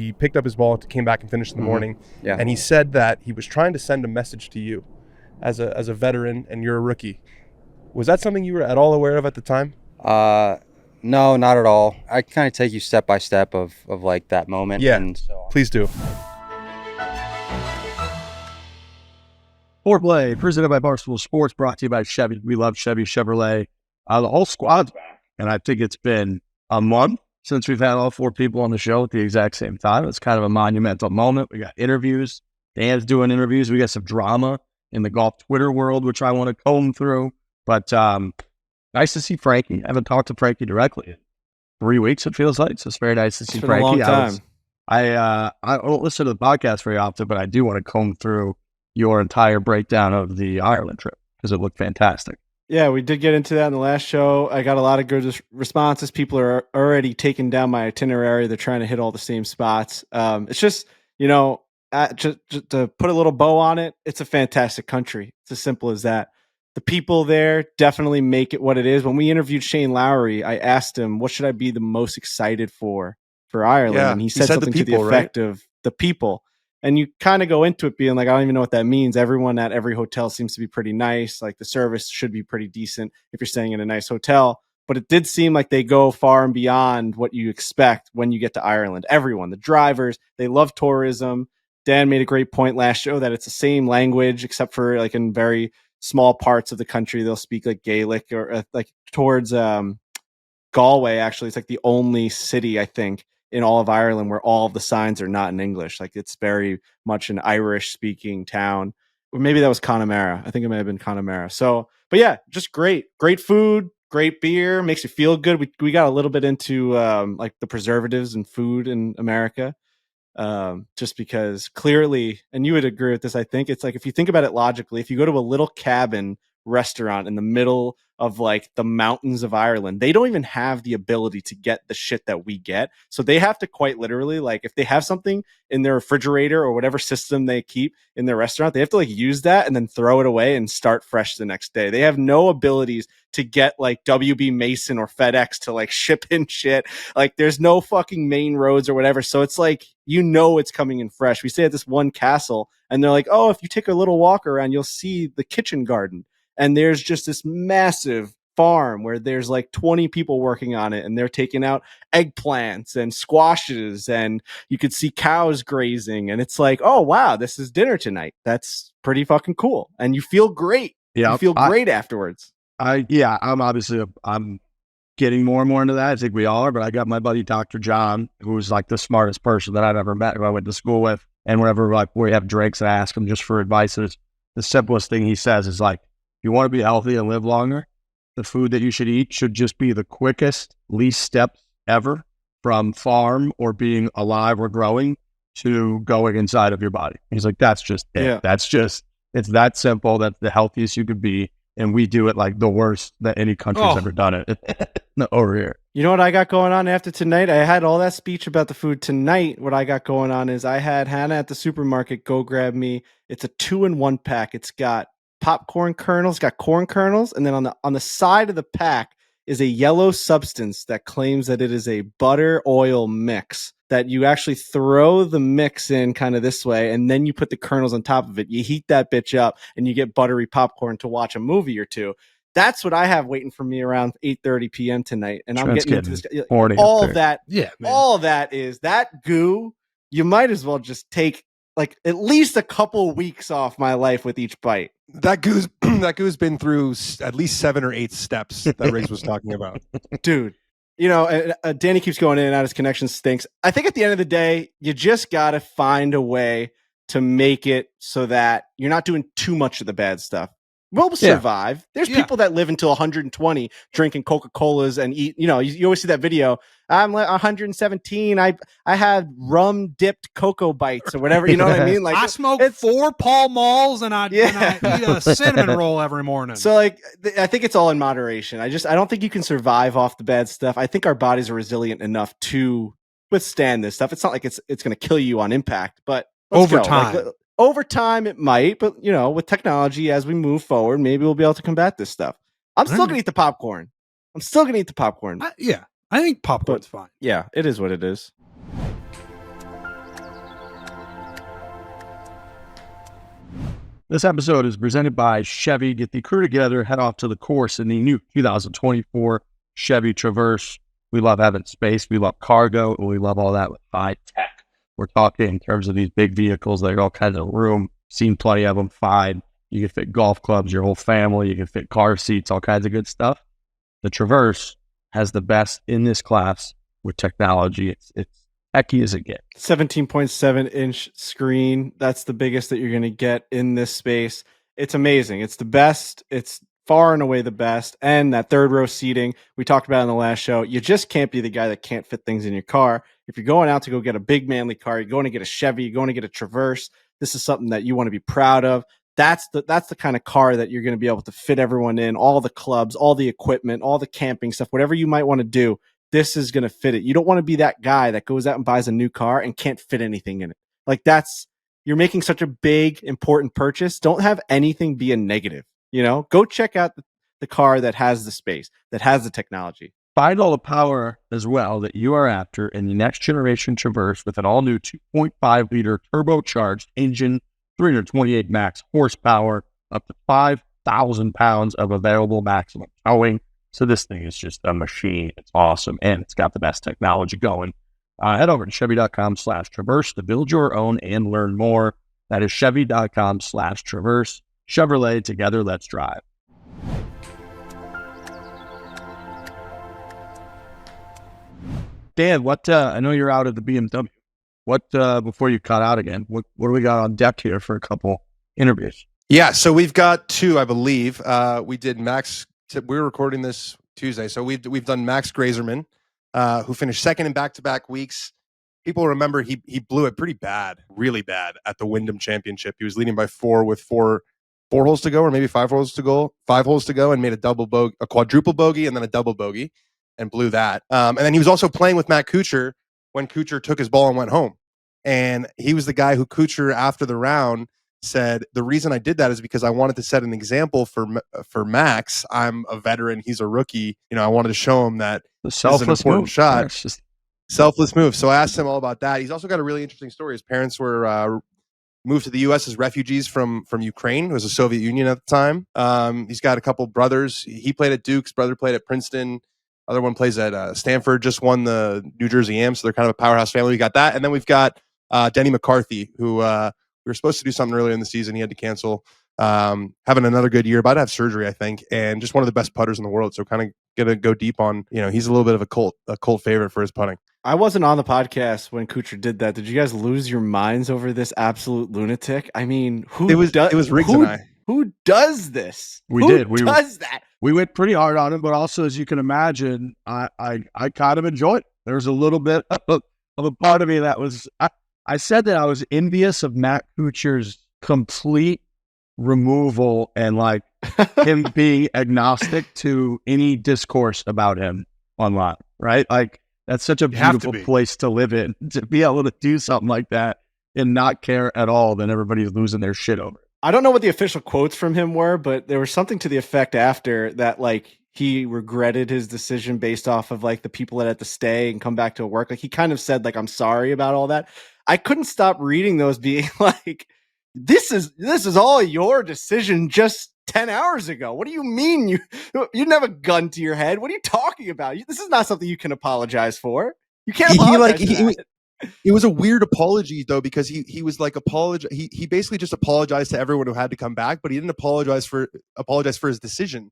he picked up his ball, came back and finished in the morning. Yeah. And he said that he was trying to send a message to you as a veteran, and you're a rookie. Was that something you were at all aware of at the time? No, not at all. I kind of take you step by step of like that moment. Yeah, and so on. Please do. Fore-play, presented by Barstool Sports, brought to you by Chevy. We love Chevy Chevrolet. The whole squad's back, and I think it's been a month since we've had all 4 people on the show at the exact same time. It's kind of a monumental moment. We got interviews. Dan's doing interviews. We got some drama in the golf Twitter world, which I want to comb through. But nice to see Frankie. I haven't talked to Frankie directly in 3 weeks, it feels like. So it's very nice to see Frankie. It's been a long time. I don't listen to the podcast very often, but I do want to comb through your entire breakdown of the Ireland trip because it looked fantastic. Yeah, we did get into that in the last show. I got a lot of good responses. People are already taking down my itinerary. They're trying to hit all the same spots. It's just, just to put a little bow on it, it's a fantastic country. It's as simple as that. The people there definitely make it what it is. When we interviewed Shane Lowry, I asked him, what should I be the most excited for Ireland? Yeah, and he said something the people, to the effect of the people. And you kind of go into it being like, I don't even know what that means. Everyone at every hotel seems to be pretty nice. Like the service should be pretty decent if you're staying in a nice hotel. But it did seem like they go far and beyond what you expect when you get to Ireland. Everyone, the drivers, they love tourism. Dan made a great point last show that it's the same language, except for like in very small parts of the country, they'll speak like Gaelic or like towards Galway. Actually, it's like the only city, I think, in all of Ireland where all of the signs are not in English. Like it's very much an Irish speaking town. Or maybe that was Connemara. I think it may have been Connemara. So, but yeah, just great food, great beer, makes you feel good. We got a little bit into like the preservatives and food in America. Just because clearly, and you would agree with this, I think it's like, if you think about it logically, if you go to a little cabin restaurant in the middle of like the mountains of Ireland, they don't even have the ability to get the shit that we get. So they have to quite literally, like if they have something in their refrigerator or whatever system they keep in their restaurant, they have to like use that and then throw it away and start fresh the next day. They have no abilities to get like WB Mason or FedEx to like ship in shit. Like there's no fucking main roads or whatever. So it's like, it's coming in fresh. We stay at this one castle and they're like, oh, if you take a little walk around, you'll see the kitchen garden. And there's just this massive farm where there's like 20 people working on it and they're taking out eggplants and squashes and you could see cows grazing. And it's like, oh, wow, this is dinner tonight. That's pretty fucking cool. And you feel great. Yeah, you feel great afterwards. I'm getting more and more into that. I think we all are, but I got my buddy, Dr. John, who's like the smartest person that I've ever met, who I went to school with. And whenever like we have drinks, I ask him just for advice. And the simplest thing he says is like, you want to be healthy and live longer, the food that you should eat should just be the quickest, least steps ever from farm or being alive or growing to going inside of your body. He's like, that's just it. Yeah. It's that simple. That's the healthiest you could be. And we do it like the worst that any country's ever done it over here. You know what I got going on after tonight? I had all that speech about the food. Tonight, what I got going on is I had Hannah at the supermarket go grab me. It's a 2-in-1 pack. It's got popcorn kernels, got corn kernels, and then on the side of the pack is a yellow substance that claims that it is a butter oil mix, that you actually throw the mix in kind of this way and then you put the kernels on top of it. You heat that bitch up and you get buttery popcorn to watch a movie or two. That's what I have waiting for me around 8:30 p.m. tonight. And I'm getting into this. All of that. Yeah, man. All of that is that goo. You might as well just take like at least a couple weeks off my life with each bite. That goo's been through at least 7 or 8 steps that Riggs was talking about. Dude, Danny keeps going in and out. His connection stinks. I think at the end of the day, you just got to find a way to make it so that you're not doing too much of the bad stuff. We'll survive. There's people that live until 120 drinking Coca-Colas and eat, you always see that video. I'm like 117. I had rum dipped cocoa bites or whatever. You know what I mean? Like I smoke 4 Pall Malls and I eat a cinnamon roll every morning. So like, I think it's all in moderation. I don't think you can survive off the bad stuff. I think our bodies are resilient enough to withstand this stuff. It's not like it's going to kill you on impact, but over time. Like, over time, it might, but with technology, as we move forward, maybe we'll be able to combat this stuff. I'm still gonna eat the popcorn. I think popcorn's fine. Yeah, it is what it is. This episode is presented by Chevy. Get the crew together, head off to the course in the new 2024 Chevy Traverse. We love having space. We love cargo. And we love all that with high tech. We're talking in terms of these big vehicles. They got all kinds of room. Seen plenty of them. Fine. You can fit golf clubs, your whole family. You can fit car seats, all kinds of good stuff. The Traverse has the best in this class with technology. It's hecky as it gets. 17.7-inch screen. That's the biggest that you're going to get in this space. It's amazing. It's the best. It's far and away the best. And that third row seating we talked about in the last show. You just can't be the guy that can't fit things in your car. If you're going out to go get a big manly car, you're going to get a Chevy, you're going to get a Traverse. This is something that you want to be proud of. That's the kind of car that you're going to be able to fit everyone in, all the clubs, all the equipment, all the camping stuff, whatever you might want to do. This is going to fit it. You don't want to be that guy that goes out and buys a new car and can't fit anything in it. Like you're making such a big, important purchase. Don't have anything be a negative, go check out the car that has the space, that has the technology. Find all the power as well that you are after in the next generation Traverse with an all new 2.5 liter turbocharged engine, 328 max horsepower, up to 5,000 pounds of available maximum towing. So this thing is just a machine. It's awesome. And it's got the best technology going. Head over to Chevy.com/Traverse to build your own and learn more. That is Chevy.com/Traverse. Chevrolet, together, let's drive. Dan, I know you're out at the BMW. Before you cut out again, what do we got on deck here for a couple interviews? Yeah, so we've got two, I believe. We did we were recording this Tuesday, so we've done Max-Greyserman, who finished second in back-to-back weeks. People remember he blew it pretty bad, really bad at the Wyndham Championship. He was leading by 4 with four holes to go, or maybe 5 holes to go, and made a quadruple bogey and then a double bogey, and blew that. And then he was also playing with Matt-Kuchar when Kuchar took his ball and went home. And he was the guy who Kuchar, after the round, said, the reason I did that is because I wanted to set an example for Max. I'm a veteran. He's a rookie. I wanted to show him that this is an important shot. Selfless move. So I asked him all about that. He's also got a really interesting story. His parents were moved to the U.S. as refugees from Ukraine. It was the Soviet Union at the time. He's got a couple brothers. He played at Duke. His brother played at Princeton. Other one plays at Stanford. Just won the New Jersey Am. So they're kind of a powerhouse family. We got that. And then we've got Denny Mccarthy, who we were supposed to do something earlier in the season. He had to cancel. Having another good year, about to have surgery, I think, and just one of the best putters in the world. So kind of gonna go deep on, he's a little bit of a cult favorite for his putting. I wasn't on the podcast when Kuchar did that. Did you guys lose your minds over this absolute lunatic? I mean, it was Riggs and I. Who does this? Who does that? We went pretty hard on him, but also, as you can imagine, I kind of enjoyed it. There's a little bit of a part of me that was, I said that I was envious of Matt Kuchar's complete removal and like him being agnostic to any discourse about him online, right? Like that's such a beautiful place to live in, to be able to do something like that and not care at all that everybody's losing their shit over it. I don't know what the official quotes from him were, but there was something to the effect after that, like he regretted his decision based off of like the people that had to stay and come back to work. Like he kind of said, like, I'm sorry about all that. I couldn't stop reading those being like, this is all your decision just 10 hours ago. What do you mean you didn't have a gun to your head? What are you talking about? This is not something you can apologize for. You can't apologize for that. It was a weird apology though, because he was like he basically just apologized to everyone who had to come back, but he didn't apologize for his decision.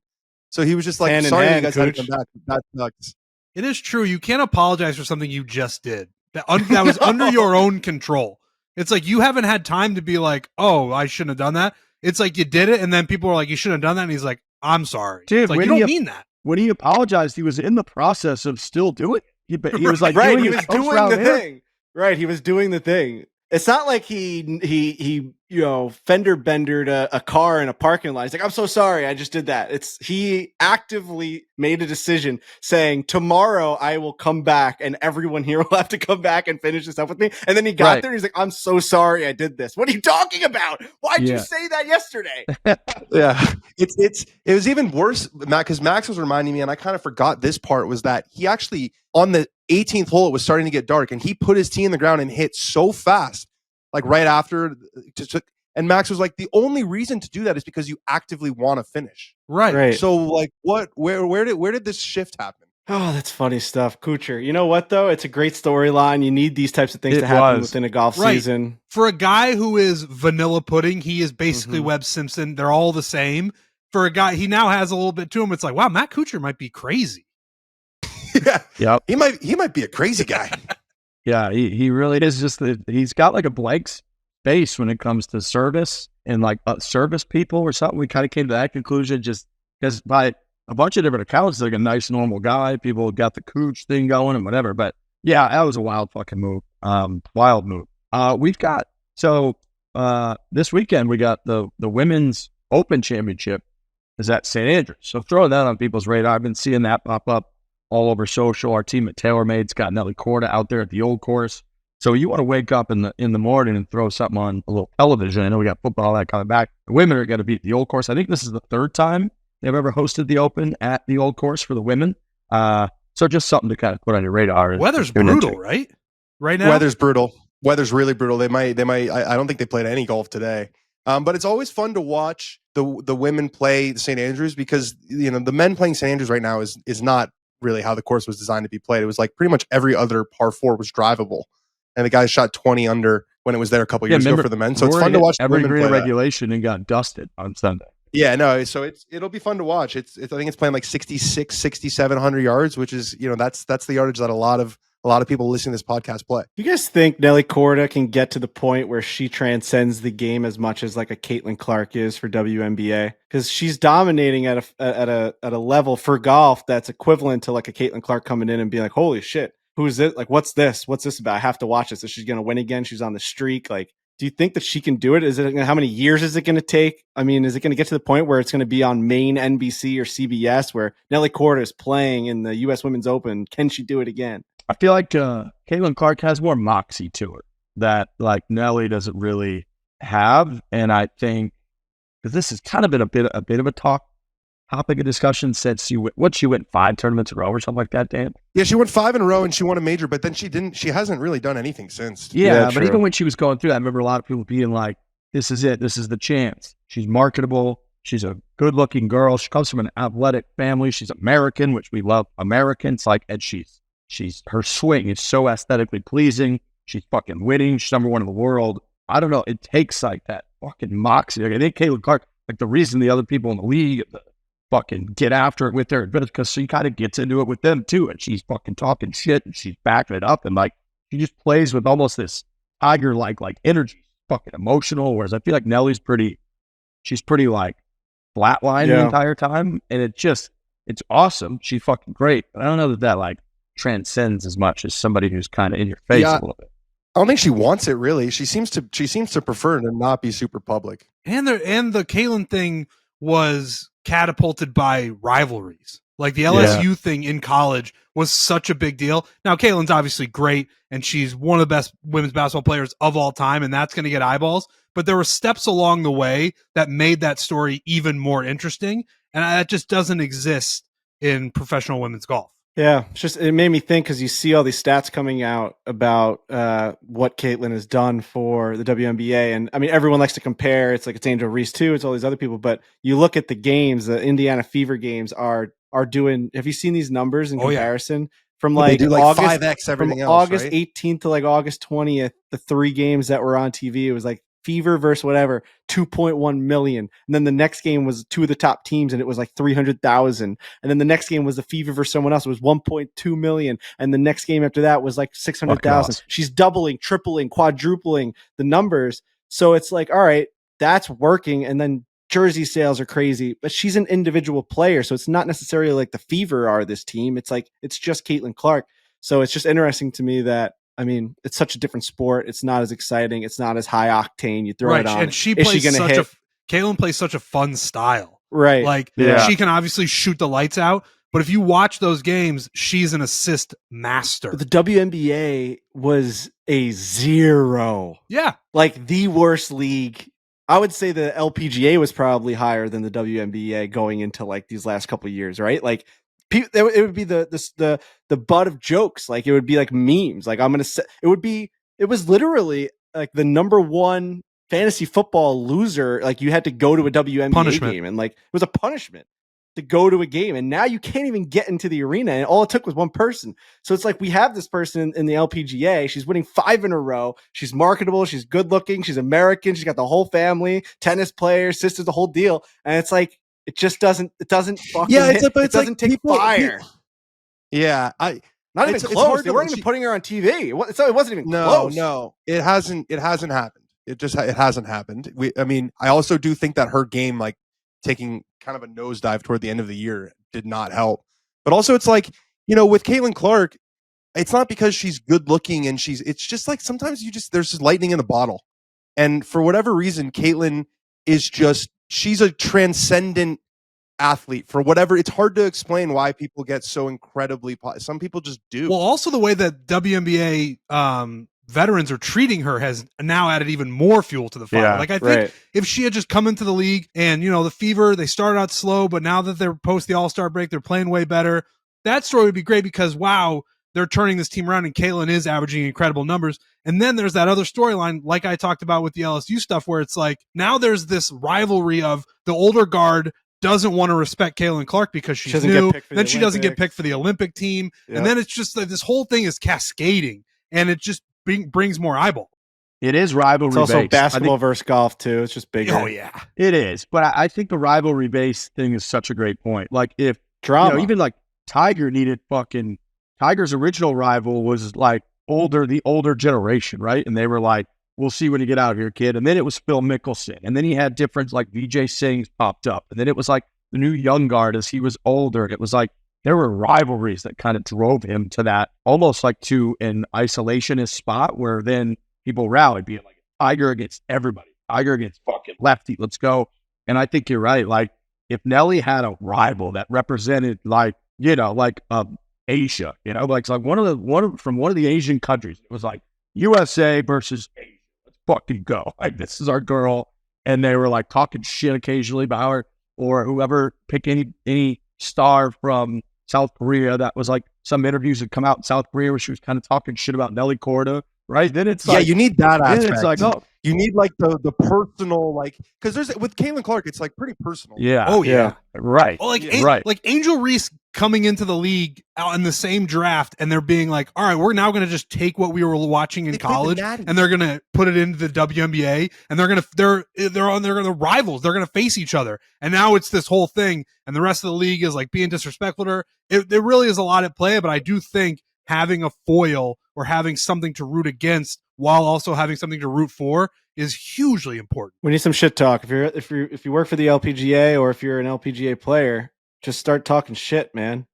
So he was just like, sorry you guys had to come back. That sucks. It is true. You can't apologize for something you just did. That was under your own control. It's like you haven't had time to be like, oh, I shouldn't have done that. It's like you did it, and then people were like, you shouldn't have done that, and he's like, I'm sorry. Dude, it's like, you don't mean that. When he apologized, he was in the process of still doing it. He was like, right, he was doing the thing. Right, he was doing the thing. It's not like he fender bendered a car in a parking lot. He's like, I'm so sorry, I just did that. He actively made a decision saying, tomorrow I will come back and everyone here will have to come back and finish this up with me. And then he got there and he's like, I'm so sorry I did this. What are you talking about? Why'd you say that yesterday? Yeah. It was even worse, Matt, because Max was reminding me, and I kind of forgot this part, was that he actually, on the 18th hole, it was starting to get dark, and he put his tee in the ground and hit so fast, like right after, And Max was like, the only reason to do that is because you actively want to finish. Right. So like, where did this shift happen? Oh, that's funny stuff. Kuchar. You know what, though? It's a great storyline. You need these types of things to happen within a golf season. For a guy who is vanilla pudding, he is basically Webb Simpson. They're all the same. For a guy, he now has a little bit to him. It's like, wow, Matt Kuchar might be crazy. Yeah. Yep. He might be a crazy guy. Yeah, he really is. Just he's got like a blank space when it comes to service and like service people or something. We kind of came to that conclusion just because by a bunch of different accounts, like a nice, normal guy. People got the Cooch thing going and whatever. But yeah, that was a wild fucking move. Wild move. We've got this weekend we got the Women's Open Championship is at St. Andrews. So throwing that on people's radar. I've been seeing that pop up all over social. Our team at TaylorMade's got Nelly Korda out there at the old course. So you want to wake up in the morning and throw something on a little television. I know we got football, all that coming back. The women are going to be at the old course. I think this is the third time they've ever hosted the Open at the old course for the women. So just something to kind of put on your radar. Weather's brutal, right? Right now? Weather's brutal. Weather's really brutal. They might, I don't think they played any golf today. But it's always fun to watch the women play St. Andrews because, you know, the men playing St. Andrews right now is not really how the course was designed to be played. It was like pretty much every other par 4 was drivable. And the guys shot 20 under when it was there a couple years ago for the men. So it's fun to watch every the women green play regulation and got dusted on Sunday. Yeah, no, so it'll be fun to watch. It's I think it's playing like 6,700 yards, which is, you know, that's the yardage that a lot of people listening to this podcast play. You guys think Nelly Korda can get to the point where she transcends the game as much as like a Caitlin Clark is for WNBA? Because she's dominating at a level for golf that's equivalent to like a Caitlin Clark coming in and being like, holy shit, who is it? Like, what's this? What's this about? I have to watch this. So she's going to win again. She's on the streak. Like, do you think that she can do it? Is it how many years is it going to take? I mean, is it going to get to the point where it's going to be on main NBC or CBS where Nelly Korda is playing in the U.S. Women's Open? Can she do it again? I feel like Caitlin Clark has more moxie to her that like Nelly doesn't really have, and I think because this has kind of been a bit of a topic of discussion since she went 5 tournaments in a row or something like that, Dan. Yeah, she went 5 in a row and she won a major, but then she hasn't really done anything since. Yeah, but even when she was going through that, I remember a lot of people being like, "This is it. This is the chance. She's marketable. She's a good-looking girl. She comes from an athletic family. She's American, which we love Americans. Like, and she's her swing is so aesthetically pleasing. She's fucking winning. She's number 1 in the world. I don't know. It takes like that fucking moxie. Like, I think Caitlin Clark, like the reason the other people in the league fucking get after it with her, but it's because she kind of gets into it with them too, and she's fucking talking shit and she's backing it up, and like she just plays with almost this tiger like energy, fucking emotional. Whereas I feel like Nelly's she's pretty like flatline the entire time, and it's awesome. She's fucking great, but I don't know that like transcends as much as somebody who's kind of in your face a little bit. I don't think she wants it really. She seems to prefer to not be super public. And the Caitlin thing was catapulted by rivalries. Like the LSU thing in college was such a big deal. Now, Caitlin's obviously great, and she's one of the best women's basketball players of all time, and that's going to get eyeballs. But there were steps along the way that made that story even more interesting, and that just doesn't exist in professional women's golf. Yeah, it made me think because you see all these stats coming out about what Caitlin has done for the WNBA, and I mean everyone likes to compare. It's like it's Angel Reese too. It's all these other people, but you look at the games. The Indiana Fever games are doing. Have you seen these numbers in comparison from like, they do like August 5x everything else, August right? 18th to like August 20th? The 3 games that were on TV, it was like Fever versus whatever, 2.1 million. And then the next game was 2 of the top teams, and it was like 300,000. And then the next game was the Fever versus someone else. It was 1.2 million. And the next game after that was like 600,000. Awesome. She's doubling, tripling, quadrupling the numbers. So it's like, all right, that's working. And then jersey sales are crazy, but she's an individual player. So it's not necessarily like the Fever are this team. It's like, it's just Caitlin Clark. So it's just interesting to me that, I mean, it's such a different sport. It's not as exciting. It's not as high octane. You throw it on. And Caitlin plays such a fun style. Right. Like she can obviously shoot the lights out, but if you watch those games, she's an assist master. But the WNBA was a 0. Yeah. Like the worst league. I would say the LPGA was probably higher than the WNBA going into like these last couple of years, right? Like it would be the butt of jokes. Like it would be like memes. Like it was literally like the number 1 fantasy football loser. Like you had to go to a WNBA Punishment. game, and like it was a punishment to go to a game. And now you can't even get into the arena. And all it took was one person. So it's like we have this person in the LPGA. She's winning 5 in a row. She's marketable. She's good looking. She's American. She's got the whole family, tennis players, sisters, the whole deal. And it's like it just doesn't. It doesn't fucking. Yeah, hit. but It doesn't like take people- fire. Yeah, Not even it's close. hard They to- weren't even putting her on TV. So it wasn't even no, close. no, it hasn't happened. It hasn't happened. I mean, I also do think that her game, like taking kind of a nosedive toward the end of the year, did not help. But also, it's like, you know, with Caitlin Clark, it's not because she's good looking and it's just like sometimes there's just lightning in the bottle. And for whatever reason, Caitlin she's a transcendent athlete. For whatever, it's hard to explain why people get so incredibly, some people just do. Well, also the way that WNBA veterans are treating her has now added even more fuel to the fire. Yeah, like I think right. if she had just come into the league and, you know, the Fever, they started out slow, but now that they're post the All-Star break, they're playing way better. That story would be great because, wow, they're turning this team around and Caitlin is averaging incredible numbers. And then there's that other storyline, like I talked about with the LSU stuff, where it's like now there's this rivalry of the older guard doesn't want to respect Caitlin Clark because she's new. Then she doesn't get picked for the Olympic team. Yep. And then it's just like this whole thing is cascading and it just brings more eyeball. It is rivalry It's also based. basketball versus golf too. It's just bigger. Oh yeah. It is, but I think the rivalry based thing is such a great point. Like if Drama. you know, even like Tiger's original rival was like the older generation, right? And they were like, "We'll see when you get out of here, kid." And then it was Phil Mickelson, and then he had different like Vijay Singh's popped up, and then it was like the new young guard as he was older. And it was like there were rivalries that kind of drove him to that, almost like to an isolationist spot where then people rallied, being like Tiger against everybody, Tiger against fucking lefty, let's go. And I think you're right. Like if Nelly had a rival that represented like, you know, like Asia, you know, like one of the Asian countries, it was like USA versus Asia. Let's fucking go. Like this is our girl. And they were like talking shit occasionally about her, or whoever pick any star from South Korea. That was like some interviews that come out in South Korea where she was kind of talking shit about Nelly Korda. Right. Then it's like, you need that then aspect. it's like, oh, you need like the personal, like, because there's with Caitlin Clark, it's like pretty personal. yeah. Oh yeah. Right. Well, right. like Angel Reese coming into the league out in the same draft, and they're being like, "All right, we're now going to just take what we were watching in They played the college, Natty. and they're going to put it into the WNBA, and they're rivals. They're going to face each other, and now it's this whole thing, and the rest of the league is like being disrespectful to her. It really is a lot at play, but I do think having a foil or having something to root against while also having something to root for is hugely important. We need some shit talk. If you work for the LPGA or if you're an LPGA player, just start talking shit, man.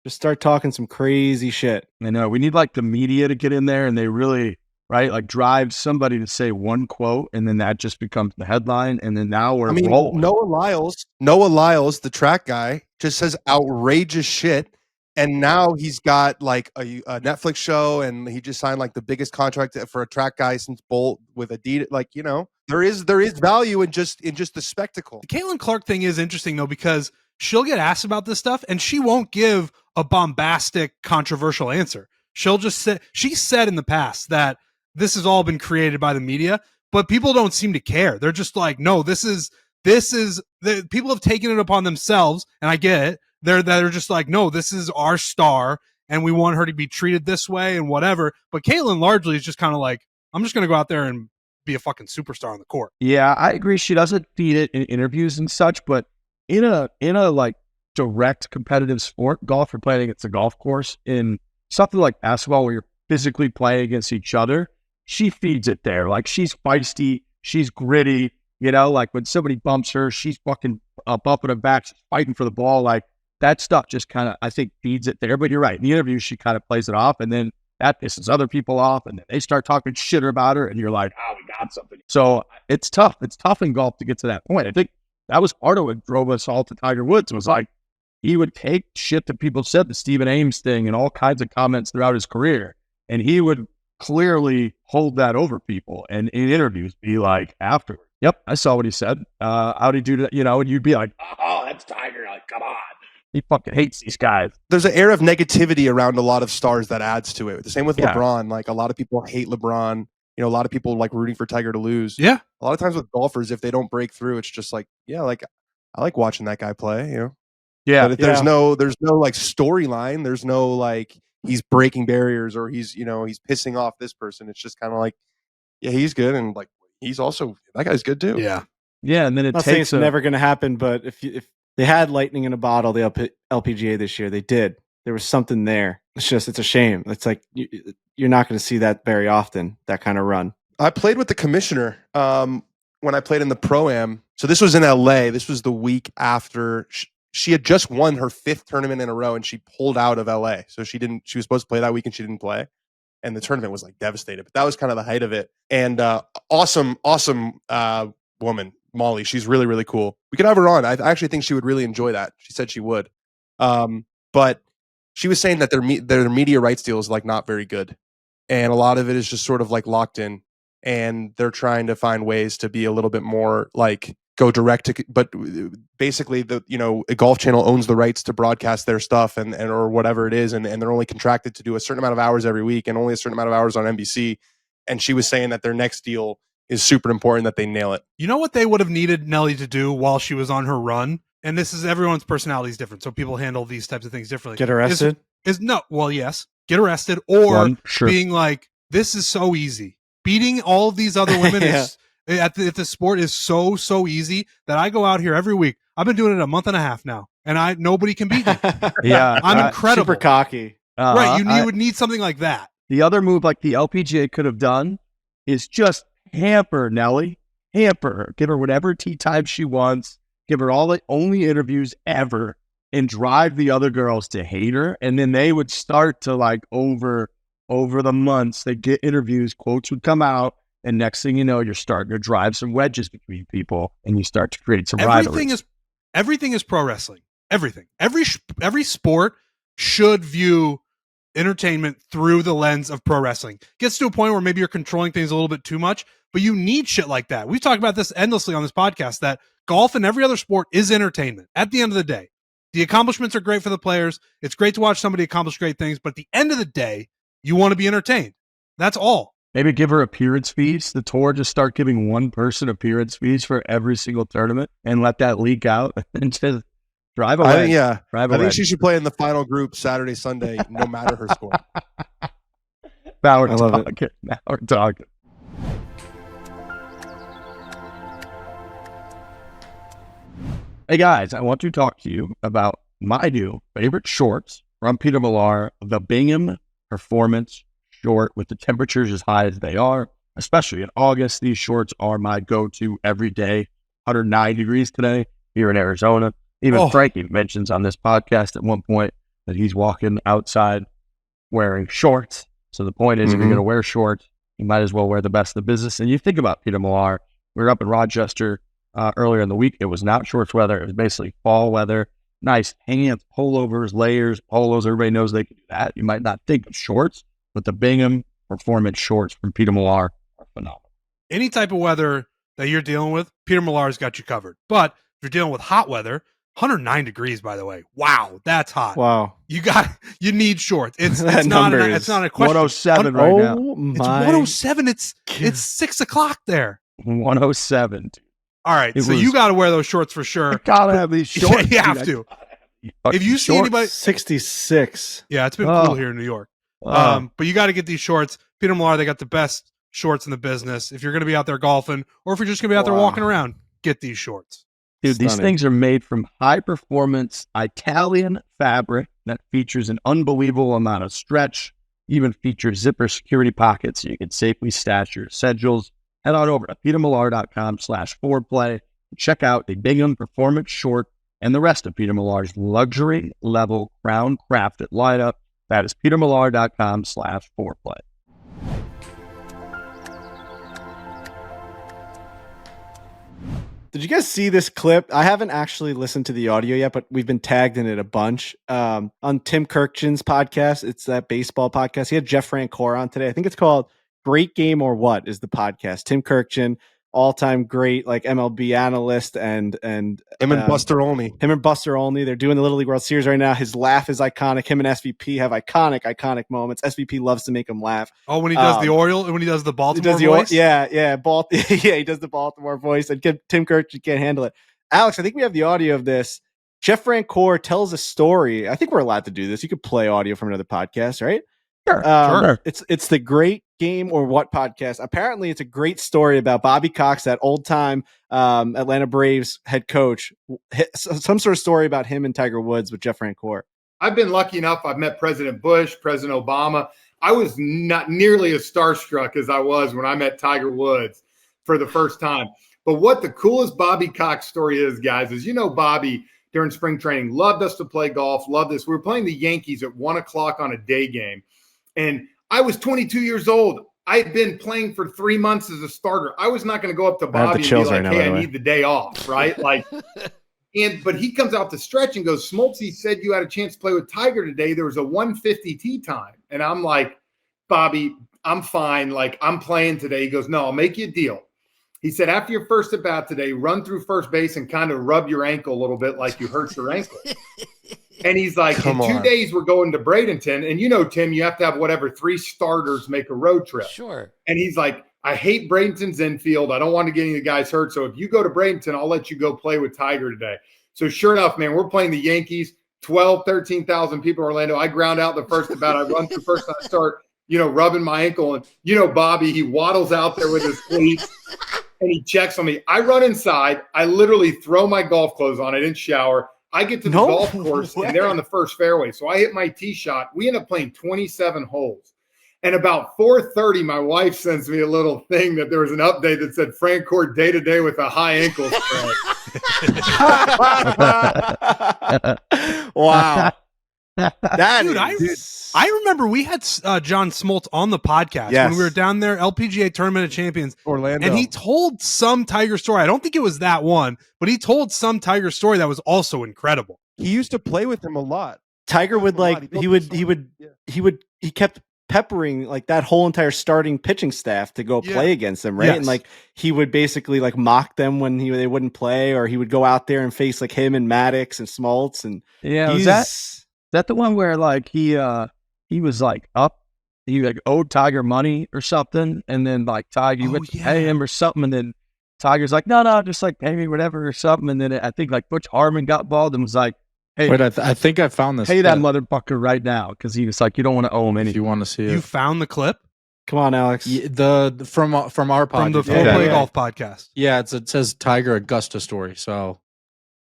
Just start talking some crazy shit. I know. We need like the media to get in there and they really, right, like drive somebody to say one quote and then that just becomes the headline. And then now we're rolling. Noah Lyles, the track guy, just says outrageous shit. And now he's got like a Netflix show, and he just signed like the biggest contract for a track guy since Bolt with Adidas. Like, you know, there is value in just the spectacle. The Caitlin Clark thing is interesting though, because she'll get asked about this stuff and she won't give a bombastic, controversial answer. She'll just say, she said in the past that this has all been created by the media, but people don't seem to care. They're just like, no, this is people have taken it upon themselves, and I get it. They're just like, no, this is our star, and we want her to be treated this way and whatever. But Caitlin largely is just kind of like, I'm just going to go out there and be a fucking superstar on the court. Yeah, I agree. She doesn't feed it in interviews and such, but in a like direct competitive sport, golf, you're playing against a golf course. In something like basketball where you're physically playing against each other, she feeds it there. Like she's feisty, she's gritty, you know, like when somebody bumps her, she's fucking bumping her back, she's fighting for the ball. Like that stuff just kind of, I think, feeds it there. But you're right. In the interview, she kind of plays it off, and then that pisses other people off, and then they start talking shit about her, and you're like, oh, we got something. So it's tough. It's tough in golf to get to that point. I think that was part of what drove us all to Tiger Woods. It was like he would take shit that people said, the Stephen Ames thing and all kinds of comments throughout his career, and he would clearly hold that over people, and in interviews be like, afterward, yep, I saw what he said. How'd he do that? You know, and you'd be like, oh, that's Tiger. Like, come on. He fucking hates these guys. There's an air of negativity around a lot of stars that adds to it. The same with Yeah. LeBron. Like a lot of people hate LeBron. a lot of people like rooting for Tiger to lose. Yeah. A lot of times with golfers, if they don't break through, it's just like, yeah, like I like watching that guy play, Yeah. But if there's no like storyline, there's no like he's breaking barriers or he's pissing off this person. It's just kind of like, yeah, he's good, and like he's also that guy's good too. Yeah. Yeah, and then it I'm not saying takes it's never going to happen, but if they had lightning in a bottle, the LPGA this year, they did. There was something there. It's a shame. It's like you're not going to see that very often, that kind of run. I played with the commissioner when I played in the Pro-Am. So this was in LA. This was the week after she had just won her 5th tournament in a row, and she pulled out of LA. So she was supposed to play that week, and she didn't play. And the tournament was like devastated. But that was kind of the height of it. And awesome woman, Molly. She's really, really cool. We could have her on. I actually think she would really enjoy that. She said she would. But she was saying that their media rights deal is like not very good. And a lot of it is just sort of like locked in. And they're trying to find ways to be a little bit more like go direct to, but basically a Golf Channel owns the rights to broadcast their stuff and or whatever it is. And they're only contracted to do a certain amount of hours every week and only a certain amount of hours on NBC. And she was saying that their next deal is super important, that they nail it. You know what they would have needed Nelly to do while she was on her run? And this is everyone's personality is different. So people handle these types of things differently. Get arrested? Yes. Get arrested or being like, this is so easy. Beating all of these other women is at the sport is so easy that I go out here every week. I've been doing it a month and a half now, and nobody can beat me. Yeah, I'm incredible. Super cocky. Right, you would need something like that. The other move like the LPGA could have done is just hamper Nelly, hamper her, give her whatever tee time she wants, give her all the only interviews ever, and drive the other girls to hate her, and then they would start to like over the months, they get interviews, quotes would come out, and next thing you know, you're starting to drive some wedges between people, and you start to create some rivalries. Everything is pro wrestling. Everything. Every sport should view entertainment through the lens of pro wrestling. Gets to a point where maybe you're controlling things a little bit too much, but you need shit like that. We've talked about this endlessly on this podcast, that golf and every other sport is entertainment. At the end of the day, the accomplishments are great for the players. It's great to watch somebody accomplish great things, but at the end of the day, you want to be entertained. That's all. Maybe give her appearance fees. The tour just start giving one person appearance fees for every single tournament and let that leak out and just drive away. I think she should play in the final group Saturday, Sunday, no matter her score. Now we're talking. Hey guys, I want to talk to you about my new favorite shorts from Peter Millar, the Bingham Performance Short. With the temperatures as high as they are, especially in August, these shorts are my go-to every day. 109 degrees today here in Arizona. Even Frankie mentions on this podcast at one point that he's walking outside wearing shorts. So the point is, if you're going to wear shorts, you might as well wear the best of the business. And you think about Peter Millar. We were up in Rochester earlier in the week. It was not shorts weather. It was basically fall weather. Nice pants, pullovers, layers, polos. Everybody knows they can do that. You might not think of shorts, but the Bingham Performance Shorts from Peter Millar are phenomenal. Any type of weather that you're dealing with, Peter Millar's got you covered. But if you're dealing with hot weather, 109 degrees, by the way. Wow, that's hot. Wow. You need shorts. It's That not number it's not a question. 107 right now. It's 107. It's 6:00 there. 107. All right, so you got to wear those shorts for sure. You gotta have these shorts. You have to. If you see anybody, 66. Yeah, it's been cool here in New York. But you got to get these shorts. Peter Millar, they got the best shorts in the business. If you're going to be out there golfing, or if you're just going to be out there walking around, get these shorts. Dude, these things are made from high-performance Italian fabric that features an unbelievable amount of stretch, even features zipper security pockets so you can safely stash your essentials. Head on over to petermillar.com/foreplay. Check out the Bingham Performance Short and the rest of Peter Millar's luxury level crown crafted lineup. That is petermillar.com/foreplay. Did you guys see this clip? I haven't actually listened to the audio yet, but we've been tagged in it a bunch. On Tim Kirkchin's podcast, it's that baseball podcast. He had Jeff Francoeur on today. I think it's called Great Game or What is the podcast. Tim Kirkchin all-time great like MLB analyst and him and Buster Olney. They're doing the Little League World Series right now. His laugh is iconic. Him and SVP have iconic moments. SVP loves to make him laugh. Oh, when he does the Oriole, when he does the Baltimore voice? Yeah, he does the Baltimore voice, and Tim Kirk can't handle it. Alex, I think we have the audio of this. Jeff Francoeur tells a story. I think we're allowed to do this. You could play audio from another podcast, right? Sure. It's the Great Game or What podcast. Apparently, it's a great story about Bobby Cox, that old-time Atlanta Braves head coach. Some sort of story about him and Tiger Woods with Jeff Francoeur. I've been lucky enough. I've met President Bush, President Obama. I was not nearly as starstruck as I was when I met Tiger Woods for the first time. But what the coolest Bobby Cox story is, guys, is Bobby during spring training loved us to play golf, loved this. We were playing the Yankees at 1 o'clock on a day game. And I was 22 years old. I had been playing for 3 months as a starter. I was not going to go up to Bobby and be like, hey, I need the day off, right? But he comes out to stretch and goes, Smoltzy said you had a chance to play with Tiger today. There was a 150 tee time. And I'm like, Bobby, I'm fine. I'm playing today. He goes, no, I'll make you a deal. He said, after your first at bat today, run through first base and kind of rub your ankle a little bit like you hurt your ankle. And he's like, in 2 days, we're going to Bradenton. And Tim, you have to have 3 starters make a road trip. Sure. And he's like, I hate Bradenton's infield. I don't want to get any of the guys hurt. So if you go to Bradenton, I'll let you go play with Tiger today. So sure enough, man, we're playing the Yankees, 13,000 people in Orlando. I ground out the first at bat. I run through first and I start, rubbing my ankle. And, Bobby, he waddles out there with his cleats and he checks on me. I run inside. I literally throw my golf clothes on. I didn't shower. I get to the golf course, and they're on the first fairway. So I hit my tee shot. We end up playing 27 holes. And about 4:30, my wife sends me a little thing that there was an update that said Francoeur day-to-day with a high ankle sprain. Wow. I remember we had John Smoltz on the podcast when we were down there, LPGA Tournament of Champions, Orlando, and he told some Tiger story. I don't think it was that one, but he told some Tiger story that was also incredible. He used to play with him a lot. Tiger would he kept peppering that whole entire starting pitching staff to go play against them, right? Yes. And he would basically mock them when they wouldn't play, or he would go out there and face him and Maddox and Smoltz. And was that the one where he was up, he owed Tiger money or something, and then Tiger went to pay him or something, and then Tiger's no, just pay me whatever or something, and then I think Butch Harmon got involved and was hey, wait, I think I found this. Pay that motherfucker right now, because he was you don't want to owe him anything. If you want to see it, you found the clip. Come on, Alex. From our podcast, from the fore-play golf podcast. Yeah, it says Tiger Augusta story. So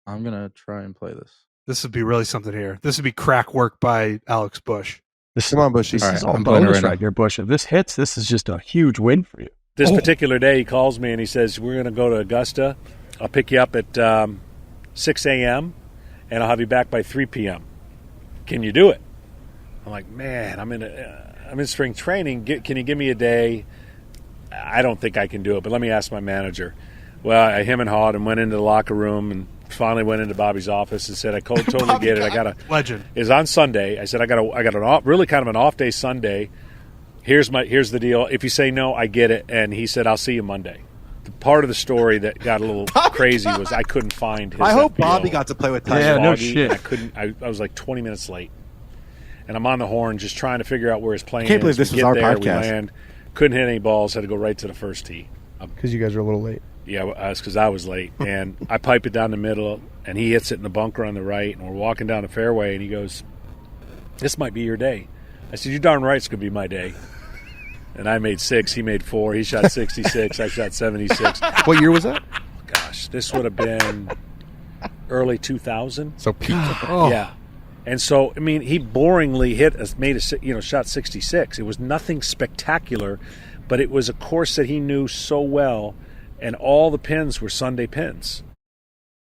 I'm gonna try and play this. This would be really something here. This would be crack work by Alex Bush. Come on, Bush. This is all bonus right here, Bush. If this hits, this is just a huge win for you. This particular day, he calls me and he says, we're going to go to Augusta. I'll pick you up at 6 a.m. and I'll have you back by 3 p.m. Can you do it? I'm like, man, I'm in spring training. Can you give me a day? I don't think I can do it, but let me ask my manager. Well, I him and hawed and went into the locker room and finally went into Bobby's office and said, I totally get it. I got a legend. It's on Sunday. I said, I got an really kind of an off day Sunday. Here's the deal. If you say no, I get it. And he said, I'll see you Monday. The part of the story that got a little crazy was I couldn't find his I hope FBO. Bobby got to play with Tiger. Yeah, no shit. I was 20 minutes late. And I'm on the horn just trying to figure out where his plane is. I can't believe this was our podcast. We land. Couldn't hit any balls. Had to go right to the first tee. Because you guys are a little late. Yeah, it's because I was late. And I pipe it down the middle, and he hits it in the bunker on the right, and we're walking down the fairway, and he goes, this might be your day. I said, you're darn right it's going to be my day. And I made 6, he made 4. He shot 66, I shot 76. What year was that? Gosh, this would have been early 2000. So peak. Yeah. And so, I mean, he boringly shot 66. It was nothing spectacular, but it was a course that he knew so well, and all the pins were Sunday pins.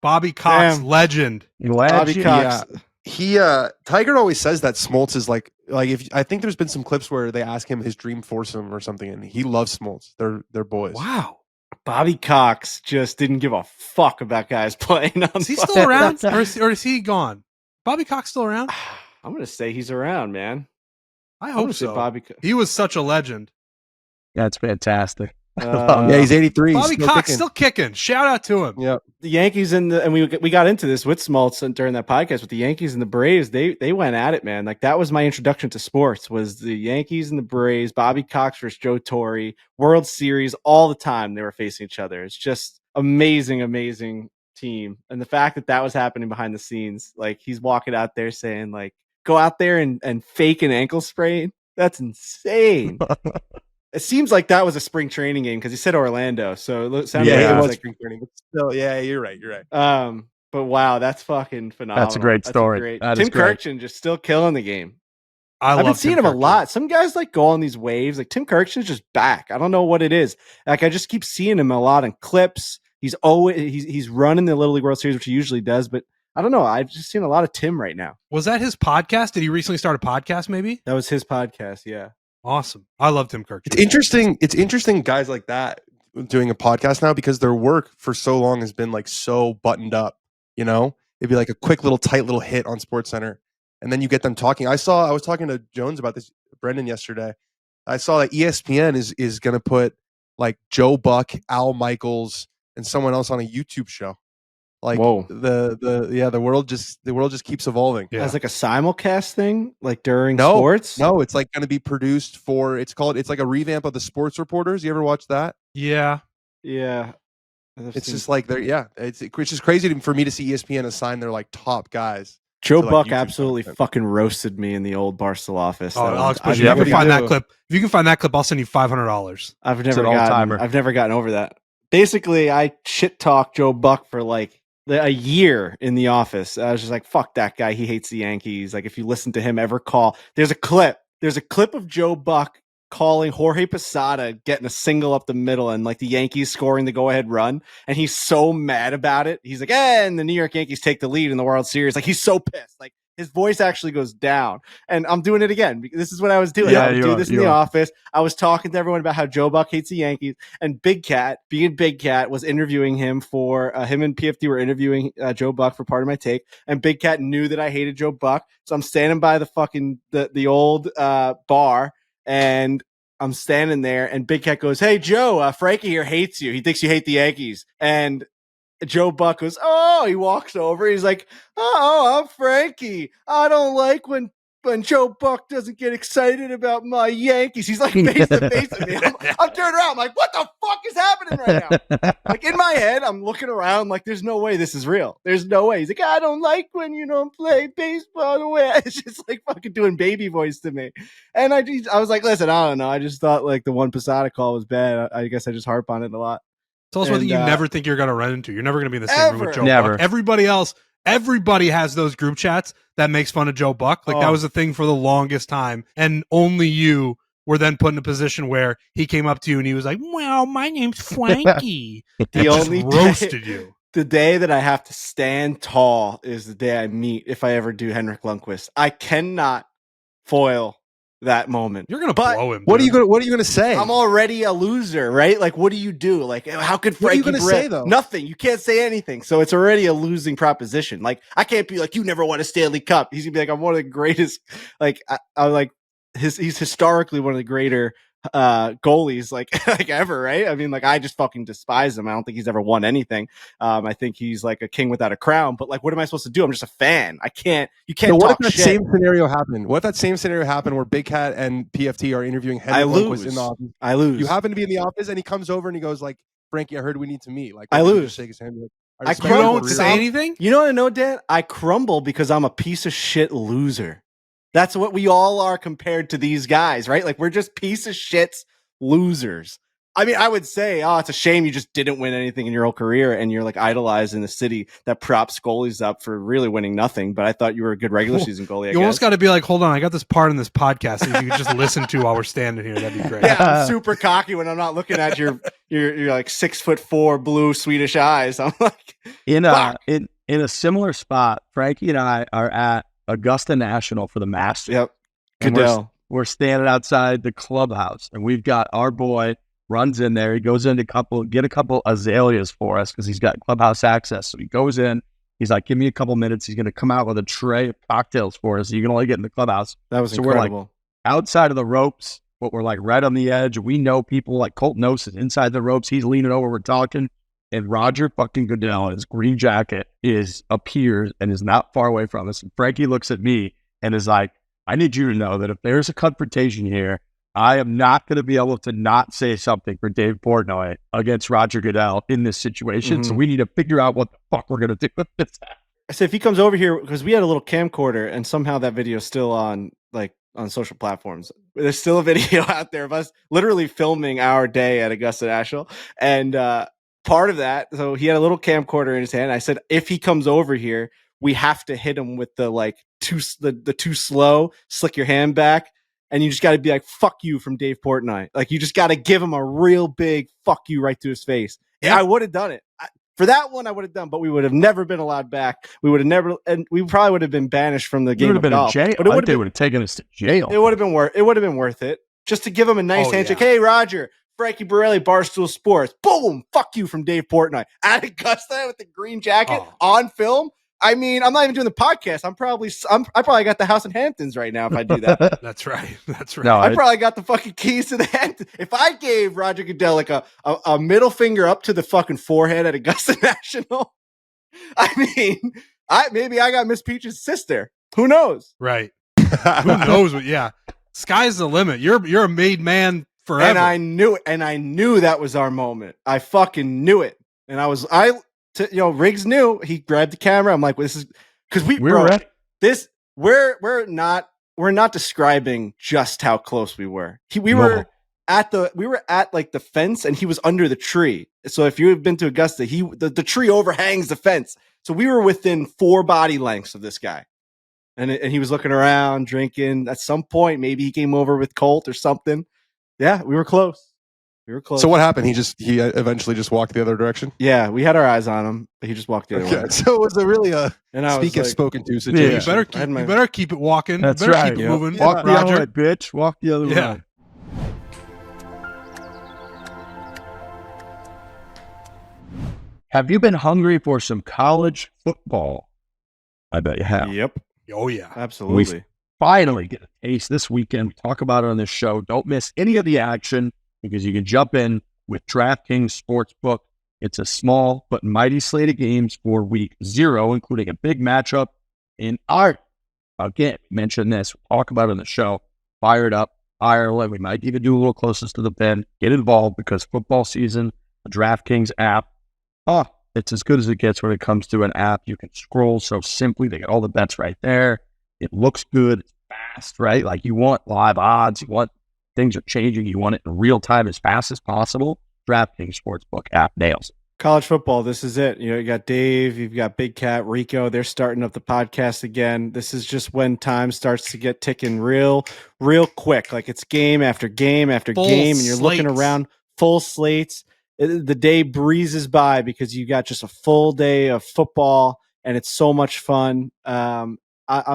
Bobby Cox, legend. Bobby Cox. Yeah. Tiger always says that Smoltz is if I think there's been some clips where they ask him his dream foursome or something, and he loves Smoltz. They're boys. Wow. Bobby Cox just didn't give a fuck about guys playing on. Is he still around, or is he gone? Bobby Cox still around? I'm going to say he's around, man. I hope so. Bobby. He was such a legend. That's fantastic. Yeah, he's 83. Bobby still Cox kicking. still kicking. Shout out to him. Yeah. The Yankees and we got into this with Smoltz during that podcast with the Yankees and the Braves. They went at it, man. Like that was my introduction to sports. Was the Yankees and the Braves, Bobby Cox versus Joe Torre, World Series all the time. They were facing each other. It's just amazing team. And the fact that was happening behind the scenes, like he's walking out there saying like, go out there and fake an ankle sprain. That's insane. It seems like that was a spring training game because he said Orlando. So it sounded like it it was was spring training. But still, yeah, you're right. but wow, that's fucking phenomenal. That's a great story. That is Tim great. Kirkchin just still killing the game. I've been seeing him a lot. Some guys like go on these waves. Like Tim Kirkchin's just back. I don't know what it is. Like I just keep seeing him a lot in clips. He's running the Little League World Series, which he usually does, but I don't know. I've just seen a lot of Tim right now. Was that his podcast? Did he recently start a podcast? Maybe that was his podcast. Yeah. Awesome. I love Tim Kirkchin. It's interesting guys like that doing a podcast now because their work for so long has been like so buttoned up, you know? It'd be like a quick little tight little hit on SportsCenter. And then you get them talking. I was talking to Jones about this, Brendan, yesterday. I saw that ESPN is going to put like Joe Buck, Al Michaels, and someone else on a YouTube show. Like whoa. The world just keeps evolving. Yeah. As like a simulcast thing, like during sports? No, it's like going to be produced for it's like a revamp of the Sports Reporters. You ever watch that? Yeah. It's just like it's just crazy for me to see ESPN assign their like top guys. Joe to, Buck like, absolutely fucking roasted me in the old Barstool office. Oh, Alex, if you can find that clip, I'll send you $500. I've never gotten over that. Basically, I shit talked Joe Buck for like a year in the office. I was just like, fuck that guy. He hates the Yankees. Like if you listen to him ever call, there's a clip of Joe Buck calling Jorge Posada getting a single up the middle and like the Yankees scoring the go-ahead run. And he's so mad about it. He's like, and the New York Yankees take the lead in the World Series. Like he's so pissed. Like his voice actually goes down. And I'm doing it again. This is what I was doing. I would do this in the office. I was talking to everyone about how Joe Buck hates the Yankees. And Big Cat, being Big Cat, was interviewing him for him and PFT were interviewing Joe Buck for Part of My Take. And Big Cat knew that I hated Joe Buck. So I'm standing by the fucking the old bar. And I'm standing there and Big Cat goes, hey, Joe, Frankie here hates you. He thinks you hate the Yankees. And Joe Buck goes, oh, he walks over. He's like, oh, I'm Frankie. I don't like when Joe Buck doesn't get excited about my Yankees. He's like face to face with me. I'm turning around. I'm like, what the fuck is happening right now? Like in my head, I'm looking around like, there's no way this is real. There's no way. He's like, I don't like when you don't play baseball the way. It's just like fucking doing baby voice to me. And I was like, listen, I don't know. I just thought like the one Posada call was bad. I guess I just harp on it a lot. It's also one that you never think you're going to run into. You're never going to be in the same room with Joe Buck. Everybody has those group chats that makes fun of Joe Buck. Like that was a thing for the longest time. And only you were then put in a position where he came up to you and he was like, well, my name's Frankie. The only roasted you. The day that I have to stand tall is the day I meet, if I ever do Henrik Lundqvist. I cannot foil that moment. You're gonna blow him. What are you gonna say? I'm already a loser, right? Like, what do you do? Like, how could Frankie? What are you gonna say though? Nothing. You can't say anything. So it's already a losing proposition. Like, I can't be like, you never won a Stanley Cup. He's gonna be like, I'm one of the greatest. Like, I'm like, he's historically one of the greater goalies like ever, right? I mean, like I just fucking despise him. I don't think he's ever won anything. I think he's like a king without a crown. But like, what am I supposed to do? I'm just a fan. You can't. So what talk if that shit. same scenario happened? What if that same scenario happened where Big Cat and PFT are interviewing Henrik Lundqvist in the office? I lose. You happen to be in the office, and he comes over and he goes like, "Frankie, I heard we need to meet." Like, I lose. Shake his hand. I don't say anything. You know what I know, Dan? I crumble because I'm a piece of shit loser. That's what we all are compared to these guys, right? Like we're just piece of shits losers. I mean, I would say, oh, it's a shame you just didn't win anything in your whole career and you're like idolizing the city that props goalies up for really winning nothing. But I thought you were a good regular season goalie. You almost got to be like, hold on, I got this part in this podcast that you could just listen to while we're standing here. That'd be great. Yeah, I'm super cocky when I'm not looking at your like 6'4" blue Swedish eyes. I'm like, in a similar spot. Frankie and I are at Augusta National for the Masters. Yep. Goodell. We're standing outside the clubhouse, and we've got our boy runs in there. He goes in get a couple azaleas for us because he's got clubhouse access. So he goes in. He's like, give me a couple minutes. He's going to come out with a tray of cocktails for us. So you can only get in the clubhouse. That was so incredible. We're like outside of the ropes, but we're like right on the edge. We know people like Colt Nose is inside the ropes. He's leaning over. We're talking. And Roger fucking Goodell in his green jacket appears and is not far away from us. And Frankie looks at me and is like, I need you to know that if there's a confrontation here, I am not going to be able to not say something for Dave Portnoy against Roger Goodell in this situation. So we need to figure out what the fuck we're going to do with this. I said, if he comes over here, because we had a little camcorder and somehow that video is still on social platforms. There's still a video out there of us literally filming our day at Augusta National. And part of that, so he had a little camcorder in his hand. I said, if he comes over here, we have to hit him with the too slow, slick your hand back. And you just got to be like, fuck you from Dave Portnoy. Like, you just got to give him a real big fuck you right to his face. Yeah, I would have done it. For that one, I would have done, but we would have never been allowed back. We would have never, and we probably would have been banished from the game of golf. Jail. But they would have taken us to jail. It would have been worth it. Just to give him a nice handshake. Yeah. Hey, Roger, Frankie Borelli, Barstool Sports. Boom, fuck you from Dave Portnoy. At Augusta with the green jacket on film. I mean, I'm not even doing the podcast. I probably got the house in Hamptons right now if I do that. That's right. No, I probably got the fucking keys to the Hamptons. If I gave Roger Goodell like a middle finger up to the fucking forehead at Augusta National, I mean, maybe I got Miss Peach's sister. Who knows? Right. Who knows? Yeah. Sky's the limit. You're a made man forever. And I knew it. And I knew that was our moment. I fucking knew it. And Riggs knew. He grabbed the camera. I'm like, well, this is because we're not describing just how close we were. We were at like the fence, and he was under the tree. So if you have been to Augusta, the tree overhangs the fence. So we were within 4 body lengths of this guy, and he was looking around, drinking. At some point, maybe he came over with Colt or something. Yeah, we were close. So what happened? He eventually just walked the other direction? Yeah, we had our eyes on him, but he just walked the other way. So it was really a speak if spoken to situation. Yeah. You better keep it walking. That's right. Keep it moving. Walk the other way, bitch. Walk the other way. Have you been hungry for some college football? I bet you have. Yep. Oh, yeah. Absolutely. We finally get a taste this weekend. We talk about it on this show. Don't miss any of the action, because you can jump in with DraftKings Sportsbook. It's a small but mighty slate of games for week 0, including a big matchup in Ireland. Again, mention this. We'll talk about it on the show. Fired up Ireland. We might even do a little closest to the pin. Get involved, because football season, the DraftKings app, it's as good as it gets when it comes to an app. You can scroll so simply. They get all the bets right there. It looks good. It's fast, right? Like, you want live odds. You want things are changing. You want it in real time as fast as possible. DraftKings Sportsbook app nails it. College football, this is it. You got Dave, you've got Big Cat, Rico. They're starting up the podcast again. This is just when time starts to get ticking real quick. Like, it's game after game after game, and you're looking around, full slates. The day breezes by because you got just a full day of football, and it's so much fun. I'm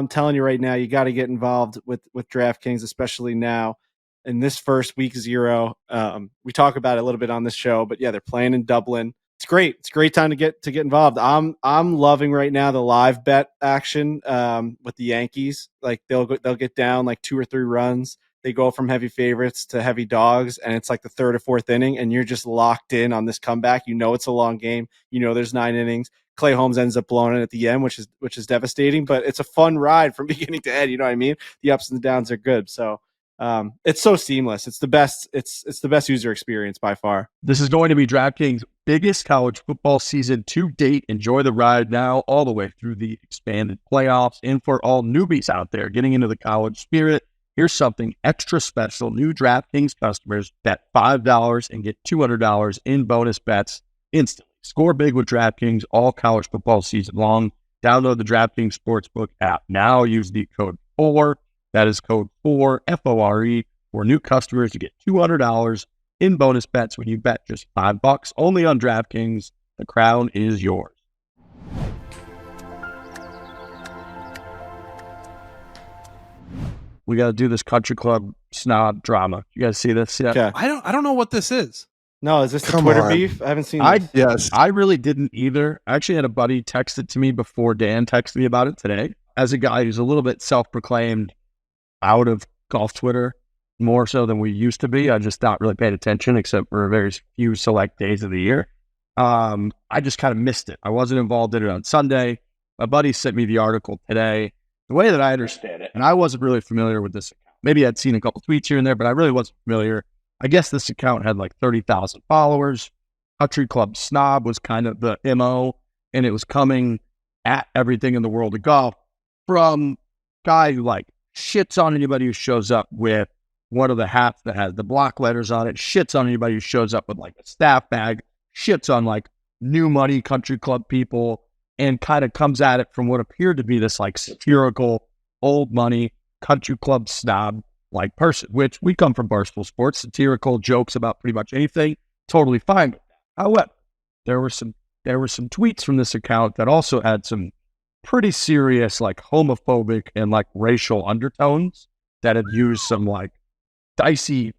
telling you right now, you got to get involved with DraftKings, especially now. In this first week 0, we talk about it a little bit on this show, but yeah, they're playing in Dublin. It's great. It's a great time to get involved. I'm loving right now the live bet action with the Yankees. Like, they'll get down like 2 or 3 runs. They go from heavy favorites to heavy dogs, and it's like the 3rd or 4th inning, and you're just locked in on this comeback. You know it's a long game. You know there's 9 innings. Clay Holmes ends up blowing it at the end, which is devastating, but it's a fun ride from beginning to end. You know what I mean? The ups and the downs are good. So. It's so seamless. It's the best. It's the best user experience by far. This is going to be DraftKings' biggest college football season to date. Enjoy the ride now, all the way through the expanded playoffs. And for all newbies out there getting into the college spirit, here's something extra special. New DraftKings customers bet $5 and get $200 in bonus bets instantly. Score big with DraftKings all college football season long. Download the DraftKings Sportsbook app now. Use the code 4. That is code 4, F-O-R-E, for new customers to get $200 in bonus bets when you bet just $5 only on DraftKings. The crown is yours. We got to do this country club snob drama. You guys see this? Yeah. Okay. I don't know what this is. No, is this the Twitter beef? I haven't seen this. Yes. I really didn't either. I actually had a buddy text it to me before Dan texted me about it today. As a guy who's a little bit self-proclaimed out of golf Twitter, more so than we used to be. I just not really paid attention except for very few select days of the year. I just kind of missed it. I wasn't involved in it on Sunday. My buddy sent me the article today. The way that I understand it, and I wasn't really familiar with this account. Maybe I'd seen a couple tweets here and there, but I really wasn't familiar. I guess this account had like 30,000 followers. Country Club Snob was kind of the MO, and it was coming at everything in the world of golf from guy who like shits on anybody who shows up with one of the hats that has the block letters on it, shits on anybody who shows up with like a staff bag, shits on like new money country club people, and kind of comes at it from what appeared to be this like satirical old money country club snob like person, which we come from Barstool Sports, satirical jokes about pretty much anything, totally fine with that. However, there were some tweets from this account that also had some pretty serious like homophobic and like racial undertones that had used some like dicey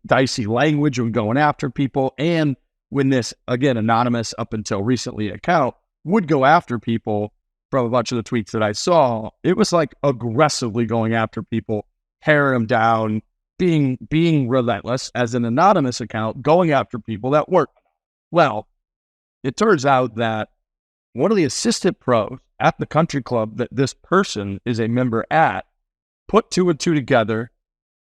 language when going after people. And when this, again, anonymous up until recently account would go after people from a bunch of the tweets that I saw, it was like aggressively going after people, tearing them down, being relentless as an anonymous account, going after people that weren't. Well, it turns out that one of the assistant pros at the country club that this person is a member at put two and two together,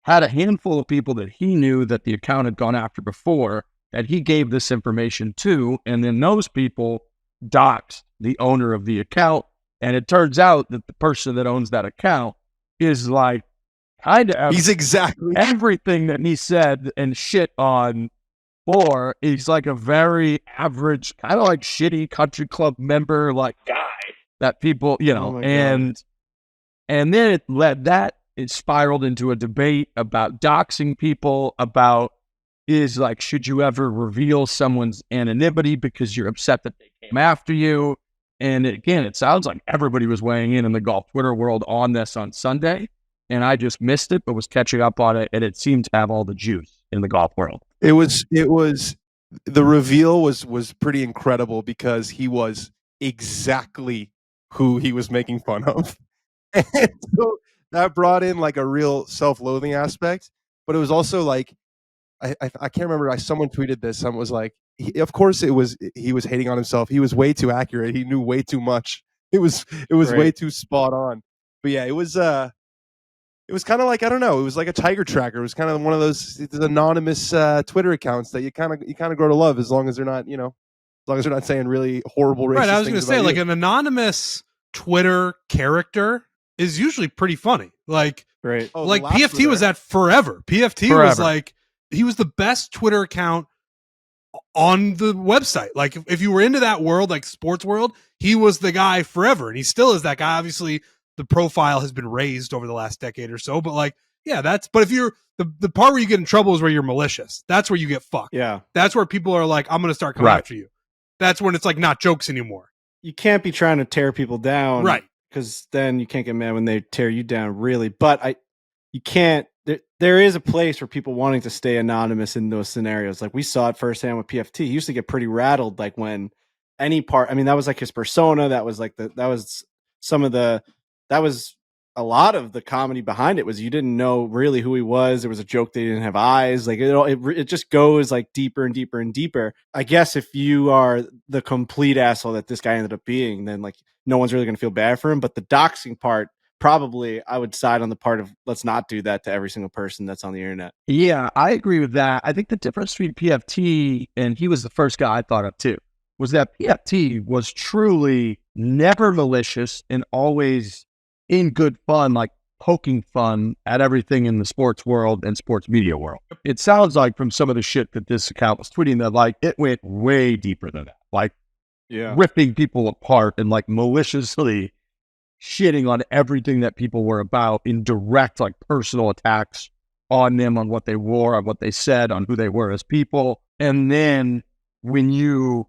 had a handful of people that he knew that the account had gone after before that he gave this information to, and then those people doxed the owner of the account. And it turns out that the person that owns that account is like kind of He's exactly everything that he said and shit on for. He's like a very average, kind of like shitty country club member, like guy that people, you know, and then it spiraled into a debate about doxing people, about should you ever reveal someone's anonymity because you're upset that they came after you? And again, it sounds like everybody was weighing in the golf Twitter world on this on Sunday, and I just missed it, but was catching up on it, and it seemed to have all the juice in the golf world. It was the reveal was pretty incredible because he was exactly who he was making fun of. And so that brought in like a real self-loathing aspect, but it was also like, I can't remember. Someone tweeted this. Someone was like, of course he was hating on himself. He was way too accurate. He knew way too much. It was right. Way too spot on. But yeah, it was kind of like, I don't know. It was like a tiger tracker. It was kind of one of those anonymous Twitter accounts that you kind of grow to love as long as they're not, as long as they're not saying really horrible racist things. Right. I was going to say, like, you. an anonymous Twitter character is usually pretty funny. Like, right. Like PFT was that forever. PFT was like, he was the best Twitter account on the website. Like, if you were into that world, like sports world, he was the guy forever, and he still is that guy. Obviously, the profile has been raised over the last decade or so, but like, yeah, but if you're the part where you get in trouble is where you're malicious. That's where you get fucked. Yeah. That's where people are like, I'm going to start coming after you. That's when it's like not jokes anymore. You can't be trying to tear people down. Right. Because then you can't get mad when they tear you down, really. But you can't. There is a place for people wanting to stay anonymous in those scenarios. Like we saw it firsthand with PFT. He used to get pretty rattled, like when any part. I mean, that was like his persona. That was like that was a lot of the comedy behind it. Was you didn't know really who he was. There was a joke that he didn't have eyes. Like it just goes like deeper and deeper and deeper. I guess if you are the complete asshole that this guy ended up being, then like no one's really going to feel bad for him. But the doxing part, probably I would side on the part of let's not do that to every single person that's on the internet. Yeah, I agree with that. I think the difference between PFT, and he was the first guy I thought of too, was that PFT was truly never malicious and always in good fun, like poking fun at everything in the sports world and sports media world. It sounds like from some of the shit that this account was tweeting that like it went way deeper than that. Like ripping people apart and like maliciously shitting on everything that people were about in direct, like personal attacks on them, on what they wore, on what they said, on who they were as people. And then when you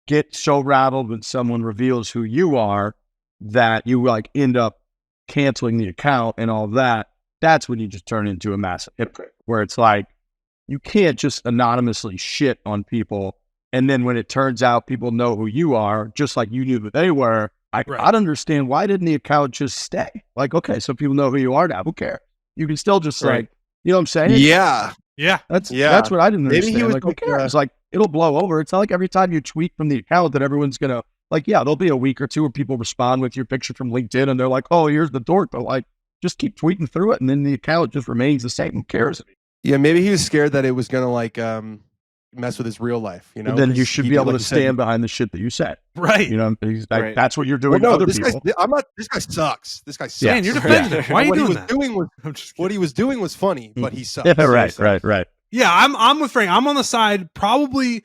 get so rattled when someone reveals who you are that you like end up canceling the account and all that, that's when you just turn into a massive hypocrite, where it's like, you can't just anonymously shit on people. And then when it turns out people know who you are, just like you knew who they were, I'd understand why didn't the account just stay? Like, okay, so people know who you are now. Who cares? You can still just like You know what I'm saying? Yeah. Yeah. That's what I didn't Maybe understand. he was like, who like, cares? Like, it'll blow over. It's not like every time you tweet from the account that everyone's gonna like. Yeah, there'll be a week or two where people respond with your picture from LinkedIn and they're like, "Oh, here's the dork," but like, just keep tweeting through it, and then the account just remains the same. Who cares? Yeah, maybe he was scared that it was gonna like mess with his real life. You know, But then you 'cause should he be did, able like to you said, stand behind the shit that you said. Right. You know, Right. that's what you're doing Well, to no, other this people. I'm not. This guy sucks. This guy sucks. Man, you're defending him. Why are you what doing he that? was doing was I'm just what kidding. he was doing was funny, but he sucks. Yeah, right. Yeah, I'm with Frank. I'm on the side. Probably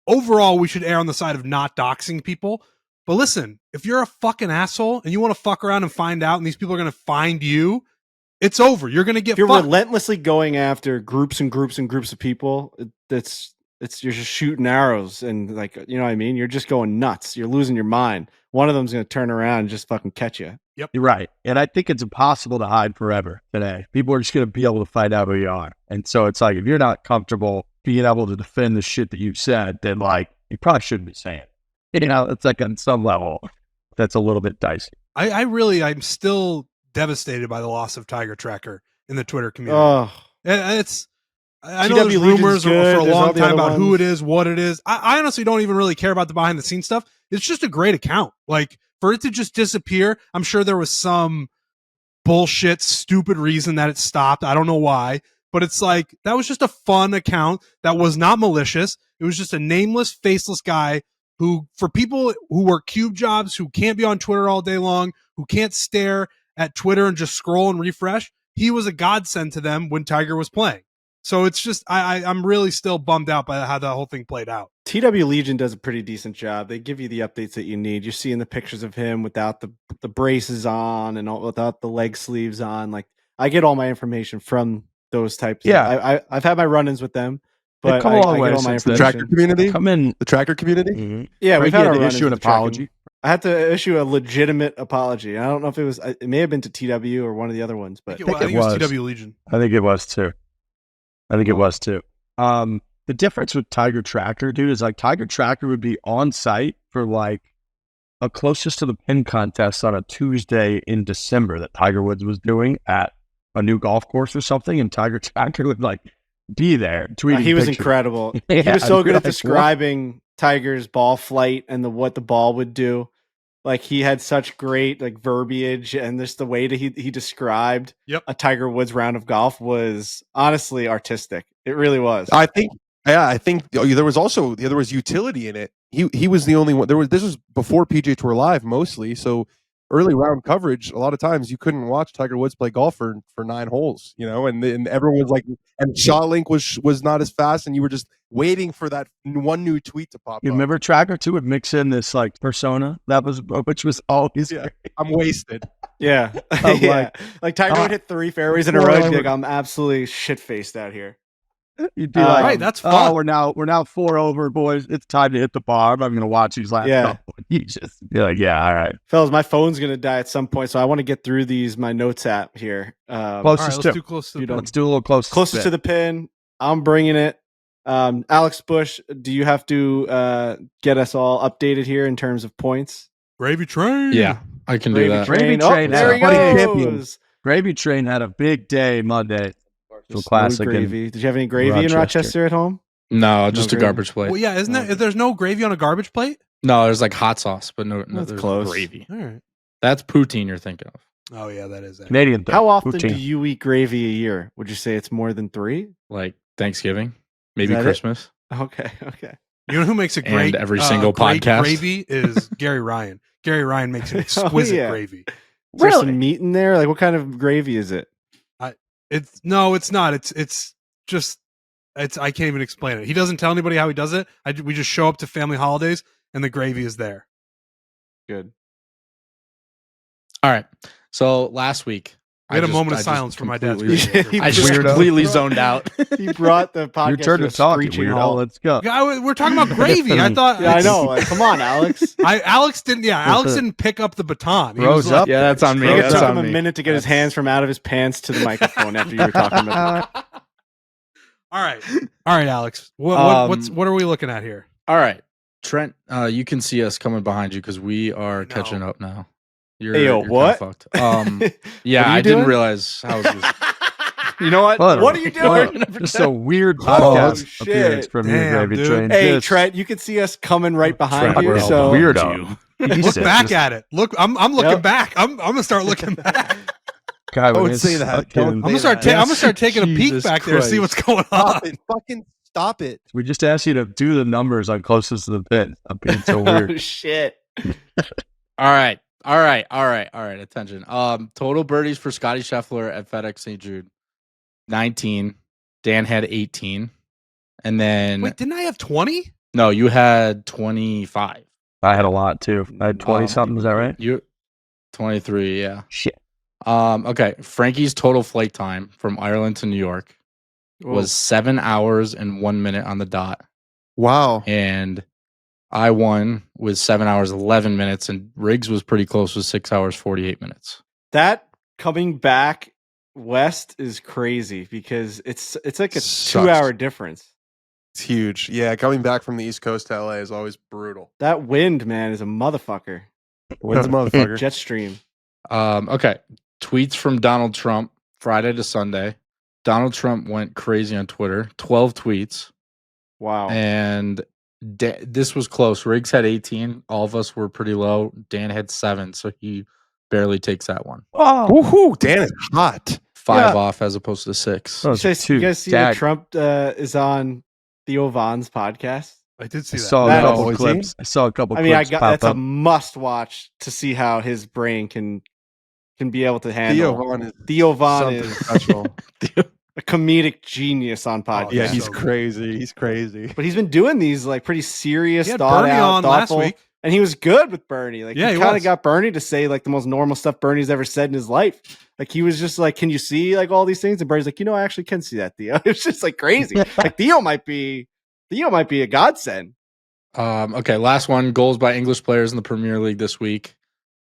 overall, we should err on the side of not doxing people. But listen, if you're a fucking asshole and you want to fuck around and find out, and these people are going to find you, it's over. You're going to get If you're fucked. relentlessly going after groups and groups and groups of people, you're just shooting arrows and like, you know what I mean? You're just going nuts. You're losing your mind. One of them's going to turn around and just fucking catch you. You're right. And I think it's impossible to hide forever today. People are just going to be able to find out who you are. And so it's like, if you're not comfortable being able to defend the shit that you've said, then like, you probably shouldn't be saying it. You know, it's like on some level, that's a little bit dicey. I'm still devastated by the loss of Tiger Tracker in the Twitter community. Oh, I know there's TW rumors Legion's for good. a There's all long the time other about who ones. it is, what it is. I honestly don't even really care about the behind the scenes stuff. It's just a great account. Like, for it to just disappear, I'm sure there was some bullshit, stupid reason that it stopped. I don't know why, but it's like, that was just a fun account that was not malicious. It was just a nameless, faceless guy who, for people who work cube jobs, who can't be on Twitter all day long, who can't stare at Twitter and just scroll and refresh, he was a godsend to them when Tiger was playing. So it's just, I'm really still bummed out by how that whole thing played out. TW Legion does a pretty decent job. They give you the updates that you need. You're seeing the pictures of him without the braces on and without the leg sleeves on. Like, I get all my information from those types. Yeah. I've had my run-ins with them, They've but come a I long way get all my since then. The tracker information. community. Come in. The tracker community. Mm-hmm. Yeah, we've Frankie had had our to run-ins issue an with the tracking. apology. I had to issue a legitimate apology. I don't know if it was. It may have been to TW or one of the other ones, but I think it was TW Legion. I think it was too. The difference with Tiger Tracker, dude, is like Tiger Tracker would be on site for like a closest to the pin contest on a Tuesday in December that Tiger Woods was doing at a new golf course or something, and Tiger Tracker would like be there tweeting. he was pictures. incredible. Yeah, He was so good at like, describing Tiger's ball flight and what the ball would do. Like, he had such great like verbiage, and just the way that he described a Tiger Woods round of golf was honestly artistic. It really was. I think there was utility in it. He was the only one. This was before PGA Tour Live mostly, so early round coverage. A lot of times you couldn't watch Tiger Woods play golf for 9 holes, you know, and everyone was like, and shot link was not as fast, and you were just waiting for that one new tweet to pop You up. remember Tracker too would mix in this like persona which was always I'm wasted. Yeah. I'm Yeah. Like Tiger would hit 3 fairways in a row. He'd be like, I'm absolutely shit faced out here. You'd be like, right, that's fun. Oh, we're now 4 over, boys. It's time to hit the bar. I'm gonna watch these last couple. You just be like, yeah, all right. Fellas, my phone's gonna die at some point, so I want to get through my notes app here. Closest let's do close to the pin. Let's do a little closest to the pin. I'm bringing it. Alex Bush, do you have to get us all updated here in terms of points? Gravy Train. Yeah, I can do Gravy that. Train. Gravy Train there he goes. Gravy Train had a big day Monday. Just Classic. no gravy. Did you have any gravy in Rochester at home? No, just a gravy? garbage plate. Well, yeah, isn't that? There's no gravy on a garbage plate? No, there's like hot sauce, but no That's there's close. gravy. All right. That's poutine you're thinking of. Oh yeah, that is it. Canadian thing. How often Poutine. do you eat gravy a year? Would you say it's more than 3? Like Thanksgiving, maybe Is that it? Christmas. Okay. You know who makes a great And every single great podcast? gravy is Gary Ryan. Gary Ryan makes an exquisite yeah. gravy. Is there some meat in there? Like, what kind of gravy is it? It's not. It's just I can't even explain it. He doesn't tell anybody how he does it. We just show up to family holidays and the gravy is there. Good. All right. So last week, I had a moment of silence for my dad's gravy. I just completely zoned out. He brought the podcast Your turn to talk, you screeching weirdo. halt. Let's go. We're talking about gravy. I thought. Yeah, I know. Like, come on, Alex. Alex didn't pick up the baton. He Rose was like, up. Yeah, that's on me. I think it That's took on him a me. minute to get his hands from out of his pants to the microphone after you were talking about it. All right, Alex. What are we looking at here? All right, Trent, you can see us coming behind you because we are catching up now. You're Hey, yo, kinda what? fucked. What Yeah, are you I didn't doing? realize how it was. You know what? What What are you doing? Just a weird Oh, podcast shit. appearance from you, Damn, Gravy dude. Train. Hey, Just Trent, you can see us coming right behind Trent, you. we're So all weirdo. Look back at it. Look, I'm looking Yep. back. I'm gonna start looking back. Guy Don't with his say that. fucking- Don't I'm gonna say start. that. I'm gonna start taking a peek Jesus back there to see what's going Stop on. it. Fucking stop it. We just asked you to do the numbers on closest to the pin. I'm being so oh weird. shit. All right. Attention. Total birdies for Scotty Scheffler at FedEx St. Jude, 19. Dan had 18, and then Wait, didn't I have 20? no, you had 25. I had a lot too. I had 20 something. Is that right? You 23. Yeah. Shit. Okay. Frankie's total flight time from Ireland to New York was 7 hours and 1 minute on the dot, Wow. and I won with 7 hours 11 minutes, and Riggs was pretty close with 6 hours 48 minutes. That coming back west is crazy because it's like a Sucks. 2-hour difference. It's huge. Yeah, coming back from the East Coast to LA is always brutal. That wind, man, is a motherfucker. When's the motherfucker? Jet stream. Okay. Tweets from Donald Trump Friday to Sunday. Donald Trump went crazy on Twitter. 12 tweets. Wow. And this was close. Riggs had 18. All of us were pretty low. Dan had 7, so he barely takes that one. Oh, Woohoo! Dan is hot. 5 Yeah. off as opposed to 6. those You guys see that dag- Trump is on Theo Von's podcast? I did see I that. saw That a couple is- clips. I saw a couple. I mean, clips pop that's a up. must watch to see how his brain can be able to handle. Theo Vaughn is Theo Von something is special. a comedic genius on podcast. Oh, Yeah, he's so crazy. He's crazy. But he's been doing these like pretty serious, He had thought Bernie out, on last thoughtful, week. and he was good with Bernie. Like, Yeah, he he kind was. of got Bernie to say like the most normal stuff Bernie's ever said in his life. Like, he was just like, "Can you see like all these things?" And Bernie's like, "I actually can see that, Theo." It's just like crazy. Like Theo might be a godsend. Okay, last one. Goals by English players in the Premier League this week.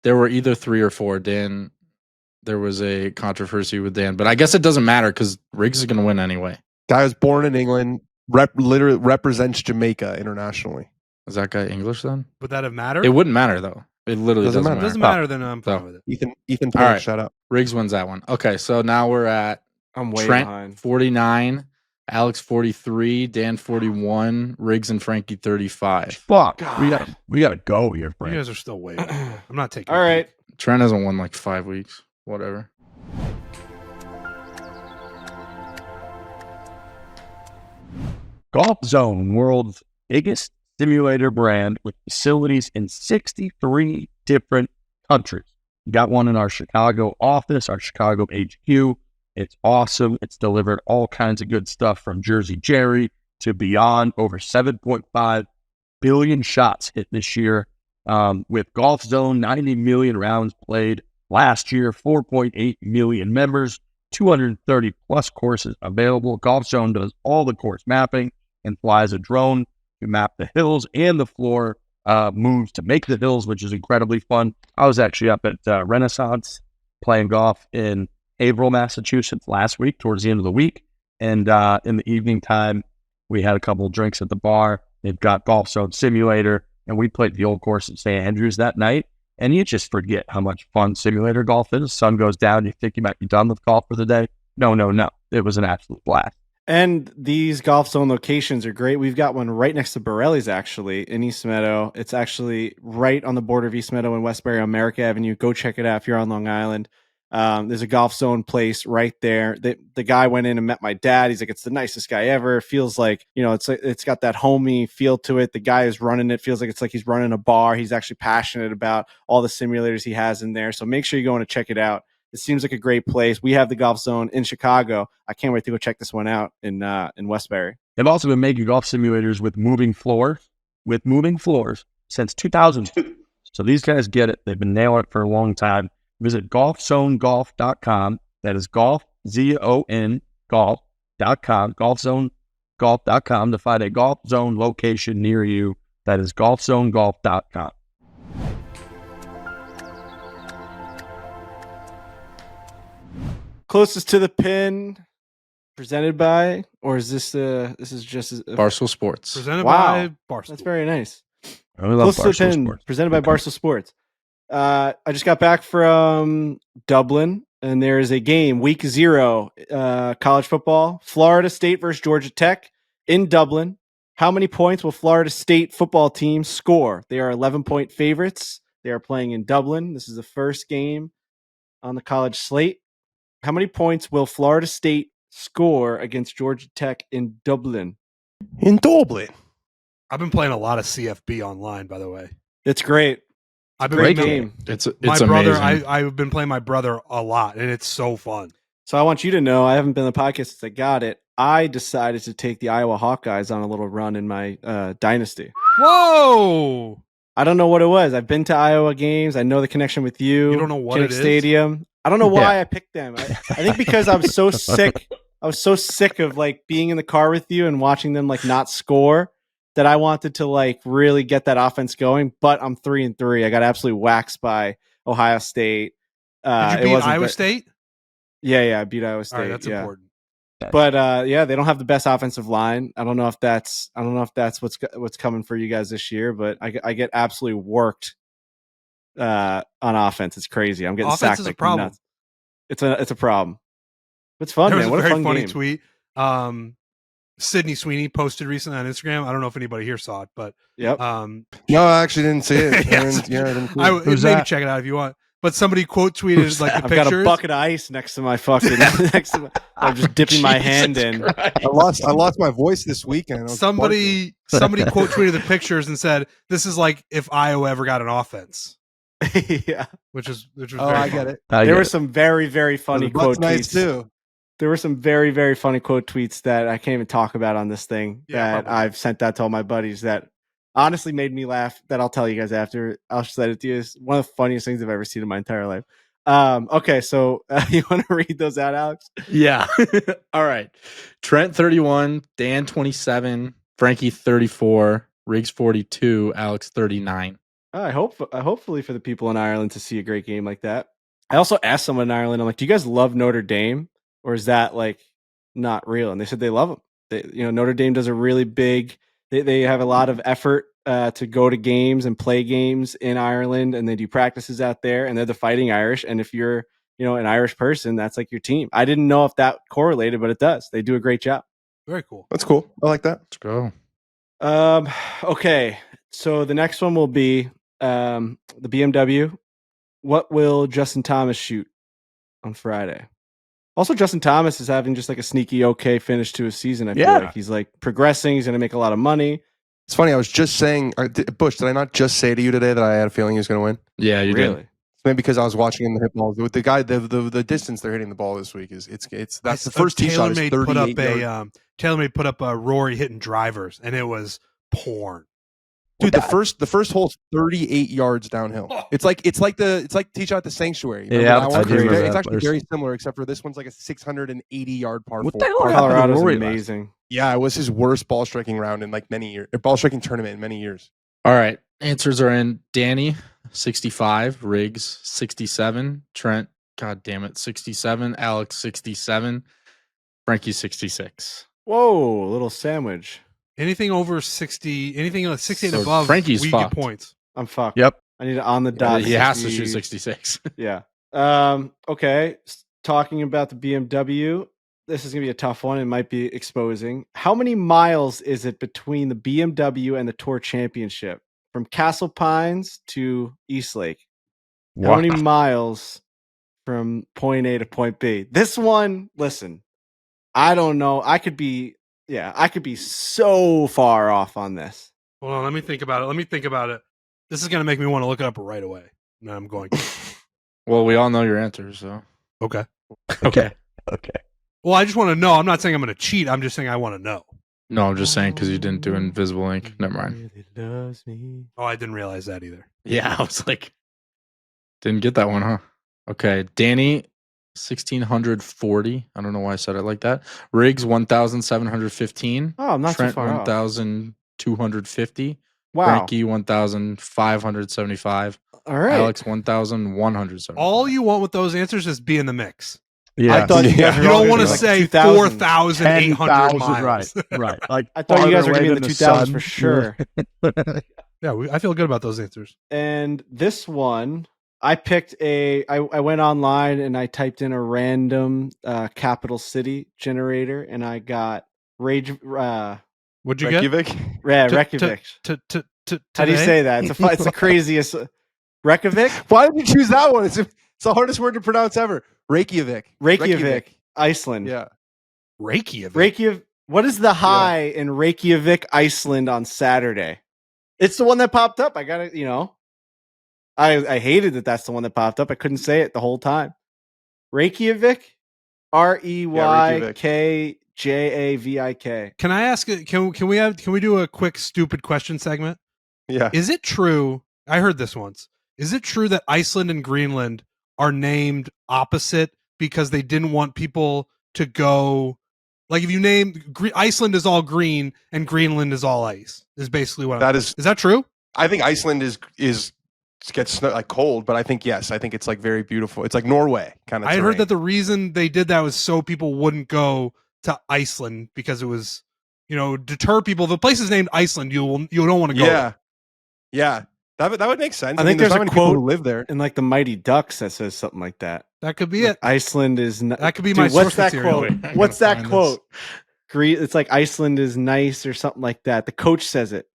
There were either 3 or 4. Dan, there was a controversy with Dan, but I guess it doesn't matter because Riggs is going to win anyway. Guy was born in England, literally represents Jamaica internationally. Is that guy English then? Would that have mattered? It wouldn't matter though. It literally Doesn't doesn't matter. matter. doesn't matter. Then I'm fine So- with it. Ethan, All right. shut up. Riggs wins that one. Okay, so now we're at I'm way Trent behind. 49, Alex 43, Dan 41, Riggs and Frankie 35. Fuck. God. We gotta go here, You Frank. guys are still way. I'm not taking. All a right. peek. Trent hasn't won like 5 weeks. Whatever. Golf Zone, world's biggest simulator brand with facilities in 63 different countries. We got one in our Chicago office, our Chicago HQ. It's awesome. It's delivered all kinds of good stuff from Jersey Jerry to beyond. Over 7.5 billion shots hit this year. With Golf Zone, 90 million rounds played last year, 4.8 million members, 230 plus courses available. Golf Zone does all the course mapping and flies a drone to map the hills and the floor moves to make the hills, which is incredibly fun. I was actually up at Renaissance playing golf in Haverhill, Massachusetts last week, towards the end of the week. And in the evening time, we had a couple of drinks at the bar. They've got Golf Zone Simulator, and we played the old course at St. Andrews that night. And you just forget how much fun simulator golf is. The sun goes down, you think you might be done with golf for the day. No. It was an absolute blast. And these Golf Zone locations are great. We've got one right next to Borelli's, actually, in East Meadow. It's actually right on the border of East Meadow and Westbury on Merrick Avenue. Go check it out if you're on Long Island. There's a Golf Zone place right there. The guy went in and met my dad. He's like, it's the nicest guy ever. It feels like, it's got that homey feel to it. The guy is running it. Feels like it's like he's running a bar. He's actually passionate about all the simulators he has in there. So make sure you go and check it out. It seems like a great place. We have the Golf Zone in Chicago. I can't wait to go check this one out in Westbury. They've also been making golf simulators with moving floors since 2002. So these guys get it. They've been nailing it for a long time. Visit golfzonegolf.com. That is golf, Z-O-N, golf.com, golfzonegolf.com to find a Golf Zone location near you. That is golfzonegolf.com. Closest to the pin, presented by, or is this is just Barstool Sports. Presented Wow. by Barstool. That's very nice. I love Close to the Barstool pin, Sports. presented by Barstool Sports. I just got back from Dublin And there is a game, week 0, college football, Florida State versus Georgia Tech in Dublin. How many points will Florida State football team score? They are 11-point favorites. They are playing in Dublin. This is the first game on the college slate. How many points will Florida State score against Georgia Tech in Dublin? In Dublin. I've been playing a lot of CFB online, by the way. It's great. I've been Great playing- game. It's my brother. amazing. I've been playing my brother a lot, and it's so fun. So I want you to know, I haven't been on the podcast since I got it. I decided to take the Iowa Hawkeyes on a little run in my dynasty. Whoa! I don't know what it was. I've been to Iowa games. I know the connection with you. You don't know what Kinnick it is? Stadium. I don't know why I picked them. I think because I was so sick. I was so sick of like being in the car with you and watching them like not score that I wanted to like really get that offense going. But I'm 3-3. I got absolutely waxed by Ohio State. Did you beat Iowa State? Yeah, I beat Iowa State. All right, that's yeah. important. But yeah, they don't have the best offensive line. I don't know if that's what's coming for you guys this year. But I get absolutely worked on offense. It's crazy. I'm getting Offense sacked is a like problem. nuts. It's a problem. It's fun, There was man. a What a very fun funny game. tweet. Sydney Sweeney posted recently on Instagram. I don't know if anybody here saw it, but Yep. No, I actually didn't see it. Yes. I didn't see it. maybe that? check it out if you want. But somebody quote tweeted like the I've got pictures. a bucket of ice next to my fucking. I'm just dipping my hand in. I lost my voice this weekend. I was barking. Somebody quote tweeted the pictures and said, "This is like if Iowa ever got an offense," Yeah, which was Oh, very I fun. get it. there were some very, very funny The butt's quote nice tweets. too. There were some very, very funny quote tweets that I can't even talk about on this thing Yeah, that probably. I've sent out to all my buddies that honestly made me laugh. That I'll tell you guys after. I'll send it to you. It's one of the funniest things I've ever seen in my entire life. Okay, so you want to read those out, Alex? Yeah. All right. Trent 31, Dan 27, Frankie 34, Riggs 42, Alex 39. Hopefully for the people in Ireland to see a great game like that. I also asked someone in Ireland, I'm like, do you guys love Notre Dame? Or is that like not real? And they said they love them. Notre Dame does a really big, they have a lot of effort to go to games and play games in Ireland, and they do practices out there, and they're the Fighting Irish. And if you're, an Irish person, that's like your team. I didn't know if that correlated, but it does. They do a great job. Very cool. That's cool. I like that. Let's go. Okay. So the next one will be the BMW. What will Justin Thomas shoot on Friday? Also, Justin Thomas is having just like a sneaky okay finish to his season. I feel like he's like progressing. He's going to make a lot of money. It's funny. I was just saying, Bush, did I not just say to you today that I had a feeling he was going to win? Yeah, you Really? did. Maybe because I was watching him hit balls. With the guy, the distance they're hitting the ball this week is that's the first tee shot is 38 yards. TaylorMade put up a Rory hitting drivers, and it was porn. Dude, the first hole's 38 yards downhill. It's like tee shot at the Sanctuary. Remember Yeah, that I one? do remember It's that actually place. very similar, except for this one's like a 680-yard par What four. the hell par happened to Colorado's Rory last amazing. Yeah, it was his worst ball striking round in like many years. Ball striking tournament in many years. All right. Answers are in. Danny, 65. Riggs, 67. Trent, god damn it, 67. Alex, 67. Frankie, 66. Whoa, little sandwich. Anything over 60, anything like 60 and So above, Frankie's we get fucked. points. I'm fucked. Yep. I need it on the dot. He has to 60. shoot 66. Yeah. Okay. Talking about the BMW, this is going to be a tough one. It might be exposing. How many miles is it between the BMW and the Tour Championship from Castle Pines to Eastlake? How many miles from point A to point B? This one, listen, I don't know. I could be so far off on this. Hold on, let me think about it. This is going to make me want to look it up right away. No, I'm going to. Well, we all know your answers, so. Okay. Okay. Okay. Well, I just want to know. I'm not saying I'm going to cheat. I'm just saying I want to know. No, I'm just saying because you didn't do Invisible Ink. Never mind. Really loves me. Oh, I didn't realize that either. Yeah, I was like, didn't get that one, huh? Okay. Danny, 1,640. I don't know why I said it like that. Riggs, 1,715. Oh, I'm not Trent, too far off. 1,250. Wow. Frankie, 1,575. All right. Alex, 1,175. All you want with those answers is be in the mix. Yeah. I thought you guys You were all don't want gonna to be like say 2,000. 4,800 miles. Right. Like I thought you guys were farther going to be in away the than 2000s sun. for sure. Yeah, I feel good about those answers. And this one, I picked I went online and I typed in a random capital city generator, and I got Rage. What'd you get? Reykjavik? Yeah, T- Reykjavik. How do you today? say that? It's the craziest. Reykjavik? Why did you choose that one? It's the hardest word to pronounce ever. Reykjavik. Reykjavik, Iceland. Yeah. Reykjavik. What is the high in Reykjavik, Iceland on Saturday? It's the one that popped up. I got it, I hated that that's the one that popped up. I couldn't say it the whole time. Reykjavik, REYKJAVIK. Can I ask? Can we do a quick stupid question segment? Yeah. Is it true? I heard this once. Is it true that Iceland and Greenland are named opposite because they didn't want people to go? Like if you name Iceland is all green and Greenland is all ice. Is basically what is that true? I think Iceland gets like cold, but I think yes. I think it's like very beautiful. It's like Norway kind of. I heard that the reason they did that was so people wouldn't go to Iceland because it was, deter people. If a place is named Iceland, you don't want to go. Yeah, yeah, that would make sense. I think there's not a many people quote who live there in like the Mighty Ducks that says something like that. That could be it. Iceland is that could be my what's source that material. quote? What's that quote? It's like Iceland is nice or something like that. The coach says it.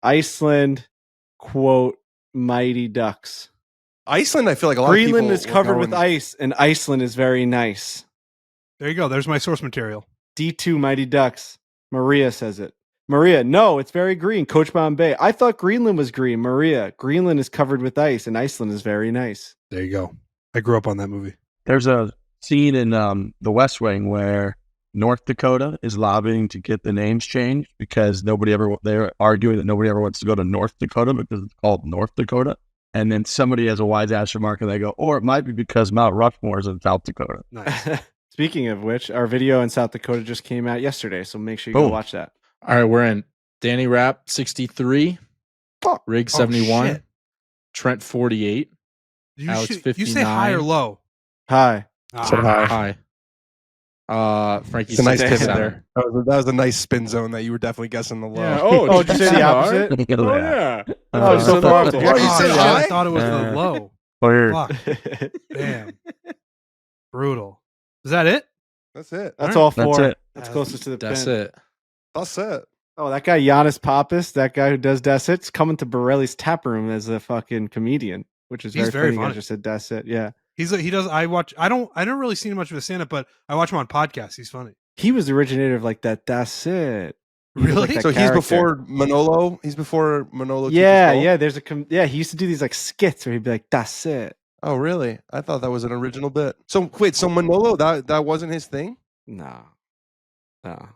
Iceland, quote, Mighty Ducks. Iceland, I feel like a lot Greenland of people is covered with ice, and Iceland is very nice. There you go. There's my source material. D2 Mighty Ducks. Maria says it. Maria, no, it's very green. Coach Bombay. I thought Greenland was green. Maria, Greenland is covered with ice, and Iceland is very nice. There you go. I grew up on that movie. There's a scene in The West Wing where North Dakota is lobbying to get the names changed because they're arguing that nobody ever wants to go to North Dakota because it's called North Dakota. And then somebody has a wise ass remark and they go, or it might be because Mount Rushmore is in South Dakota. Nice. Speaking of which, our video in South Dakota just came out yesterday, so make sure you go watch that. All right, we're in. Danny Rapp 63, Rig 71, Trent 48, Alex 59. You say high or low? High. Said high. Frankie, it's a nice pivot 67. there. That was a nice spin zone that you were definitely guessing the low. Yeah. Oh, did you say the opposite? Oh yeah. So far. you said I high? thought it was the low. Weird. Fuck. Damn. Brutal. Is that it? That's it. That's all four. That's it. That's closest to the That's pin. it. That's it. Oh, that guy Giannis Pappas, that guy who does That's It's coming to Borelli's Tap Room as a fucking comedian, which is He's very very funny. funny. I just said That's It. Yeah. He does. I don't really see much of his stand up, but I watch him on podcasts. He's funny. He was the originator of like that That's It. He was, Really? like, that So he's character. before Manolo. He's before Manolo. Yeah, Teaches yeah. There's he used to do these like skits where he'd be like, That's It. Oh, really? I thought that was an original bit. So wait, so Manolo that wasn't his thing? No. Wow.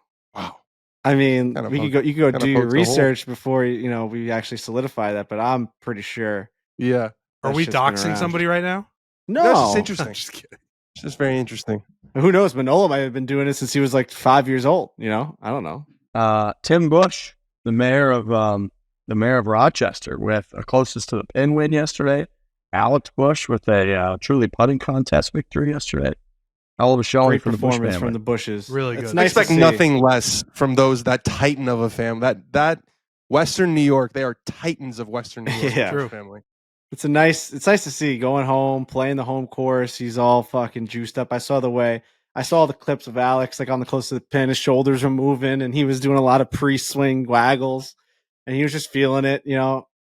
I mean, Kinda you could go do your poked the hole. research before we actually solidify that, but I'm pretty sure. Yeah. Are that we shit's been doxing around. somebody right now? No, That's just interesting. I'm just kidding. It's just very interesting. Who knows? Manolo might have been doing it since he was like 5 years old. I don't know. Tim Bush, the mayor of Rochester, with a closest to the pin win yesterday. Alex Bush with a truly putting contest victory yesterday. Hell of a showing Great for the Bush performance family. from the Bushes. Really It's good. I nice to expect see. nothing less from that titan of a family. That Western New York, they are titans of Western New York. Yeah. True. Family. It's nice to see going home, playing the home course. He's all fucking juiced up. I saw the clips of Alex like on the close to the pin. His shoulders were moving, and he was doing a lot of pre-swing waggles, and he was just feeling it.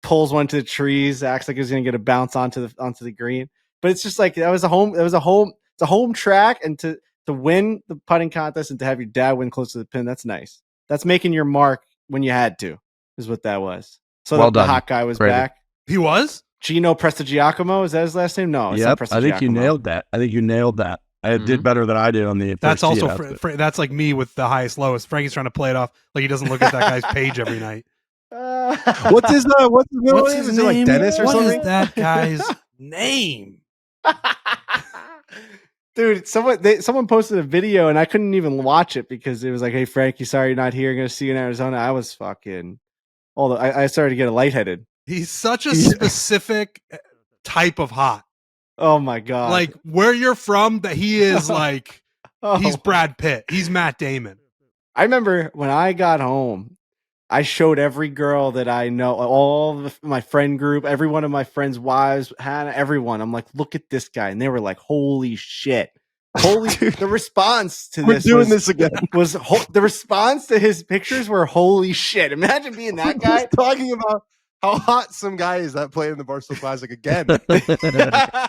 Pulls one to the trees, acts like he was going to get a bounce onto the green. But it's just like it's a home track, and to win the putting contest and to have your dad win close to the pin, that's nice. That's making your mark when you had to, is what that was. So Well the done. hot guy was Great. back. He was? Gino Prestigiacomo, is that his last name? No, it's not Yep, I think you Prestigiacomo. nailed that. I did better than I did on the. That's first tee also outfit. that's like me with the highest lowest. Frankie's trying to play it off like he doesn't look at that guy's page every night. What's his middle name? Is it like Dennis or What something? is that guy's name? Dude, someone posted a video and I couldn't even watch it because it was like, "Hey Frankie, sorry you're not here. I'm gonna see you in Arizona." I was fucking. I started to get lightheaded. He's such a specific type of hot. Oh my god! Like where you're from, that he is like Oh. he's Brad Pitt. He's Matt Damon. I remember when I got home, I showed every girl that I know, all of my friend group, every one of my friends' wives, Hannah, everyone. I'm like, look at this guy. And they were like, holy shit. Dude, The response to we're this doing was, this again. the response to his pictures were holy shit. Imagine being that guy. We're just talking about how hot some guy is that playing in the Barstool Classic again.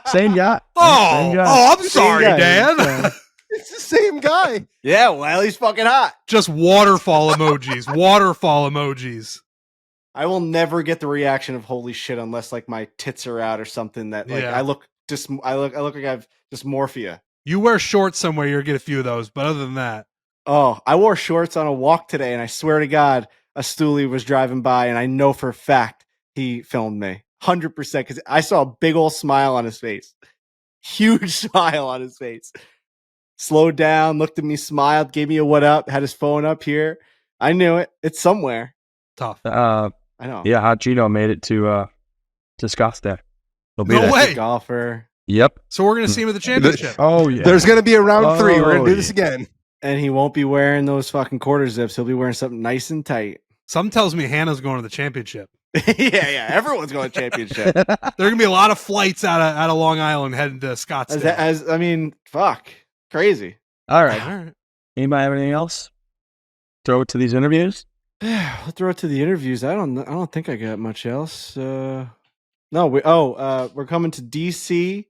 Same guy. Oh, Same guy. oh, I'm sorry, guy. Dan. It's the same guy. Yeah, well, he's fucking hot. Just waterfall emojis. Waterfall emojis. I will never get the reaction of holy shit unless like my tits are out or something that like Yeah. I look like I have dysmorphia. You wear shorts somewhere, you'll get a few of those. But other than that, Oh, I wore shorts on a walk today, and I swear to God, a stoolie was driving by, and I know for a fact he filmed me 100% because I saw a big old smile on his face, huge smile on his face. Slowed down, looked at me, smiled, gave me a what up, had his phone up here. I knew it. It's somewhere. tough. I know. Yeah, Hot Cheeto made it to Scottsdale. He'll be No there. way. Golfer. Yep. So we're going to see him at the championship. Oh yeah. There's going to be a round 3. We're going Oh, to do this yeah. again. And he won't be wearing those fucking quarter zips. He'll be wearing something nice and tight. Some tells me Hannah's going to the championship. yeah. Everyone's going to championship. There are going to be a lot of flights out of Long Island heading to Scottsdale. I mean, fuck. Crazy. All right. All right. Anybody have anything else? Throw it to these interviews. We'll throw it to the interviews. I don't think I got much else. No, we're coming to DC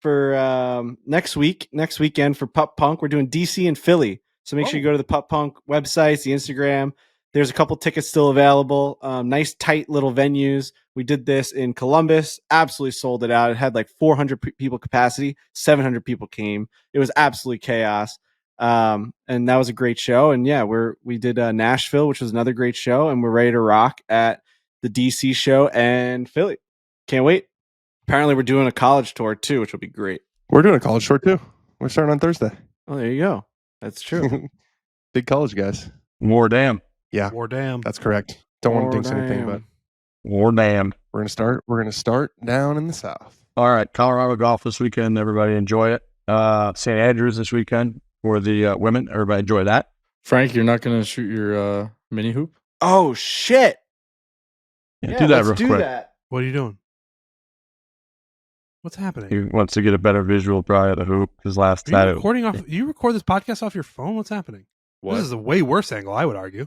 for next weekend for Pup Punk. We're doing DC and Philly. So make sure you go to the Pup Punk websites, the Instagram. There's a couple tickets still available. Nice, tight little venues. We did this in Columbus. Absolutely sold it out. It had like 400 people capacity. 700 people came. It was absolutely chaos. And that was a great show. And yeah, we did Nashville, which was another great show. And we're ready to rock at the DC show and Philly. Can't wait. Apparently we're doing a college tour too, which will be great. We're doing a college tour too. We're starting on Thursday. Oh, there you go. That's true. Big college guys. War damn. Yeah, War damn. that's correct. Don't want to jinx anything, but War damn. we're gonna start down in the South. All right. Colorado golf this weekend. Everybody enjoy it. St. Andrews this weekend for the women. Everybody enjoy that. Frank, you're not going to shoot your mini hoop? Oh shit. Yeah, do that let's real quick. That. What are you doing? What's happening? He wants to get a better visual probably of the hoop because last Are time you recording off? You record this podcast off your phone? What's happening? What? This is a way worse angle, I would argue.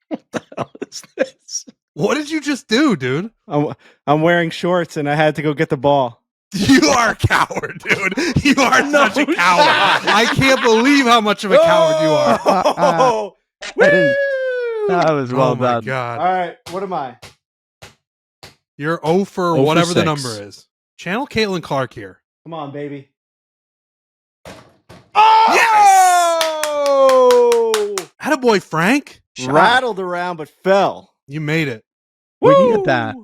What the hell is this? What did you just do, dude? I'm wearing shorts and I had to go get the ball. You are a coward, dude. You are such a coward. I can't believe how much of a coward you are. Oh, that was well Oh my done. god. All right, what am I? You're 0 for 0 for whatever the 6. number is. Channel Caitlin Clark here. Come on, baby. Oh! Attaboy, Frank. Rattled around but fell. You made it. We needed that.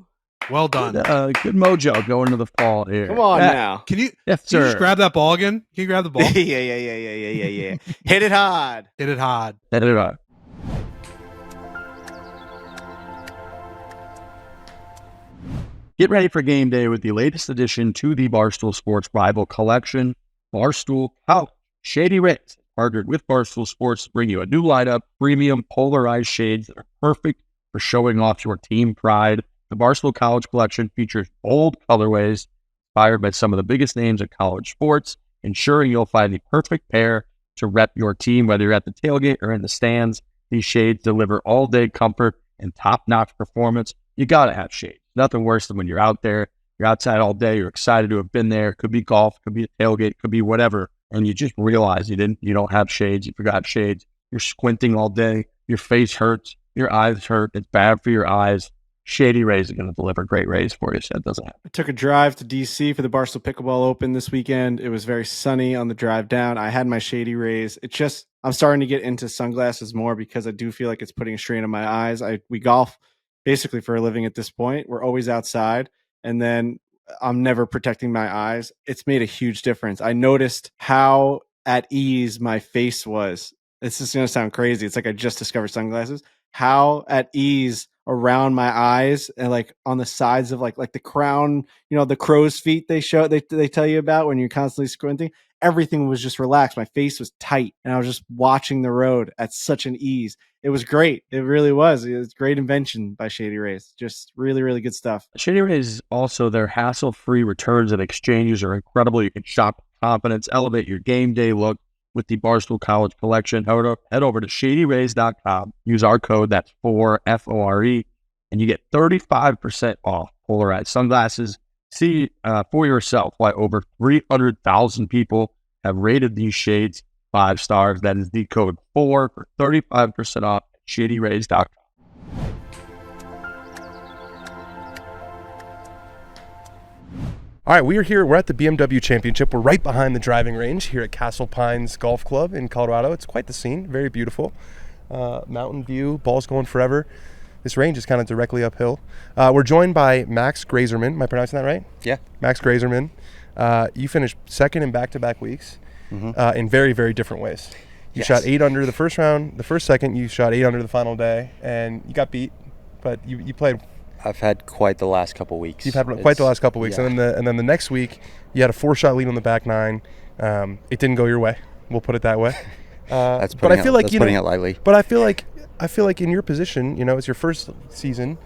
Well done. Good mojo going into the fall here. Come on now. Can you Yes, Can you sir. just grab that ball again? Can you grab the ball? yeah. Hit it hard. Hit it hard. Set it up. Get ready for game day with the latest addition to the Barstool Sports Bible collection, Barstool Couch. Shady Rays partnered with Barstool Sports to bring you a new lineup, premium polarized shades that are perfect for showing off your team pride. The Barstool College collection features bold colorways inspired by some of the biggest names in college sports, ensuring you'll find the perfect pair to rep your team, whether you're at the tailgate or in the stands. These shades deliver all-day comfort and top-notch performance. You got to have shades. Nothing worse than when you're out there, you're outside all day, you're excited to have been there. Could be golf, could be a tailgate, could be whatever. And you just realize you don't have shades. You forgot shades. You're squinting all day. Your face hurts. Your eyes hurt. It's bad for your eyes. Shady Rays are going to deliver great rays for you, so that doesn't happen. I took a drive to DC for the Barstool Pickleball Open this weekend. It was very sunny on the drive down. I had my Shady Rays. I'm starting to get into sunglasses more because I do feel like it's putting a strain on my eyes. We golf basically for a living at this point. We're always outside, and then I'm never protecting my eyes. It's made a huge difference. I noticed how at ease my face was. This is going to sound crazy. It's like I just discovered sunglasses. How at ease around my eyes and like on the sides of like the crown, the crow's feet they tell you about when you're constantly squinting. everything was just relaxed. My face was tight, and I was just watching the road at such an ease. It was great. It really was. It was great invention by Shady Rays. Just really, really good stuff. Shady Rays also, their hassle-free returns and exchanges are incredible. You can shop with confidence, elevate your game day look with the Barstool College collection. Head over to shadyrays.com. Use our code, that's FORE, and you get 35% off polarized sunglasses. See for yourself why over 300,000 people have rated these shades 5 stars. That is the code FORE for 35% off at shadyrays.com. All right, we are here. We're at the BMW Championship. We're right behind the driving range here at Castle Pines Golf Club in Colorado. It's quite the scene, very beautiful. Mountain view, balls going forever. This range is kind of directly uphill. We're joined by Max-Greyserman. Am I pronouncing that right? Yeah. Max-Greyserman. You finished second in back-to-back weeks in very, very different ways. You shot 8 under the first round. The second, you shot 8 under the final day, and you got beat, but you played. I've had quite the last couple weeks. You've had quite the last couple weeks, and then the next week you had a 4-shot lead on the back 9. It didn't go your way. We'll put it that way. That's putting it lightly. But I feel like in your position, it's your first season.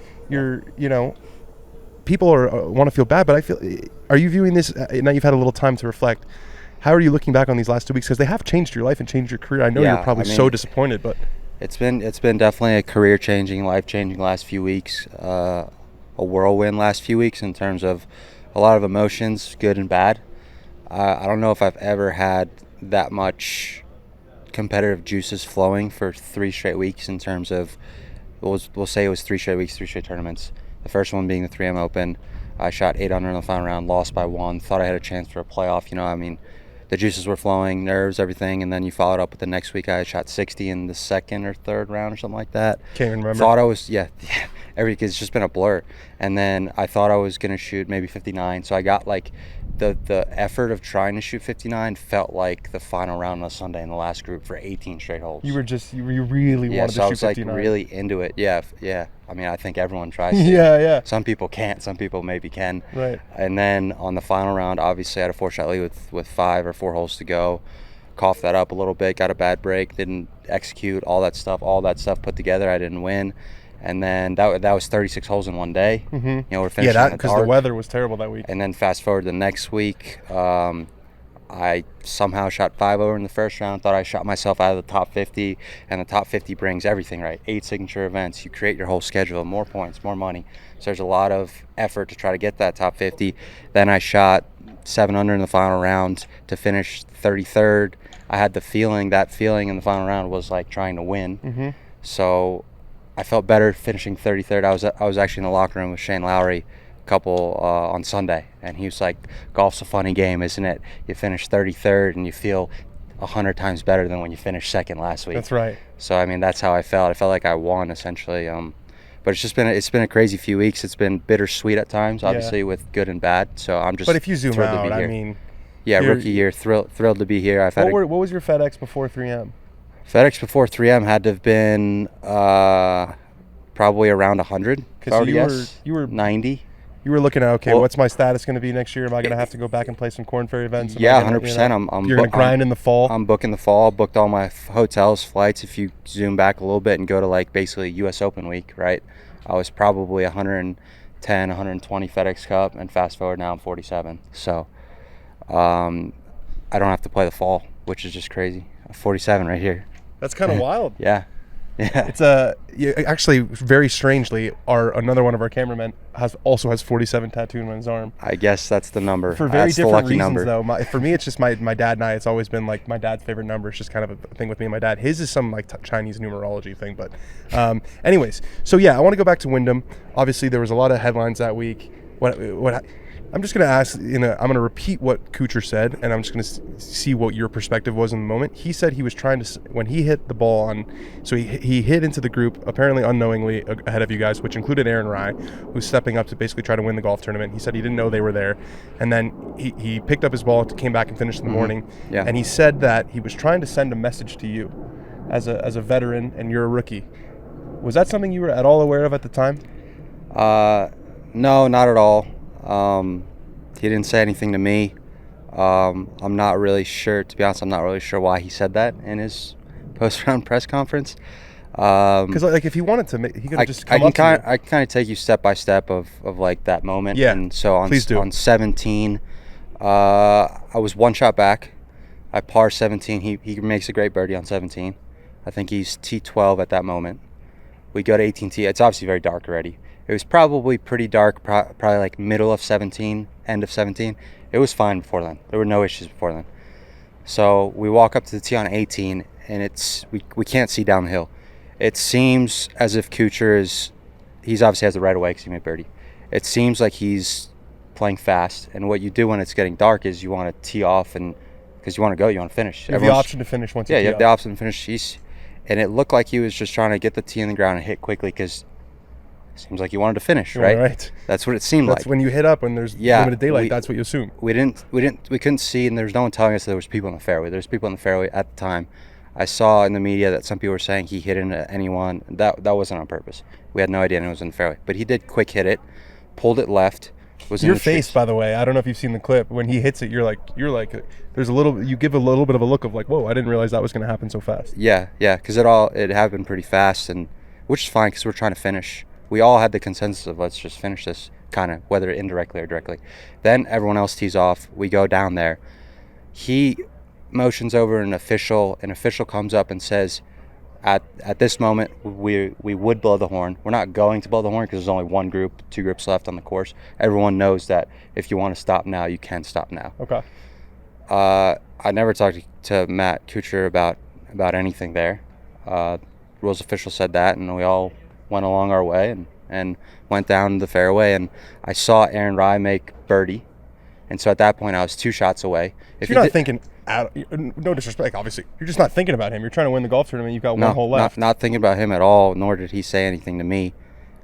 People want to feel bad, but are you viewing this now? You've had a little time to reflect. How are you looking back on these last 2 weeks? Because they have changed your life and changed your career. I know you're probably so disappointed, but it's been definitely a career-changing, life-changing last few weeks. A whirlwind last few weeks in terms of a lot of emotions, good and bad. I don't know if I've ever had that much competitive juices flowing for 3 straight weeks in terms of, we'll say it was 3 straight weeks, 3 straight tournaments. The first one being the 3M Open. I shot 8 under in the final round, lost by 1, thought I had a chance for a playoff. The juices were flowing, nerves, everything, and then you followed up with the next week. I shot 60 in the 2nd or 3rd round or something like that. Can't remember. Thought I was, it's just been a blur. And then I thought I was going to shoot maybe 59, so I got the effort of trying to shoot 59 felt like the final round on a Sunday in the last group for 18 straight holes. You really wanted to shoot 59. So I was really into it. Yeah. I think everyone tries to. Yeah. Some people can't. Some people maybe can. Right. And then on the final round, obviously I had a 4-shot lead with 5 or 4 holes to go. Coughed that up a little bit. Got a bad break. Didn't execute all that stuff. All that stuff put together, I didn't win. And then that was 36 holes in one day. Mm-hmm. We're finishing because the weather was terrible that week. And then fast forward the next week, I somehow shot 5 over in the first round. Thought I shot myself out of the top 50, and the top 50 brings everything, right? 8 signature events. You create your whole schedule, more points, more money. So there's a lot of effort to try to get that top 50. Then I shot 7 under in the final round to finish 33rd. I had that feeling in the final round was like trying to win. Mm-hmm. So I felt better finishing 33rd. I was actually in the locker room with Shane Lowry couple on Sunday, and he was like, golf's a funny game, isn't it? You finish 33rd and you feel 100 times better than when you finished 2nd last week. That's right. So that's how I felt. I felt like I won essentially. But it's been a crazy few weeks. It's been bittersweet at times, obviously, with good and bad. So I'm just. But if you zoom out, rookie year, thrilled to be here. What was your FedEx before 3M? FedEx before 3M had to have been probably around 100. Because you were 90. You were looking at, what's my status going to be next year? Am I going to have to go back and play some Corn Ferry events? 100%. You're going to grind in the fall? I'm booking the fall. Booked all my hotels, flights. If you zoom back a little bit and go to basically U.S. Open week, right? I was probably 110, 120 FedEx Cup, and fast forward now I'm 47. So I don't have to play the fall, which is just crazy. 47 right here. That's kind of wild. Yeah. It's actually very strangely, another one of our cameramen also has 47 tattooed on his arm. I guess that's the number. For very different reasons, though. For me, it's just my dad and I. It's always been my dad's favorite number. It's just kind of a thing with me and my dad. His is some Chinese numerology thing, but anyways. So I want to go back to Wyndham. Obviously, there was a lot of headlines that week. What I'm just going to ask, I'm going to repeat what Kuchar said, and I'm just going to see what your perspective was in the moment. He said he was trying to, when he hit the ball so he hit into the group, apparently unknowingly ahead of you guys, which included Aaron Rye, who's stepping up to basically try to win the golf tournament. He said he didn't know they were there. And then he picked up his ball, came back and finished in the morning. Yeah. And he said that he was trying to send a message to you as a veteran, and you're a rookie. Was that something you were at all aware of at the time? No, not at all. He didn't say anything to me. I'm not really sure, to be honest. I'm not really sure why he said that in his post-round press conference. Because like if he wanted to, he could have just come up to you. I kind of take you step by step of like that moment. Yeah, And so on, please do. on 17, I was one shot back. I par 17. He makes a great birdie on 17. I think he's T12 at that moment. We go to 18T. It's obviously very dark already. It was probably pretty dark, probably like middle of 17, end of 17. It was fine before then. There were no issues before then. So we walk up to the tee on 18, and we can't see down the hill. It seems as if Kuchar he's obviously has the right of way because he made birdie. It seems like he's playing fast, and what you do when it's getting dark is you want to tee off, and because you want to go, you want to finish. You have the option to finish once you you tee have off. the option to finish. And it looked like he was just trying to get the tee in the ground and hit quickly because it seems like he wanted to finish, right? Right. That's what it seemed That's like. when you hit up when there's limited daylight. That's what you assume. We couldn't see, and there was no one telling us there was people in the fairway. There's people in the fairway at the time. I saw in the media that some people were saying he hit into anyone. That wasn't on purpose. We had no idea it was in the fairway, but he did quick hit it, pulled it left. Was Your in the face, trees. by the way, I don't know if you've seen the clip. When he hits it, you're like, there's a little. You give a little bit of a look of like, whoa, I didn't realize that was going to happen so fast. Yeah, because it happened pretty fast, and which is fine because we're trying to finish. We all had the consensus of let's just finish this, kind of whether indirectly or directly. Then everyone else tees off. We go down there. He motions over an official. An official comes up and says, At this moment, we would blow the horn. We're not going to blow the horn because there's only two groups left on the course. Everyone knows that if you want to stop now, you can stop now. Okay. I never talked to Matt-Kuchar about anything there. Rules official said that, and we all went along our way and went down the fairway. And I saw Aaron Rai make birdie, and so at that point, I was 2 shots away. If you're not thinking. No disrespect, obviously. You're just not thinking about him. You're trying to win the golf tournament. You've got one hole left. Not thinking about him at all, nor did he say anything to me.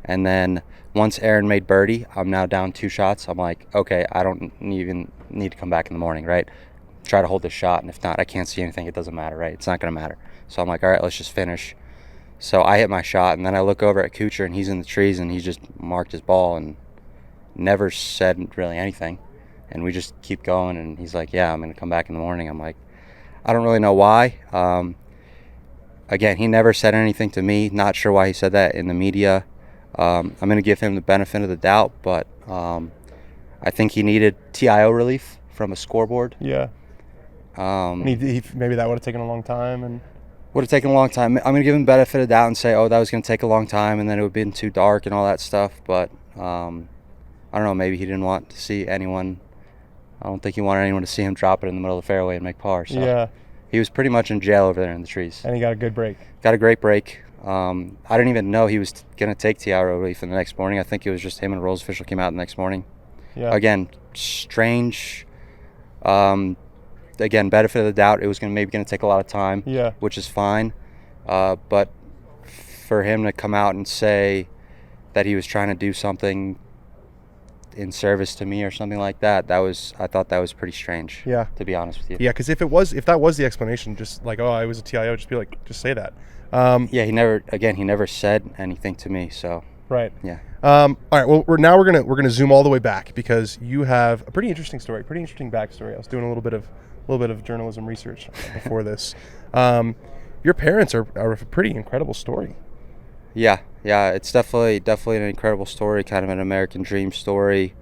And then once Aaron made birdie, I'm now down 2 shots. I'm like, okay, I don't even need to come back in the morning, right? Try to hold this shot, and if not, I can't see anything. It doesn't matter, right? It's not going to matter. So I'm like, all right, let's just finish. So I hit my shot, and then I look over at Kuchar, and he's in the trees, and he just marked his ball and never said really anything. And we just keep going, and he's like, yeah, I'm going to come back in the morning. I'm like, I don't really know why. Again, he never said anything to me. Not sure why he said that in the media. I'm going to give him the benefit of the doubt, but I think he needed TIO relief from a scoreboard. Yeah. Maybe that would have taken a long time. And would have taken a long time. I'm going to give him the benefit of the doubt and say, oh, that was going to take a long time, and then it would have been too dark and all that stuff. But I don't know. Maybe he didn't want to see anyone. I don't think he wanted anyone to see him drop it in the middle of the fairway and make par. So yeah. He was pretty much in jail over there in the trees. And he got a good break. Got a great break. I didn't even know he was going to take TIO relief in the next morning. I think it was just him and a rules official came out the next morning. Yeah. Again, strange. Again, benefit of the doubt. It was maybe going to take a lot of time. Yeah. Which is fine. But for him to come out and say that he was trying to do something in service to me or something like that, I thought that was pretty strange. Yeah. To be honest with you. Yeah, because if that was the explanation, just like, oh, I was a TIO, just say that. Yeah, he never said anything to me. So. Right. Yeah. All right. Well, we're gonna zoom all the way back because you have a pretty interesting story, pretty interesting backstory. I was doing a little bit of journalism research before this. Your parents are a pretty incredible story. Yeah, it's definitely an incredible story, kind of an American dream story.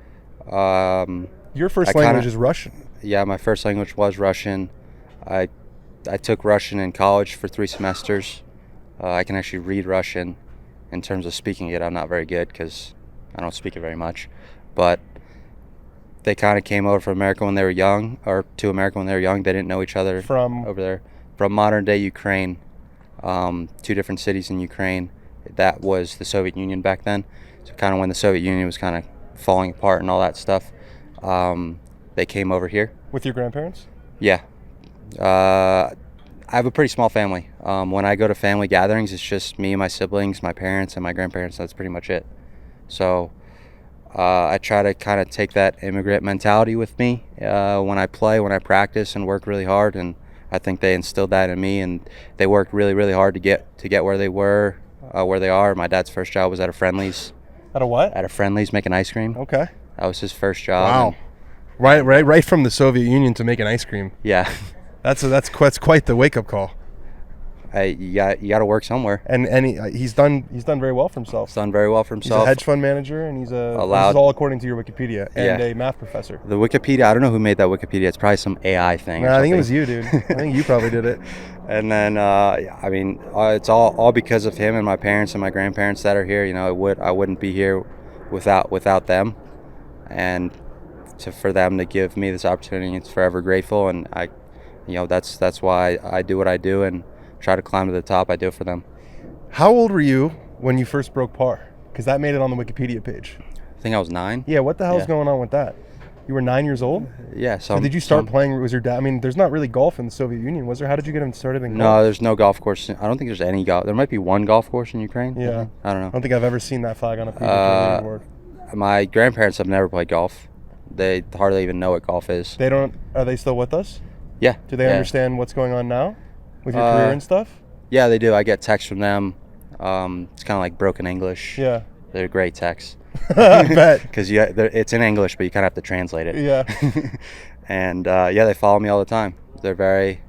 Your first language is Russian. Yeah, my first language was Russian. I took Russian in college for 3 semesters. I can actually read Russian. In terms of speaking it, I'm not very good because I don't speak it very much. But they kind of came over from America when they were young, or to America when they were young. They didn't know each other over there. From modern-day Ukraine, 2 different cities in Ukraine. That was the Soviet Union back then. So kind of when the Soviet Union was kind of falling apart and all that stuff, they came over here. With your grandparents? Yeah. I have a pretty small family. When I go to family gatherings, it's just me and my siblings, my parents, and my grandparents. That's pretty much it. So I try to kind of take that immigrant mentality with me when I play, when I practice, and work really hard. And I think they instilled that in me, and they worked really, really hard to get where they were, where they are. My dad's first job was at a Friendly's. At a what? At a Friendly's making ice cream. Okay. That was his first job. Wow. Right from the Soviet Union to making ice cream. Yeah. That's quite the wake up call. You got to work somewhere. And he's done very well for himself. He's done very well for He's himself. a hedge fund manager, and this is all according to your Wikipedia, and a math professor. The Wikipedia, I don't know who made that Wikipedia. It's probably some AI thing. Nah, I think it was you, dude. I think you probably did it. And then, I mean, it's all because of him and my parents and my grandparents that are here. You know, I wouldn't be here without them, and for them to give me this opportunity, it's forever grateful. And that's why I do what I do and try to climb to the top. I do it for them. How old were you when you first broke par? Because that made it on the Wikipedia page. I think I was 9. Yeah, what the hell's going on with that? You were 9 years old? Yeah. So did you start playing? Was your dad? I mean, there's not really golf in the Soviet Union, was there? How did you get him started in golf? No, there's no golf course. I don't think there's any golf. There might be one golf course in Ukraine. Yeah. I don't know. I don't think I've ever seen that flag on a PGA board. My grandparents have never played golf. They hardly even know what golf is. They don't. Are they still with us? Yeah. Do they understand what's going on now with your career and stuff? Yeah, they do. I get texts from them. It's kind of like broken English. Yeah. They're great texts. I bet. Because it's in English, but you kind of have to translate it. Yeah. And they follow me all the time. They're very,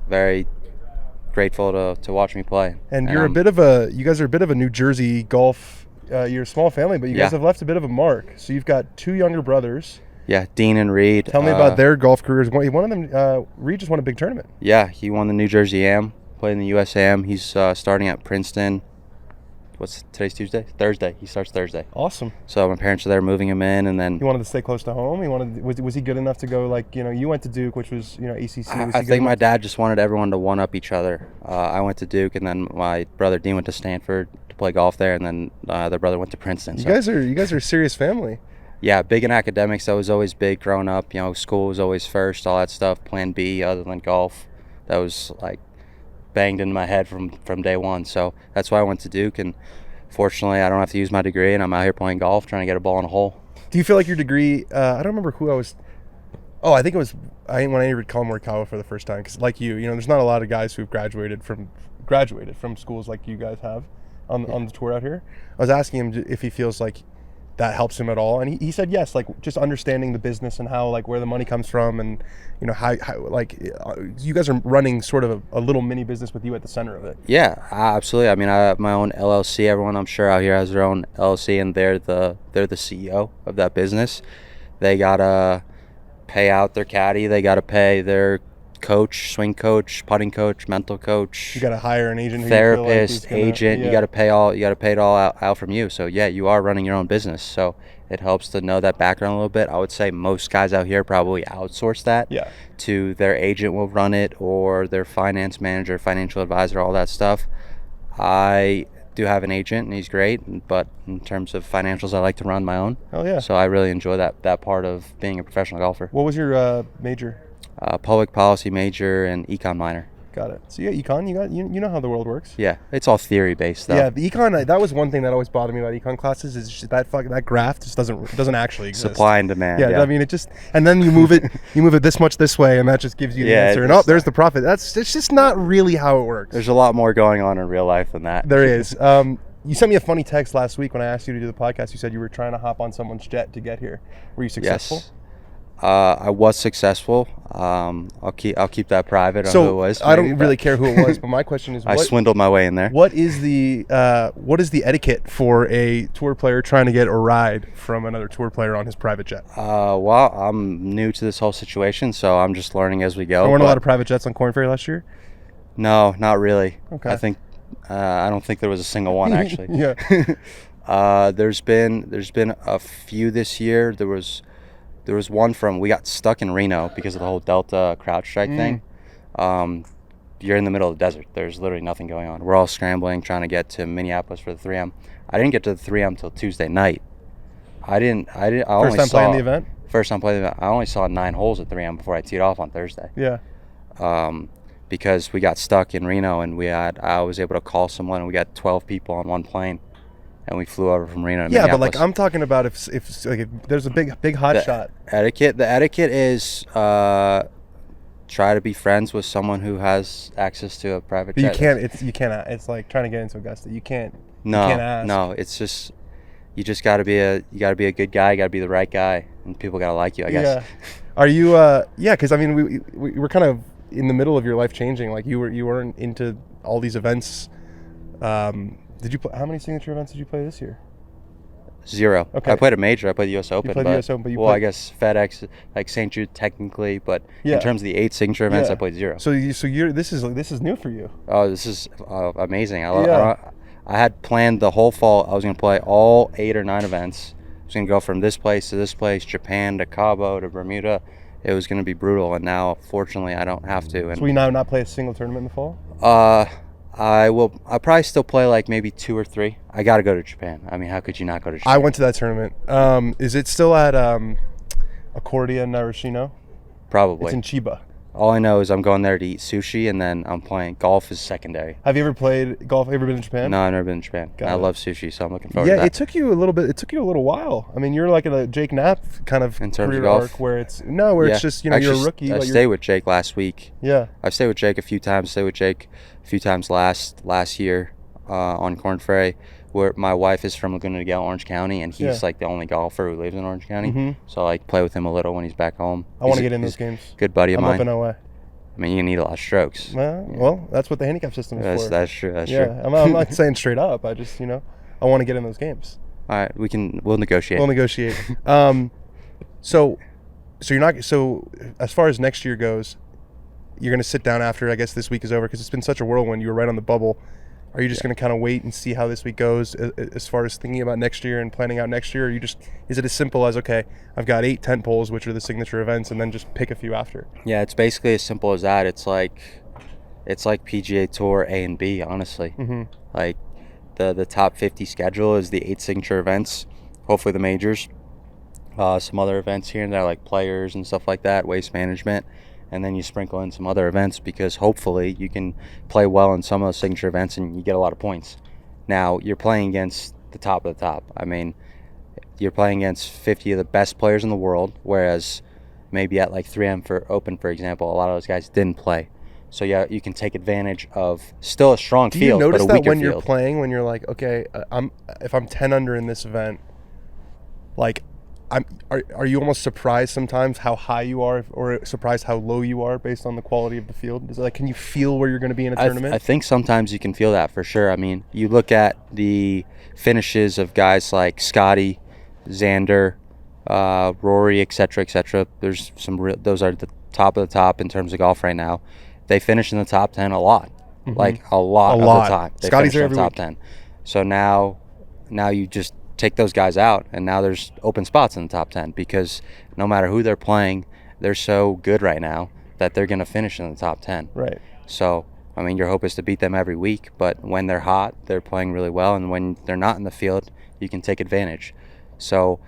very grateful to watch me play. And you're you guys are a bit of a New Jersey golf. You're a small family, but you guys have left a bit of a mark. So you've got 2 younger brothers. Yeah, Dean and Reed. Tell me about their golf careers. One of them, Reed, just won a big tournament. Yeah, he won the New Jersey Am, played in the US Am. He's starting at Princeton. Today's Tuesday? Thursday. He starts Thursday. Awesome. So my parents are there moving him in, and then he wanted to stay close to home. Was he good enough to go, like, you went to Duke, which was, ACC. I think my dad just wanted everyone to one up each other. I went to Duke, and then my brother Dean went to Stanford to play golf there, and then their brother went to Princeton. You guys are a serious family. Yeah, big in academics. That was always big growing up. School was always first, all that stuff. Plan B other than golf. That was like banged in my head from day one. So that's why I went to Duke, and fortunately I don't have to use my degree, and I'm out here playing golf trying to get a ball in a hole. Do you feel like your degree, I don't remember who I was, I think it was when I interviewed Colin Morikawa for the first time, because like you, there's not a lot of guys who've graduated from schools like you guys have on the tour out here. I was asking him if he feels like that helps him at all, and he said yes, like just understanding the business and how, like, where the money comes from, and how like you guys are running sort of a little mini business with you at the center of it. Yeah, absolutely. I mean, I have my own LLC. Everyone I'm sure out here has their own LLC, and they're the CEO of that business. They gotta pay out their caddy. They gotta pay their coach, swing coach, putting coach, mental coach. You gotta hire an agent, therapist, agent. You gotta pay it all out from you. So yeah, you are running your own business. So it helps to know that background a little bit. I would say most guys out here probably outsource that to their agent will run it, or their finance manager, financial advisor, all that stuff. I do have an agent, and he's great, but in terms of financials, I like to run my own. Oh yeah. So I really enjoy that part of being a professional golfer. What was your major? Public policy major and econ minor. Got it. So yeah, econ, you know how the world works. Yeah, it's all theory based though. Yeah, the econ, that was one thing that always bothered me about econ classes, is just that graph just doesn't actually exist. Supply and demand. Yeah, I mean, it just, and then you move it this much this way, and that just gives you the answer. And there's the profit. It's just not really how it works. There's a lot more going on in real life than that. There is. You sent me a funny text last week when I asked you to do the podcast. You said you were trying to hop on someone's jet to get here. Were you successful? Yes. I was successful. I'll keep that private on who it was. I don't really care who it was, but my question is, I swindled my way in there. What is the etiquette for a tour player trying to get a ride from another tour player on his private jet? Well, I'm new to this whole situation, so I'm just learning as we go. There weren't a lot of private jets on Corn Ferry last year? No, not really. Okay. I don't think there was a single one actually. Yeah. There's been a few this year. There was one we got stuck in Reno because of the whole Delta CrowdStrike thing. You're in the middle of the desert. There's literally nothing going on. We're all scrambling, trying to get to Minneapolis for the 3M. I didn't get to the 3M till Tuesday night. First time playing the event? First time playing the event. I only saw 9 holes at 3M before I teed off on Thursday. Yeah. Because we got stuck in Reno, and I was able to call someone, and we got 12 people on one plane. And we flew over from Reno to Minneapolis. But like I'm talking about if there's a big hot shot. The etiquette is try to be friends with someone who has access to a private jet. You can't. It's like trying to get into Augusta. You can't. No, you can't ask. no. It's just you just got to be a good guy, you got to be the right guy, and people got to like you, I guess. Yeah. Are you because I mean we were kind of in the middle of your life changing. Like you weren't into all these events. Did you play, how many signature events did you play this year? 0. Okay. I played a major. I played the U.S. Open. played the US Open, but you well, I played- guess FedEx, like St. Jude technically, but Yeah. in terms of the 8 signature events, Yeah. I played 0. So you're this is new for you. Oh, this is amazing. Yeah. I had planned the whole fall. I was going to play all 8 or 9 events. I was going to go from this place to this place, Japan to Cabo to Bermuda. It was going to be brutal, and now, fortunately, I don't have to. And So we now not play a single tournament in the fall? I'll probably still play like maybe 2 or 3. I got to go to Japan. I mean, how could you not go to Japan? I went to that tournament. Is it still at Accordia in Narashino? Probably. It's in Chiba. All I know is I'm going there to eat sushi, and then I'm playing golf is secondary. Have you ever played golf? Ever been to Japan? No, I've never been to Japan. Got I it. love sushi, so I'm looking forward to Yeah, that. it took you a little bit. It took you a little while. I mean, you're like in a Jake Knapp kind of In terms of career golf? arc where it's it's just you're a Actually, rookie. I but stayed with Jake last week. Yeah. I've stayed with Jake a few times. Stayed with Jake a few times last year on Corn Ferry, where my wife is from Laguna Niguel, Orange County, and he's Yeah. like the only golfer who lives in Orange County. Mhm. So I like play with him a little when he's back home. I want to He's get in he's those games. a Good buddy of I'm mine. up in OA. I mean, you need a lot of strokes. Well, that's what the handicap system is for. That's true. That's yeah, true. I'm not saying straight up. I just I want to get in those games. All right, we'll negotiate. We'll negotiate. So you're not. So as far as next year goes, you're going to sit down after I guess this week is over because it's been such a whirlwind. You were right on the bubble. Are you just going to kind of wait and see how this week goes as far as thinking about next year and planning out next year? Or is it as simple as, okay, I've got 8 tent poles, which are the signature events, and then just pick a few after? Yeah, it's basically as simple as that. It's like PGA Tour A and B, honestly. Mm-hmm. Like the top 50 schedule is the 8 signature events, hopefully the majors, some other events here and there like players and stuff like that, waste management, and then you sprinkle in some other events because hopefully you can play well in some of those signature events and you get a lot of points. Now you're playing against the top of the top. I mean, you're playing against 50 of the best players in the world, whereas maybe at like 3M for Open, for example, a lot of those guys didn't play. So yeah, you can take advantage of still a strong Do you field, notice but a that weaker when you're field. playing, when you're like, okay, if I'm 10 under in this event, like, are you almost surprised sometimes how high you are, or surprised how low you are based on the quality of the field? Is it like, can you feel where you're going to be in a tournament? I think sometimes you can feel that for sure. I mean, you look at the finishes of guys like Scotty, Xander, Rory, etc., etc. There's those are the top of the top in terms of golf right now. They finish in the top 10 a lot, like a lot of the time. They Scotty's finish there in the every top week. 10. So now you just take those guys out, and now there's open spots in the top 10 because no matter who they're playing, they're so good right now that they're going to finish in the top 10. Right. So, I mean, your hope is to beat them every week, but when they're hot, they're playing really well, and when they're not in the field, you can take advantage. So,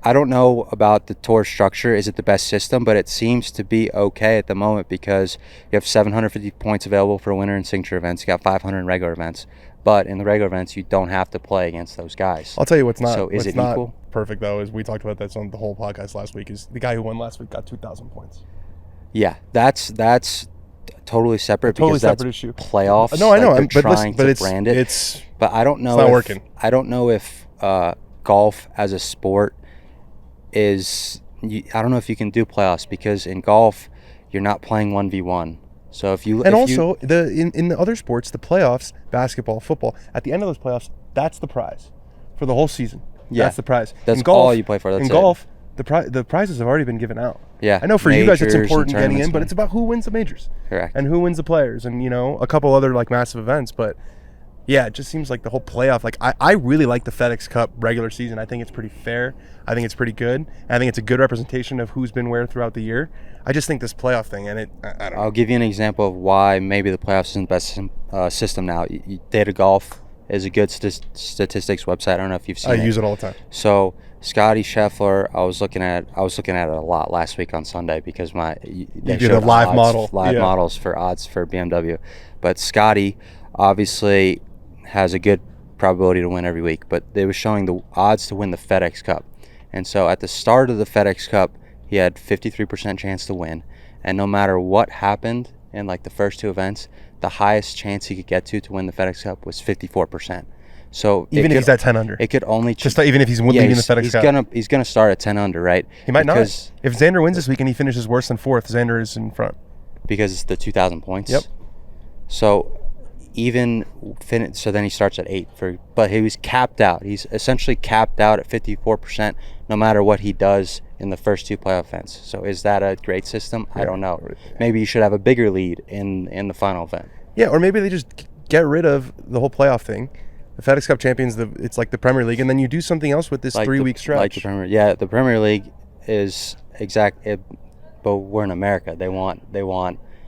I don't know about the tour structure. Is it the best system? But it seems to be okay at the moment because you have 750 points available for winner and signature events. You got 500 in regular events. But in the regular events, you don't have to play against those guys. I'll tell you what's not. So is what's it not equal? perfect though is we talked about this on the whole podcast last week. Is the guy who won last week got 2,000 points? Yeah, that's totally separate Totally because that's separate issue. playoffs. No, I know, Like they're but trying to it's brand it. it's But I don't know. it's not if, working. I don't know if golf as a sport is. I don't know if you can do playoffs because in golf you're not playing 1v1. So if you in the other sports, the playoffs, basketball, football, at the end of those playoffs, that's the prize for the whole season. Yeah, that's the prize. That's in golf, all you play for. That's in it. golf, the prizes have already been given out. Yeah, I know for you guys it's majors and important getting in, tournaments but it's about who wins the majors. Correct. And who wins the players, and a couple other like massive events. But yeah, it just seems like the whole playoff. Like I really like the FedEx Cup regular season. I think it's pretty fair. I think it's pretty good. I think it's a good representation of who's been where throughout the year. I just think this playoff thing, and I don't know. I'll give you an example of why maybe the playoffs isn't the best system now. Data Golf is a good statistics website. I don't know if you've seen it. I use it all the time. So Scotty Scheffler, I was looking at it a lot last week on Sunday because they did showed a live odds, model. Yeah. models for odds for BMW. But Scotty obviously has a good probability to win every week, but they were showing the odds to win the FedEx Cup. And so at the start of the FedEx Cup, he had 53% chance to win. And no matter what happened in like the first 2 events, the highest chance he could get to win the FedEx Cup was 54%. So Even if he's at 10 under. it could only Just even if he's leading the FedEx Cup. He's gonna start at 10 under, right? He might not. If Xander wins this week and he finishes worse than 4th, Xander is in front. Because it's the 2,000 points. Yep. So so then he starts at 8 but he was capped out. He's essentially capped out at 54% no matter what he does in the first 2 playoff events. So is that a great system? I don't know. Maybe you should have a bigger lead in the final event. Yeah, or maybe they just get rid of the whole playoff thing. The FedEx Cup champions, it's like the Premier League, and then you do something else with this 3-week stretch. Like the Premier League is but we're in America. They want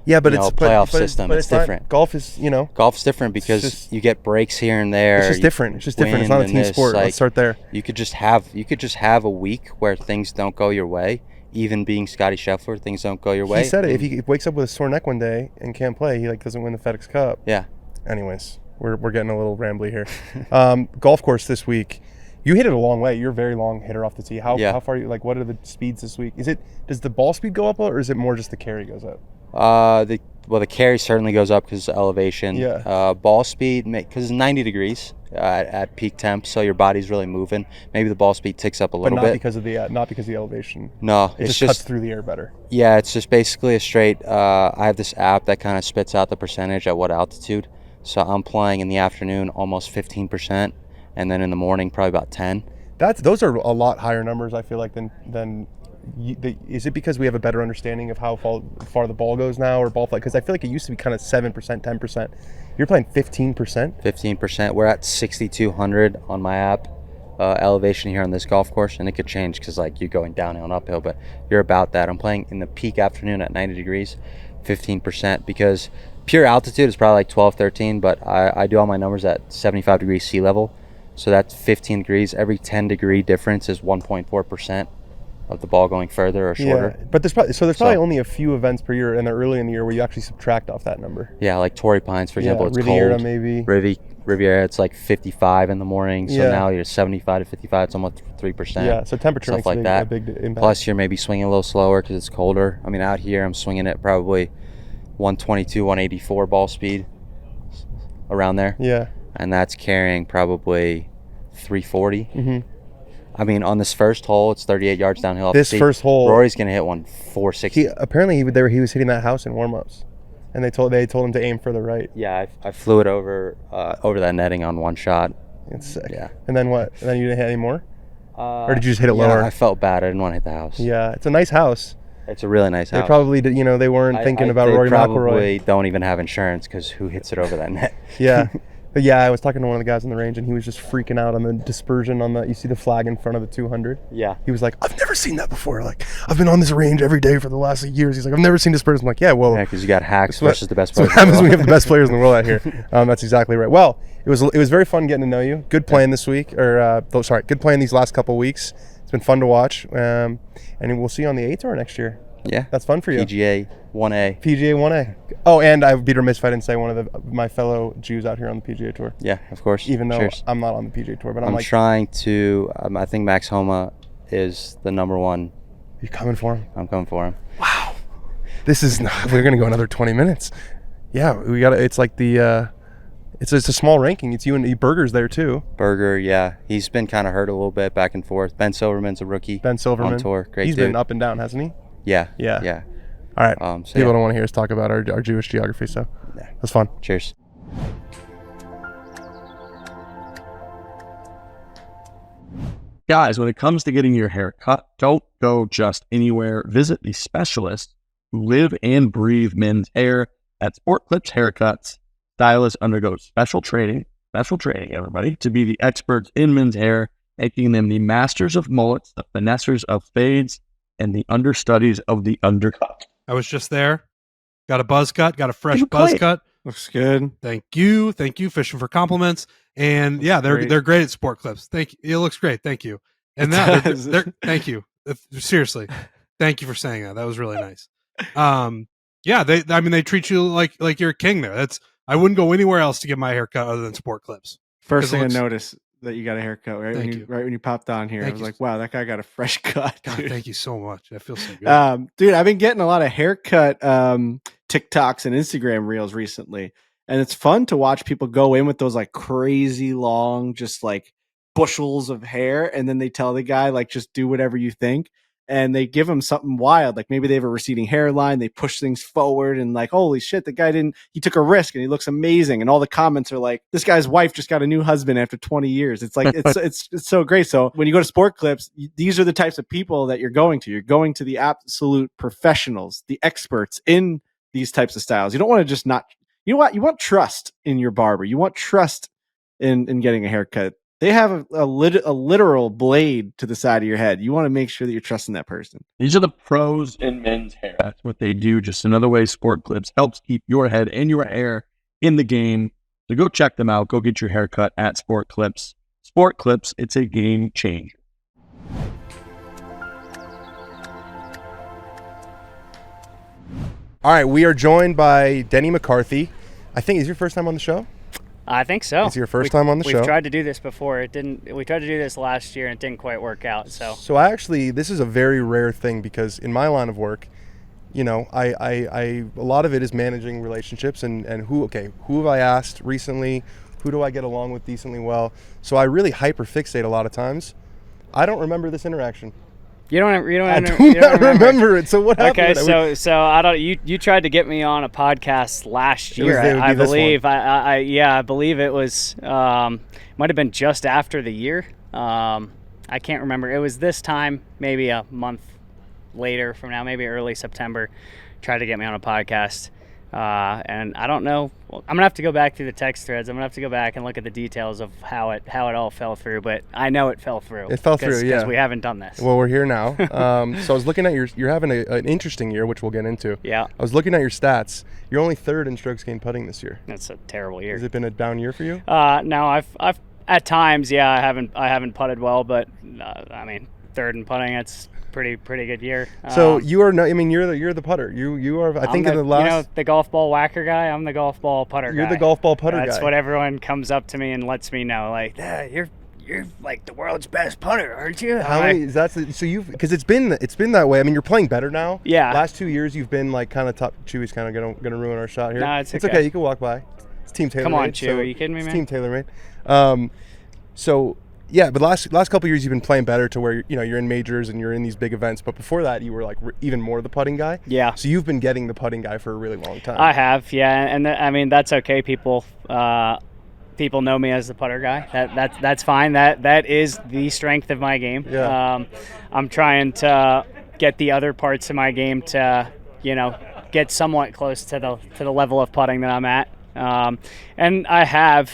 yeah, but it's a playoff system. It's different. Golf is golf's different because you get breaks here and there. It's just different. It's just different. It's not a team sport. Let's start there. You could just have a week where things don't go your way. Even being Scotty Scheffler, things don't go your way. He said it. If he wakes up with a sore neck one day and can't play, he doesn't win the FedEx Cup. Yeah. Anyways, we're getting a little rambly here. Golf course this week. You hit it a long way. You're a very long hitter off the tee. How far are you? What are the speeds this week? Does the ball speed go up, or is it more just the carry goes up? The carry certainly goes up because of elevation. Yeah. Ball speed, because it's 90 degrees at peak temp, so your body's really moving. Maybe the ball speed ticks up a little bit. But not because of the elevation. No, it just cuts through the air better. Yeah, it's just basically a straight. I have this app that kind of spits out the percentage at what altitude. So I'm playing in the afternoon almost 15%, and then in the morning probably about 10. Those are a lot higher numbers, I feel like, than is it because we have a better understanding of how far the ball goes now, or ball flight? Because I feel like it used to be kind of 7%, 10%. You're playing 15%? 15%. We're at 6,200 on my app elevation here on this golf course, and it could change because you're going downhill and uphill, but you're about that. I'm playing in the peak afternoon at 90 degrees, 15%, because pure altitude is probably 12, 13, but I do all my numbers at 75 degrees sea level, so that's 15 degrees. Every 10 degree difference is 1.4%. of the ball going further or shorter. Yeah, but there's probably only a few events per year, and they're early in the year where you actually subtract off that number. Yeah, like Torrey Pines, for example, it's Riviera cold. Maybe. Riviera, it's 55 in the morning, so now you're 75 to 55, it's almost 3%. Yeah, so temperature stuff makes like that. a big impact. Plus, you're maybe swinging a little slower because it's colder. I mean, out here, I'm swinging at probably 122, 184 ball speed, around there. Yeah. And that's carrying probably 340. Mm-hmm. I mean, on this first hole, it's 38 yards downhill. This first hole, Rory's gonna hit one 460. Apparently he was hitting that house in warm-ups, and they told him to aim for the right. Yeah, I flew it over that netting on one shot. It's sick. Yeah. And then what? And then you didn't hit any more? Or did you just hit it lower? I felt bad. I didn't want to hit the house. Yeah, it's a nice house. It's a really nice house. They probably did, they weren't thinking about Rory McIlroy. They probably don't even have insurance because who hits it over that net? Yeah. But yeah, I was talking to one of the guys on the range, and he was just freaking out on the dispersion you see the flag in front of the 200? Yeah. He was like, I've never seen that before. I've been on this range every day for the last years. He's like, I've never seen dispersion. I'm like, yeah, well. Yeah, because you got hacks versus the best players. That's what happens when we have the best players in the world out here. That's exactly right. Well, it was very fun getting to know you. Good playing this week, good playing these last couple of weeks. It's been fun to watch. And we'll see you on the A-Tour next year. Yeah. That's fun for you. PGA 1A. PGA 1A. Oh, and I'd be remiss if I didn't say one of my fellow Jews out here on the PGA Tour. Yeah, of course. Even though Cheers. I'm not on the PGA Tour, but I'm trying to. I think Max Homa is the number one. You coming for him? I'm coming for him. Wow. We're gonna go another 20 minutes. Yeah, we got. It's like the. It's a small ranking. It's you and Berger's there too. Berger, yeah, he's been kind of hurt a little bit back and forth. Ben Silverman's a rookie. Ben Silverman on tour, great. He's dude. been up and down, hasn't he? Yeah. All right. People don't want to hear us talk about our Jewish geography, so that's fun. Cheers. Guys, when it comes to getting your hair cut, don't go just anywhere. Visit the specialists who live and breathe men's hair at Sport Clips Haircuts. Stylists undergo special training, everybody, to be the experts in men's hair, making them the masters of mullets, the finessers of fades, and the understudies of the undercut. I was just there. Got a buzz cut. Got a fresh buzz cut. Looks good. Thank you. Fishing for compliments. And yeah, they're great at Sport Clips. Thank you. It looks great. Thank you. And that thank you. Seriously, thank you for saying that. That was really nice. Yeah, they treat you like you're a king there. I wouldn't go anywhere else to get my hair cut other than Sport Clips. First thing I noticed that you got a haircut right when you popped on here. Thank I was you. like, wow, that guy got a fresh cut. God, thank you so much. I feel so good. Dude, I've been getting a lot of haircut TikToks and Instagram reels recently. And it's fun to watch people go in with those like crazy long, just like bushels of hair. And then they tell the guy, like, just do whatever you think. And they give him something wild. Like maybe they have a receding hairline. They push things forward and like, holy shit, the guy he took a risk and he looks amazing. And all the comments are like, this guy's wife just got a new husband after 20 years. It's like, it's so great. So when you go to Sport Clips, these are the types of people that you're going to. You're going to the absolute professionals, the experts in these types of styles. You don't want to just not, you know what? You want trust in your barber. You want trust in getting a haircut. They have a literal blade to the side of your head. You want to make sure that you're trusting that person. These are the pros in men's hair. That's what they do. Just another way Sport Clips helps keep your head and your hair in the game. So go check them out. Go get your haircut at Sport Clips. Sport Clips, it's a game changer. All right, we are joined by Denny McCarthy. I think, is your first time on the show? I think so. It's your first time on the show. We've tried to do this before. We tried to do this last year and it didn't quite work out. So this is a very rare thing because in my line of work, you know, I a lot of it is managing relationships and who have I asked recently? Who do I get along with decently well? So I really hyper fixate a lot of times. I don't remember this interaction. You don't remember it. So what happened? Okay, so I don't. You tried to get me on a podcast last year. I believe. I believe it was. Might have been just after the year. I can't remember. It was this time, maybe a month later from now, maybe early September. Tried to get me on a podcast. And I don't know. I'm gonna have to go back through the text threads. I'm gonna have to go back and look at the details of how it all fell through. But I know it fell through. It fell through, yeah. Because we haven't done this. Well, we're here now. So I was looking at you're having an interesting year, which we'll get into. Yeah. I was looking at your stats. You're only third in strokes gained putting this year. That's a terrible year. Has it been a down year for you? No, I've at times, yeah, I haven't putted well, but I mean, third in putting, it's pretty good year. So you are not. I mean, you're the putter. You are. I think in the last. The golf ball whacker guy. I'm the golf ball putter guy. You're the golf ball putter guy. That's what everyone comes up to me and lets me know. Like, you're like the world's best putter, aren't you? How many? So you've because it's been that way. I mean, you're playing better now. Yeah. Last 2 years, you've been like kind of top. Chewy's kind of gonna ruin our shot here. No, it's okay. You can walk by. It's team tailor-made. Come on, Chewy. Are you kidding me, man? It's team tailor-made. So. Yeah, but last couple of years you've been playing better to where you're in majors and you're in these big events. But before that, you were like even more the putting guy. Yeah. So you've been getting the putting guy for a really long time. I have, yeah, and I mean that's okay. People know me as the putter guy. That's fine. That is the strength of my game. Yeah. I'm trying to get the other parts of my game to get somewhat close to the level of putting that I'm at. And I have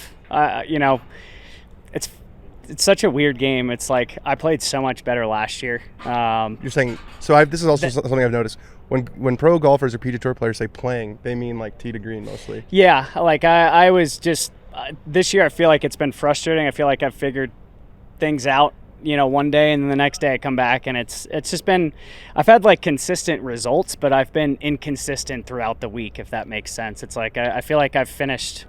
it's such a weird game. It's like I played so much better last year. You're saying so? This is also something I've noticed. When pro golfers or PGA Tour players say playing, they mean like tee to green mostly. Yeah, like I was just this year. I feel like it's been frustrating. I feel like I've figured things out, one day, and then the next day I come back and it's just been. I've had like consistent results, but I've been inconsistent throughout the week. If that makes sense, it's like I feel like I've finished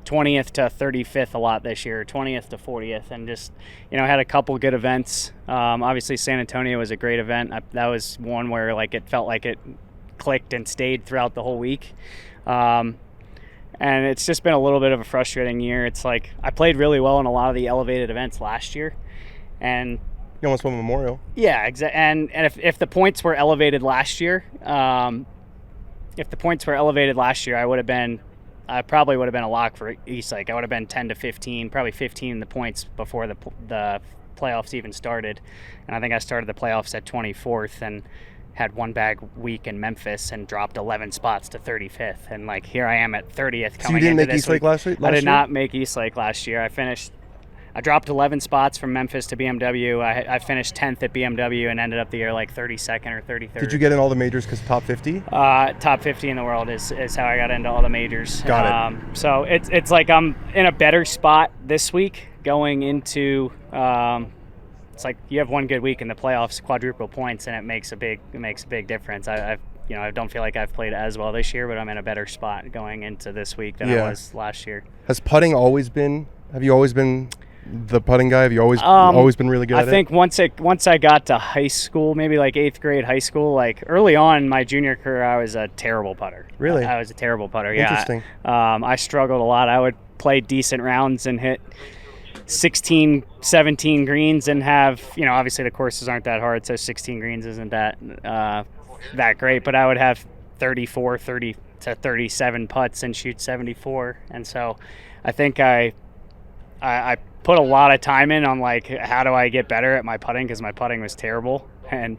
20th to 35th a lot this year, 20th to 40th, and just had a couple good events. Obviously San Antonio was a great event. That was one where like it felt like it clicked and stayed throughout the whole week, and it's just been a little bit of a frustrating year. It's like I played really well in a lot of the elevated events last year, and you almost won Memorial. Yeah, exactly. And if the points were elevated last year, I probably would have been a lock for Eastlake. I would have been 10 to 15, probably 15 in the points before the playoffs even started. And I think I started the playoffs at 24th and had one bag week in Memphis and dropped 11 spots to 35th. And like here I am at 30th. So you didn't make Eastlake last year? I did not make Eastlake last year. I dropped 11 spots from Memphis to BMW. I finished 10th at BMW and ended up the year like 32nd or 33rd. Did you get in all the majors because top 50? Top 50 in the world is how I got into all the majors. Got it. So it's like I'm in a better spot this week going into. It's like you have one good week in the playoffs, quadruple points, and it makes a big difference. I don't feel like I've played as well this year, but I'm in a better spot going into this week than I was last year. Has putting always been? Have you always been the putting guy? Have you always been really good at it? I think once I got to high school, maybe like 8th grade high school, like early on in my junior career, I was a terrible putter. Really? I was a terrible putter. Yeah. Interesting. I struggled a lot. I would play decent rounds and hit 16, 17 greens and have, obviously the courses aren't that hard, so 16 greens isn't that great, but I would have 30 to 37 putts and shoot 74. And so I think I put a lot of time in on like, how do I get better at my putting, because my putting was terrible. And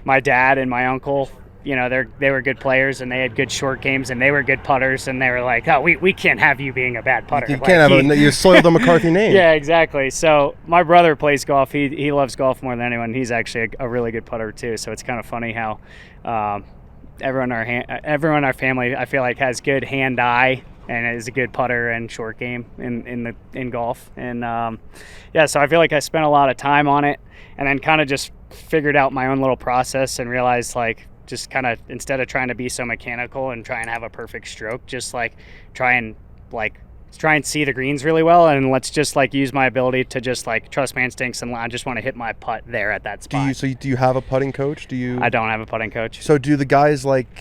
my dad and my uncle, they were good players and they had good short games and they were good putters, and they were like, oh, we can't have you being a bad putter. You can't have you soiled the McCarthy name. Yeah, exactly. So my brother plays golf. He loves golf more than anyone. He's actually a really good putter too. So it's kind of funny how everyone in our family, I feel like, has good hand-eye and is a good putter and short game in golf. And so I feel like I spent a lot of time on it, and then kind of just figured out my own little process and realized, like, just kind of, instead of trying to be so mechanical and try and have a perfect stroke, just like try and see the greens really well, and let's just like use my ability to just like trust my instincts, and I just want to hit my putt there at that spot. Do you have a putting coach? I don't have a putting coach. So do the guys like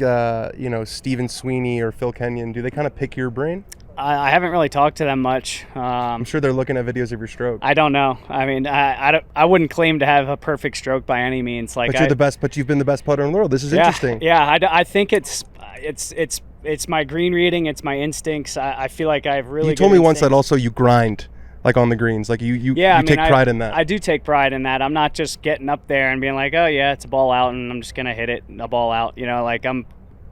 Stephen Sweeney or Phil Kenyon, do they kind of pick your brain? I haven't really talked to them much. I'm sure they're looking at videos of your stroke. I don't know. I mean, I wouldn't claim to have a perfect stroke by any means. Like, but you're the best. But you've been the best putter in the world. This is interesting. Yeah, I think it's my green reading. It's my instincts. I feel like I have really. You told me once that also you grind, like on the greens. Like you take pride in that. I do take pride in that. I'm not just getting up there and being like, oh yeah, it's a ball out, and I'm just gonna hit it a ball out. Like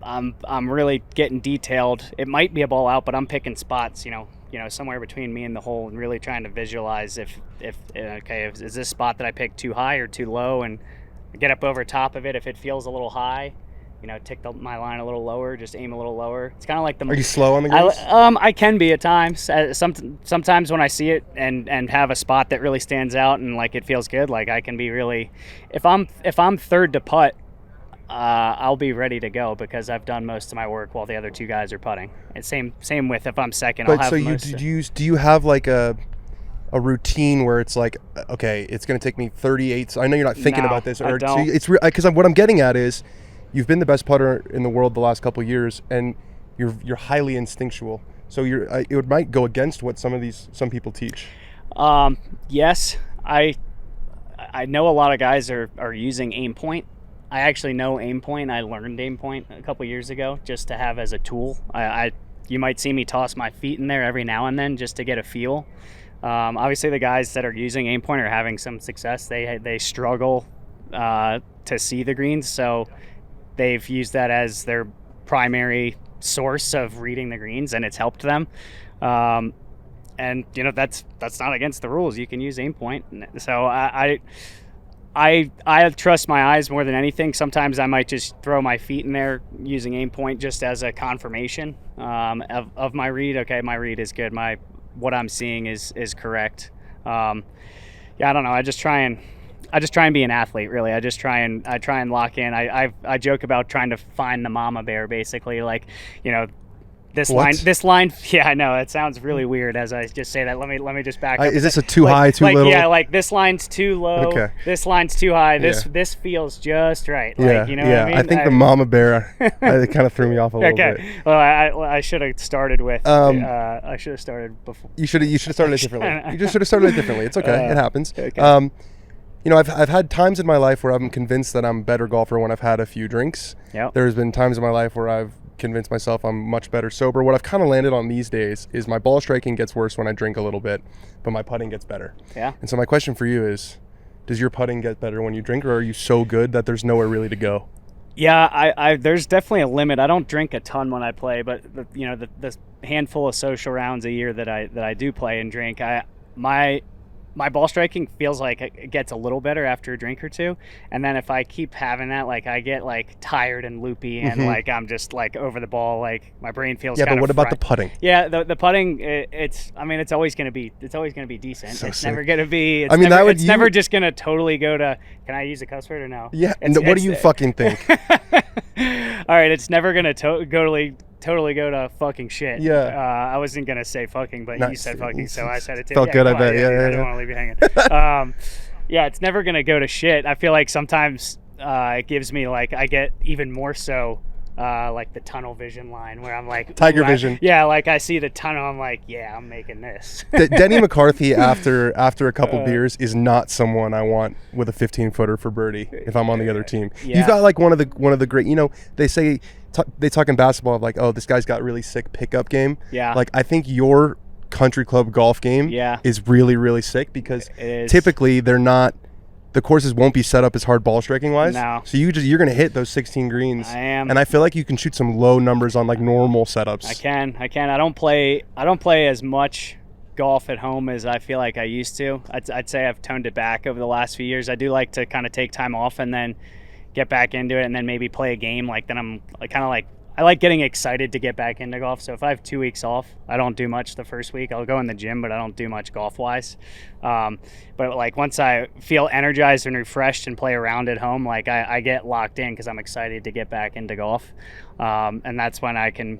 I'm really getting detailed. It might be a ball out, but I'm picking spots, somewhere between me and the hole, and really trying to visualize if is this spot that I picked too high or too low, and get up over top of it. If it feels a little high, tick my line a little lower, just aim a little lower. It's kind of like Are you slow on the greens? I can be at times. Sometimes when I see it and have a spot that really stands out and like it feels good, like I can be really. If I'm third to putt, I'll be ready to go because I've done most of my work while the other two guys are putting. And same with if I'm second. But I'll have do you have like a routine where it's like, okay, it's going to take me 38. So I know you're not thinking about this. I don't. So it's because what I'm getting at is, you've been the best putter in the world the last couple of years, and you're highly instinctual. So it might go against what some people teach. Yes, I know a lot of guys are using aim point. I actually know aim point. I learned aim point a couple years ago just to have as a tool. You might see me toss my feet in there every now and then just to get a feel. Obviously, the guys that are using aim point are having some success. They struggle to see the greens, so they've used that as their primary source of reading the greens, and it's helped them. And that's not against the rules. You can use aim point. So I trust my eyes more than anything. Sometimes I might just throw my feet in there using aim point just as a confirmation of my read. Okay, my read is good. What I'm seeing is correct. I don't know. I just try and be an athlete, really. I try and lock in. I joke about trying to find the mama bear, basically. Like, this line. Yeah, I know it sounds really weird as I just say that. Let me just back up. Is this a too high, too little? Yeah, like this line's too low. Okay. This line's too high. This feels just right. Like, what I mean? I think the mama bear it kind of threw me off a little bit. Well, I should have started with. I should have started before. You should have started it differently. You just should have started it differently. It's okay. It happens. Okay. I've had times in my life where I'm convinced that I'm a better golfer when I've had a few drinks. Yep. There's been times in my life where I've convinced myself I'm much better sober. What I've kind of landed on these days is my ball striking gets worse when I drink a little bit, but my putting gets better. Yeah. And so my question for you is, does your putting get better when you drink, or are you so good that there's nowhere really to go? Yeah, I there's definitely a limit. I don't drink a ton when I play, but the handful of social rounds a year that I do play and drink, my ball striking feels like it gets a little better after a drink or two. And then if I keep having that, like I get like tired and loopy and like I'm just like over the ball, like my brain feels kind of but what about the putting? Yeah, the putting, it's always going to be decent. So it's sick. never going to be, it's, I mean, never, it's never just going to totally go to, can I use a cuss word or no? Yeah, what do you fucking think? All right, it's never going to totally go to fucking shit. Yeah. I wasn't gonna say fucking, but you Nice. said fucking, so I said it too. Felt good, I come on, bet. Yeah, I yeah. don't want to leave you hanging. Yeah, it's never gonna go to shit. I feel like sometimes it gives me like I get even more so like the tunnel vision line where I'm like Tiger ooh, vision. Yeah, like I see the tunnel, I'm like, yeah, I'm making this. Denny McCarthy after a couple beers is not someone I want with a 15-footer for birdie if I'm on the other team. Yeah. You've got like one of the great, they say they talk in basketball of like, oh, this guy's got really sick pickup game. Yeah. Like I think your country club golf game is really, really sick because typically the courses won't be set up as hard ball striking wise. No. So you're going to hit those 16 greens. I am. And I feel like you can shoot some low numbers on like normal setups. I can. I don't play as much golf at home as I feel like I used to. I'd say I've toned it back over the last few years. I do like to kind of take time off and then get back into it and then maybe play a game. Like then I'm like kind of like I like getting excited to get back into golf. So if I have 2 weeks off, I don't do much the first week. I'll go in the gym, but I don't do much golf wise. But like once I feel energized and refreshed and play around at home, like I get locked in because I'm excited to get back into golf. And that's when I can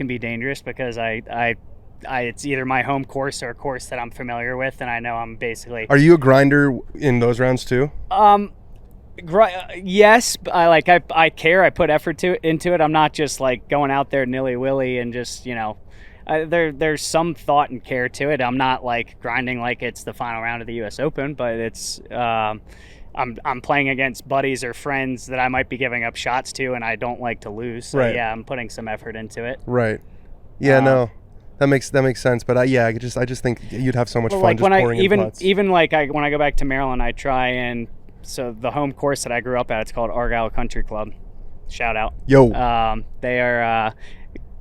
be dangerous because it's either my home course or a course that I'm familiar with, and I know I'm basically. Are you a grinder in those rounds too? Yes, I care. I put effort into it. I'm not just like going out there nilly-willy and just there's some thought and care to it. I'm not like grinding like it's the final round of the U.S. Open, but it's I'm playing against buddies or friends that I might be giving up shots to, and I don't like to lose. So right. Yeah, I'm putting some effort into it. Right. Yeah. No. That makes sense, but I just think you'd have so much fun like just when pouring in putts. Even like when I go back to Maryland, I try and. So the home course that I grew up at, it's called Argyle Country Club. Shout out. Yo. They are a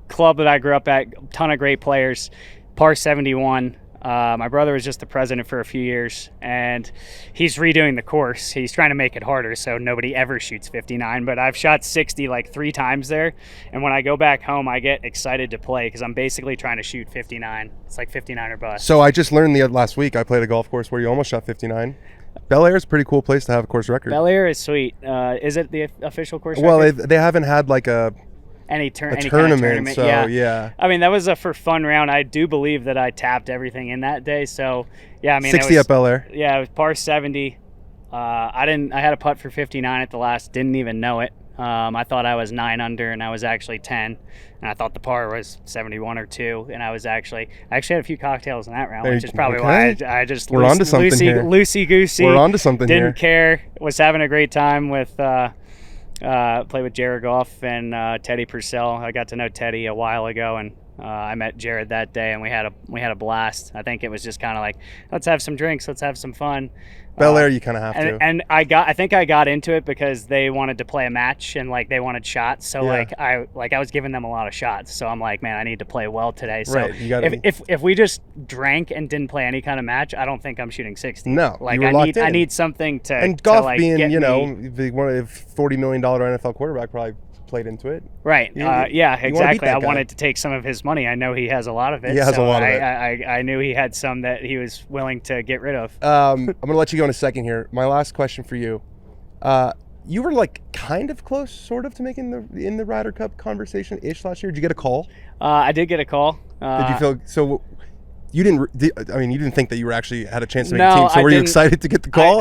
club that I grew up at. Ton of great players. Par 71. My brother was just the president for a few years, and he's redoing the course. He's trying to make it harder so nobody ever shoots 59, but I've shot 60 like 3 times there, and when I go back home, I get excited to play because I'm basically trying to shoot 59. It's like 59 or bust. So I just learned last week I played a golf course where you almost shot 59. Bel Air is a pretty cool place to have a course record. Bel Air is sweet. Is it the official course well, record? they haven't had like any tournament, kind of tournament. So yeah. I mean, that was a for fun round. I do believe that I tapped everything in that day. So yeah, I mean, 60 at Bel Air. Yeah, it was par 70. I had a putt for 59 at the last. Didn't even know it. I thought I was 9 under, and I was actually 10. And I thought the par was 71 or 2, and I actually had a few cocktails in that round, which is probably why I just loosey-goosey. We're onto something Didn't care. Was having a great time with played with Jared Goff and Teddy Purcell. I got to know Teddy a while ago, and I met Jared that day, and we had a blast. I think it was just kind of like, let's have some drinks, let's have some fun. Bel Air, you kind of have to. And I think I got into it because they wanted to play a match and like they wanted shots. So yeah. I was giving them a lot of shots. So I'm like, man, I need to play well today. So right. if we just drank and didn't play any kind of match, I don't think I'm shooting 60. No, like I need something to and Goff like being get one of $40 million NFL quarterback probably played into it. Right. Yeah, exactly. I guy. wanted to take some of his money. I know he has a lot of it. He has a lot of it. I knew he had some that he was willing to get rid of. I'm going to let you go in a second here. My last question for you. You were like kind of close, sort of, to making in the Ryder Cup conversation-ish last year. Did you get a call? I did get a call. Did you feel so? You didn't think that you were actually had a chance to make a team. So were you excited to get the call?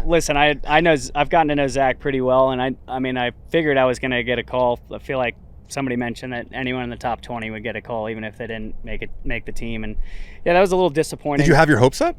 Listen, I know I've gotten to know Zach pretty well, and I figured I was going to get a call. I feel like somebody mentioned that anyone in the top 20 would get a call, even if they didn't make the team. And yeah, that was a little disappointing. Did you have your hopes up?